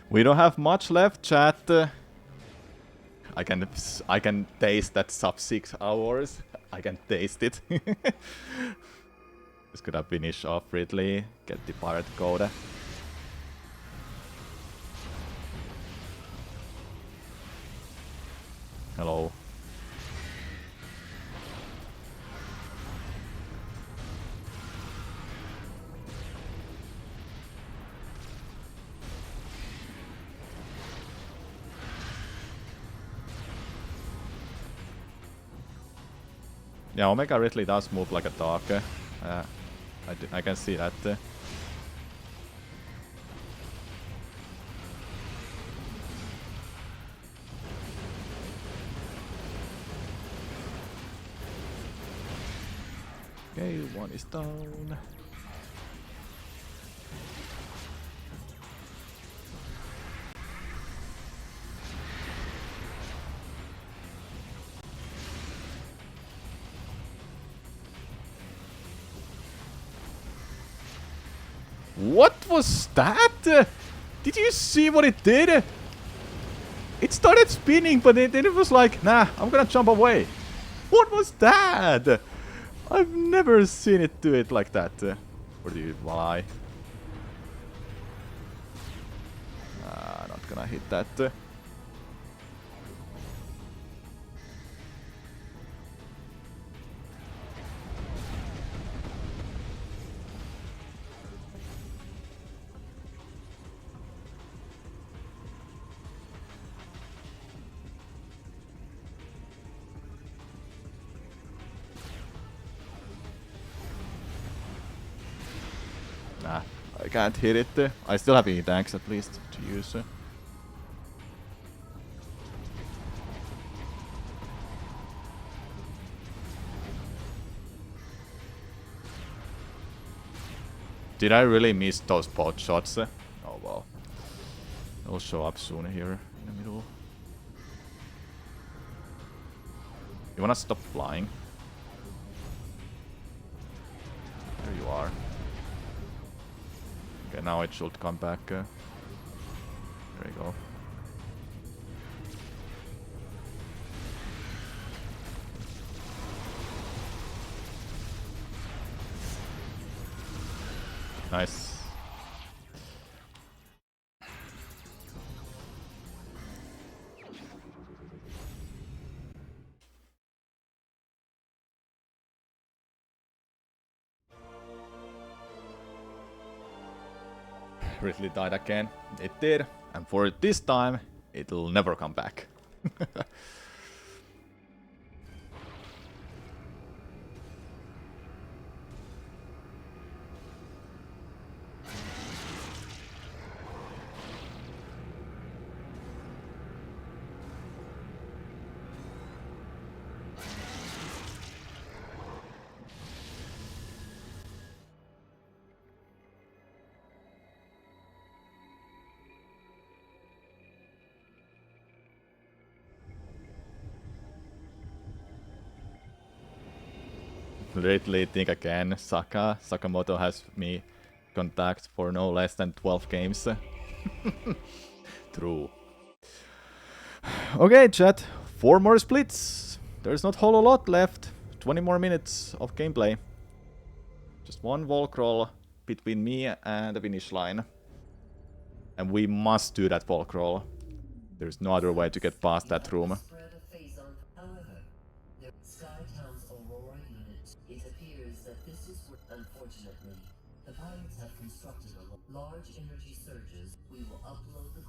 We don't have much left, chat. I can taste that sub 6 hours. I can taste it. Just gotta finish off Ridley, get the pirate code. Hello. Yeah, Omega Ridley does move like a dog. I can see that. Okay, one is down. What was that? Did you see what it did? It started spinning, but then it was like, nah, I'm gonna jump away. What was that? I've never seen it do it like that. Or do you lie? Not gonna hit that. Nah, I can't hit it. I still have E-tanks at least to use. Did I really miss those pot shots? Oh well. They'll show up soon here in the middle. You wanna stop flying? There you are. Okay, now it should come back. There you go. Nice. Ridley died again. It did. And for this time, it'll never come back. Ridley, think again. Sakamoto has me contact for no less than 12 games. True. Okay, chat. 4 more splits. There's not a whole lot left. 20 more minutes of gameplay. Just one wall crawl between me and the finish line. And we must do that wall crawl. There's no other way to get past that room. Unfortunately, the pilots have constructed large energy surges. We will upload the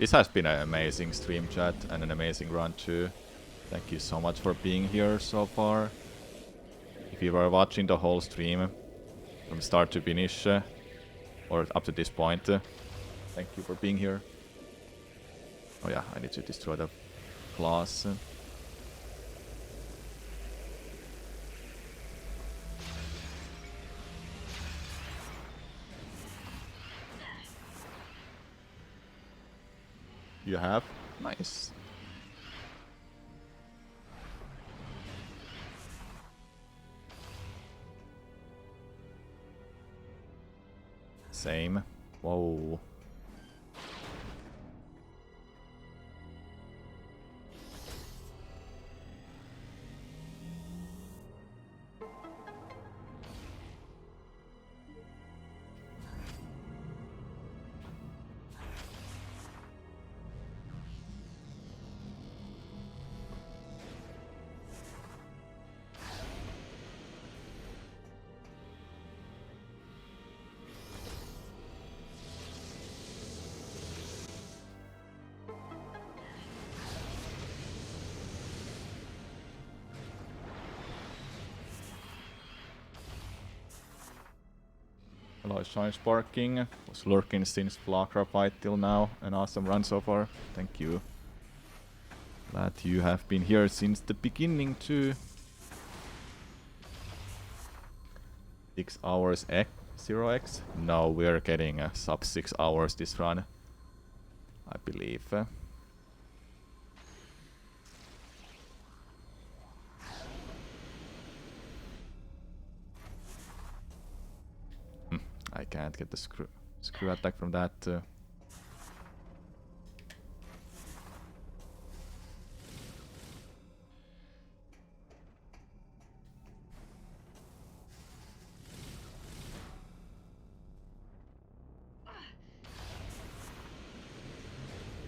This has been an amazing stream chat and an amazing run too. Thank you so much for being here so far. If you were watching the whole stream from start to finish, or up to this point, thank you for being here. Oh yeah, I need to destroy the class. You have? Nice. Same. Whoa. Hello, Shine Sparking. Was lurking since Blakra fight till now. An awesome run so far. Thank you. Glad you have been here since the beginning too. 6 hours 0x? No, we're getting sub 6 hours this run. I believe. I can't get the screw attack from that.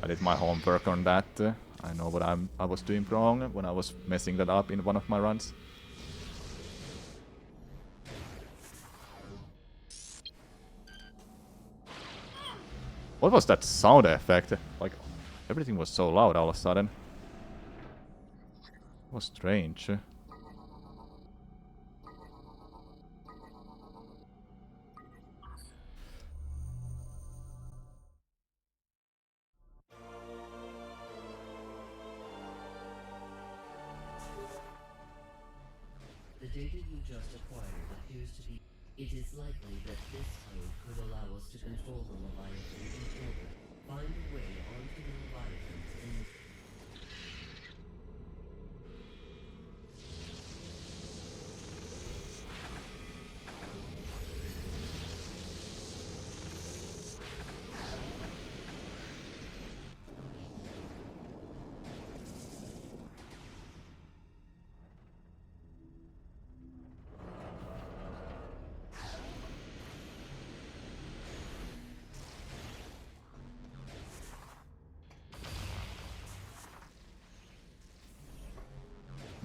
I did my homework on that. I know what I was doing wrong when I was messing that up in one of my runs. What was that sound effect? Like, everything was so loud all of a sudden. It was strange. The data you just acquired appears to be... It is likely that this code could allow us to control the Leviathan in orbit, find a way onto the Leviathan, and...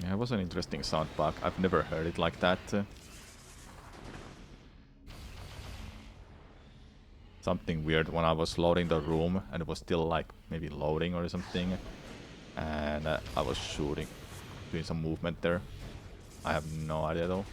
Yeah, it was an interesting sound bug. I've never heard it like that. Something weird when I was loading the room and it was still like maybe loading or something. And I was shooting, doing some movement there. I have no idea though.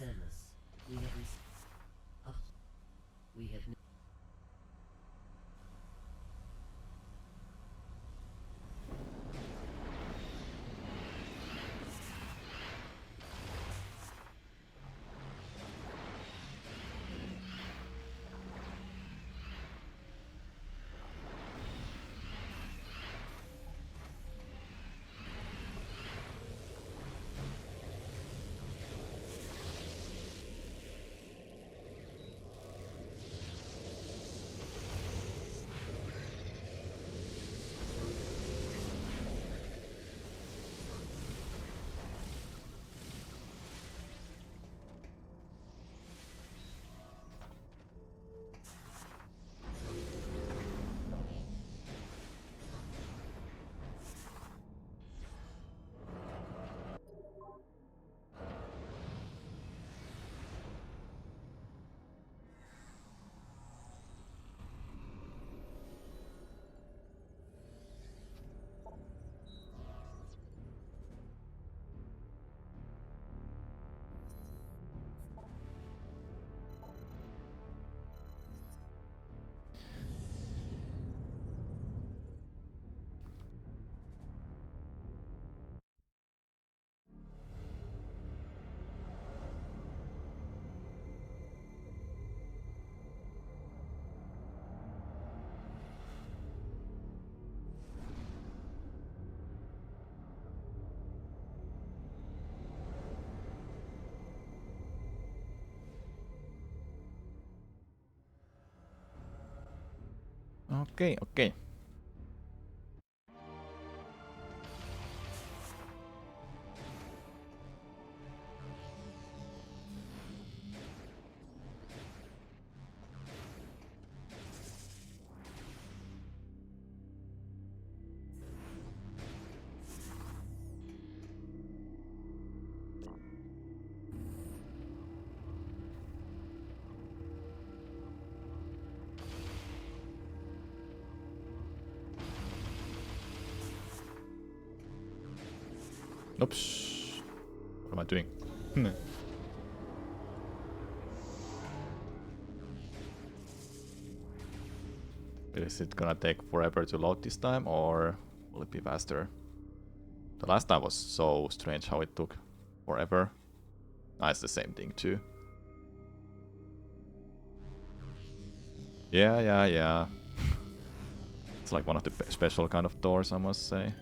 Samus, we have we have... Okay, okay. Oops. What am I doing? Is it gonna take forever to load this time, or will it be faster? The last time was so strange how it took forever. Ah, it's the same thing too. Yeah, yeah, yeah. It's like one of the special kind of doors, I must say.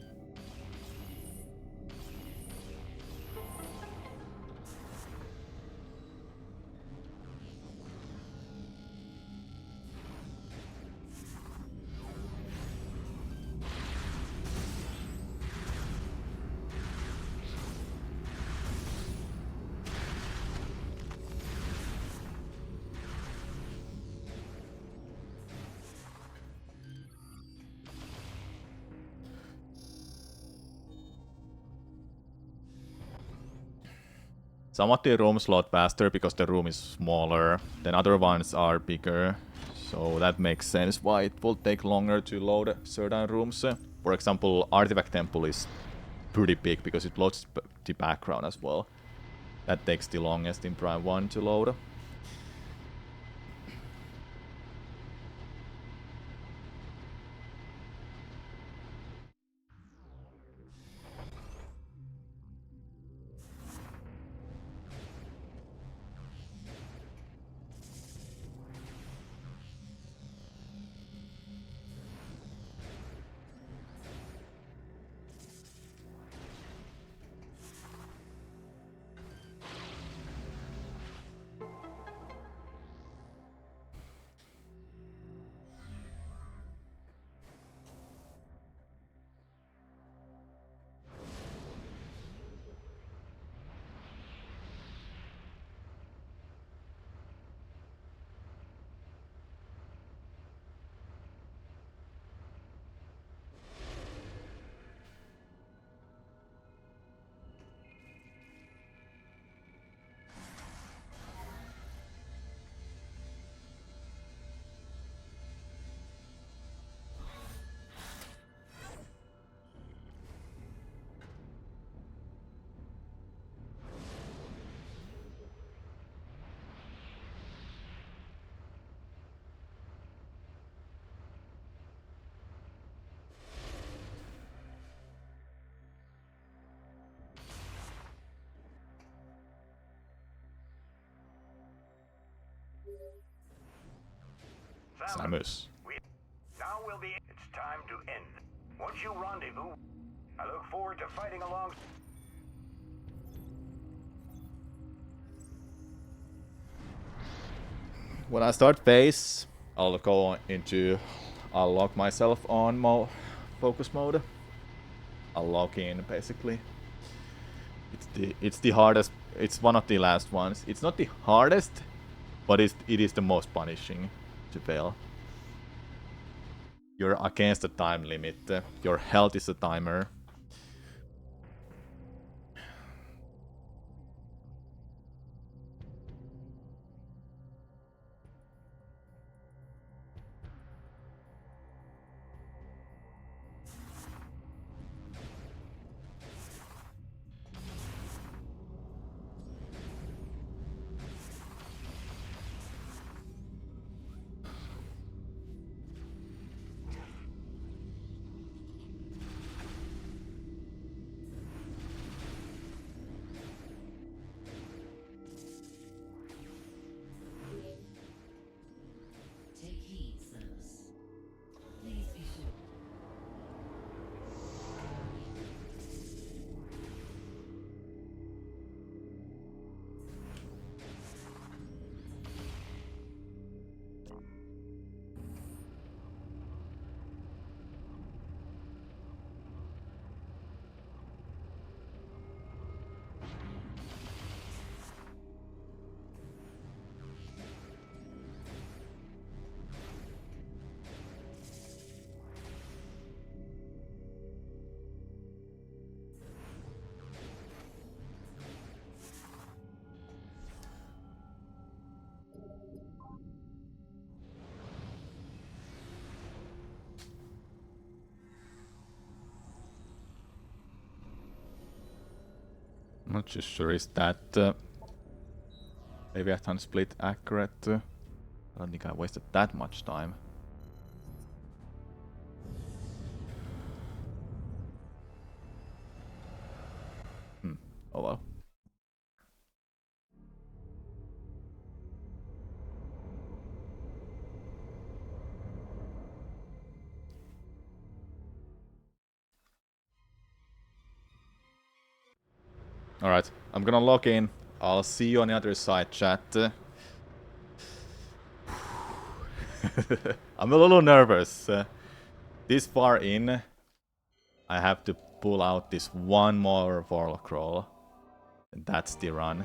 Some of the rooms load faster because the room is smaller, then other ones are bigger. So that makes sense why it will take longer to load certain rooms. For example, Artifact Temple is pretty big because it loads the background as well. That takes the longest in Prime 1 to load. Samus. Now will be. It's time to end. Once you rendezvous, I look forward to fighting along. When I start phase, I'll go into... I'll lock myself on focus mode. I'll lock in, basically. It's the hardest... It's one of the last ones. It's not the hardest, but it is the most punishing to fail. You're against the time limit. Your health is a timer. not just sure is that Leviathan split accurate. I don't think I wasted that much time. Oh well. Alright, I'm gonna log in. I'll see you on the other side, chat. I'm a little nervous. This far in, I have to pull out this one more Warlock roll. And that's the run.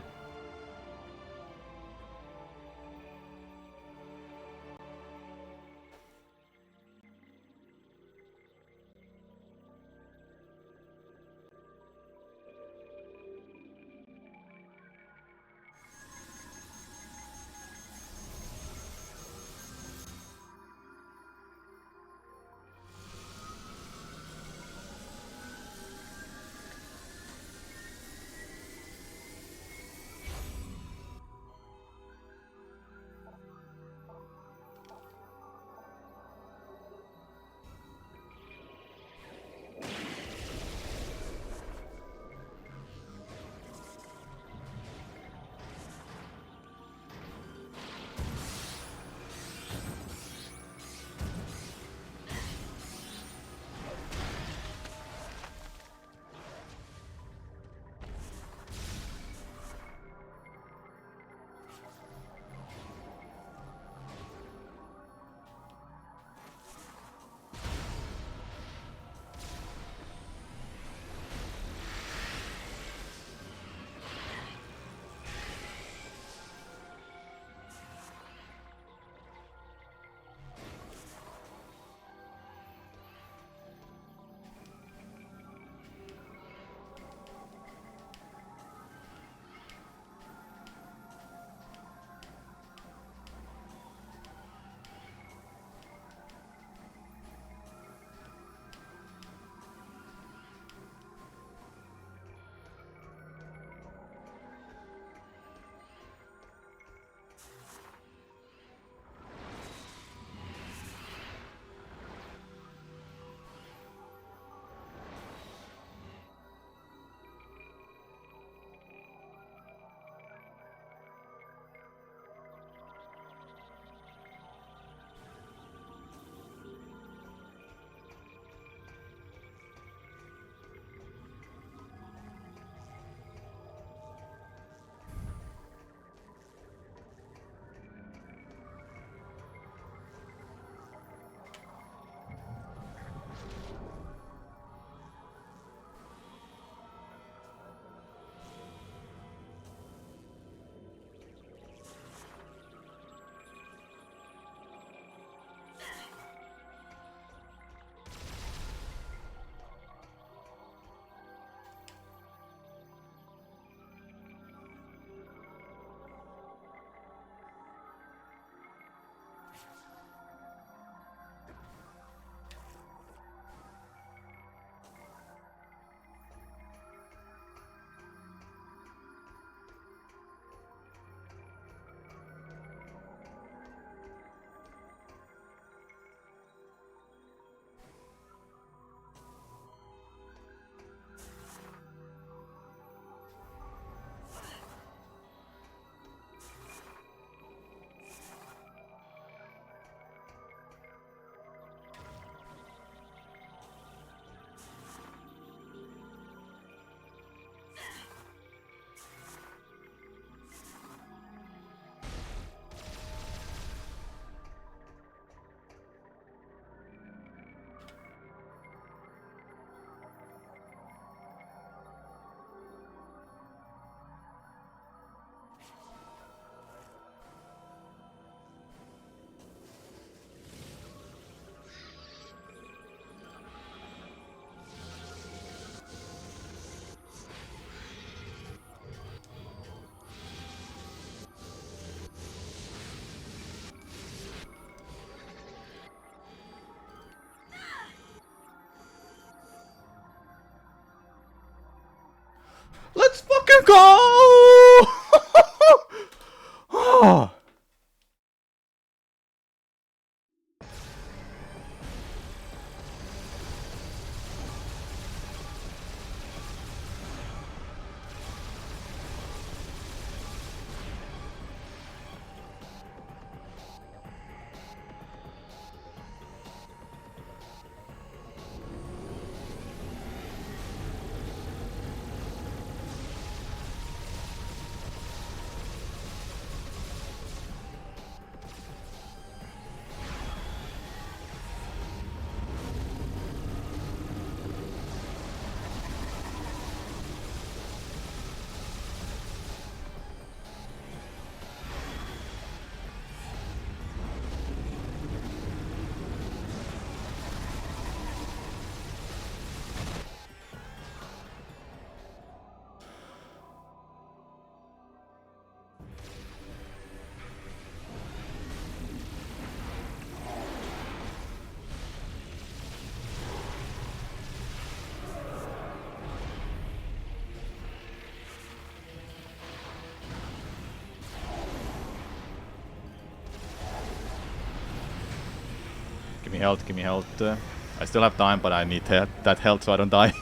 me health, give me health. I still have time, but I need that health so I don't die.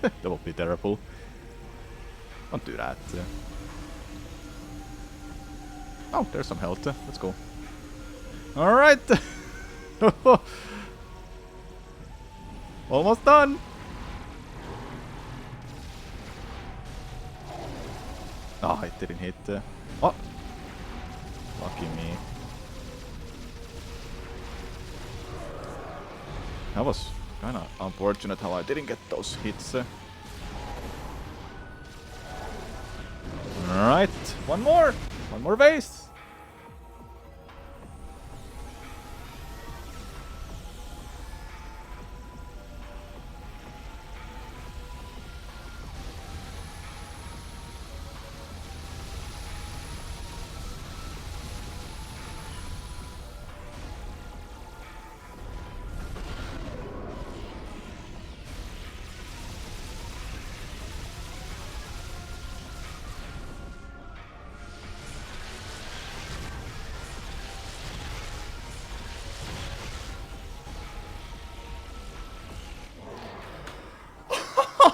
That would be terrible. Don't do that. Oh, there's some health. Let's go. Alright! Almost done! Oh, it didn't hit. Oh! Lucky me. That was kinda unfortunate how I didn't get those hits. Alright, one more! One more base!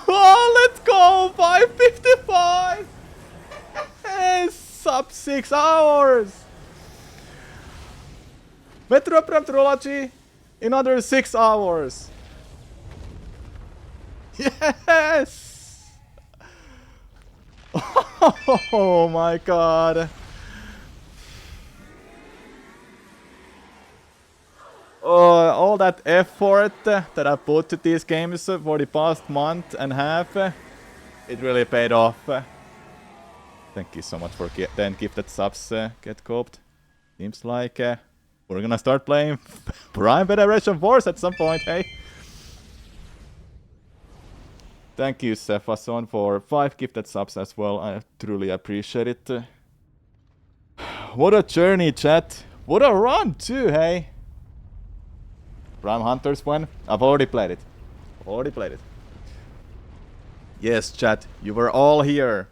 Oh, let's go! 5:55! Yes, sub 6 hours! Metroid Prime Trilogy in under 6 hours! Yes! Oh my god! All that effort that I put to these games for the past month and a half, it really paid off. Thank you so much for 10 gifted subs, Get Coped. Seems like we're gonna start playing Prime Federation Wars at some point, hey? Thank you, Sephason, for 5 gifted subs as well. I truly appreciate it. What a journey, chat. What a run, too, hey? Prime Hunters when? I've already played it. Already played it. Yes, chat, you were all here.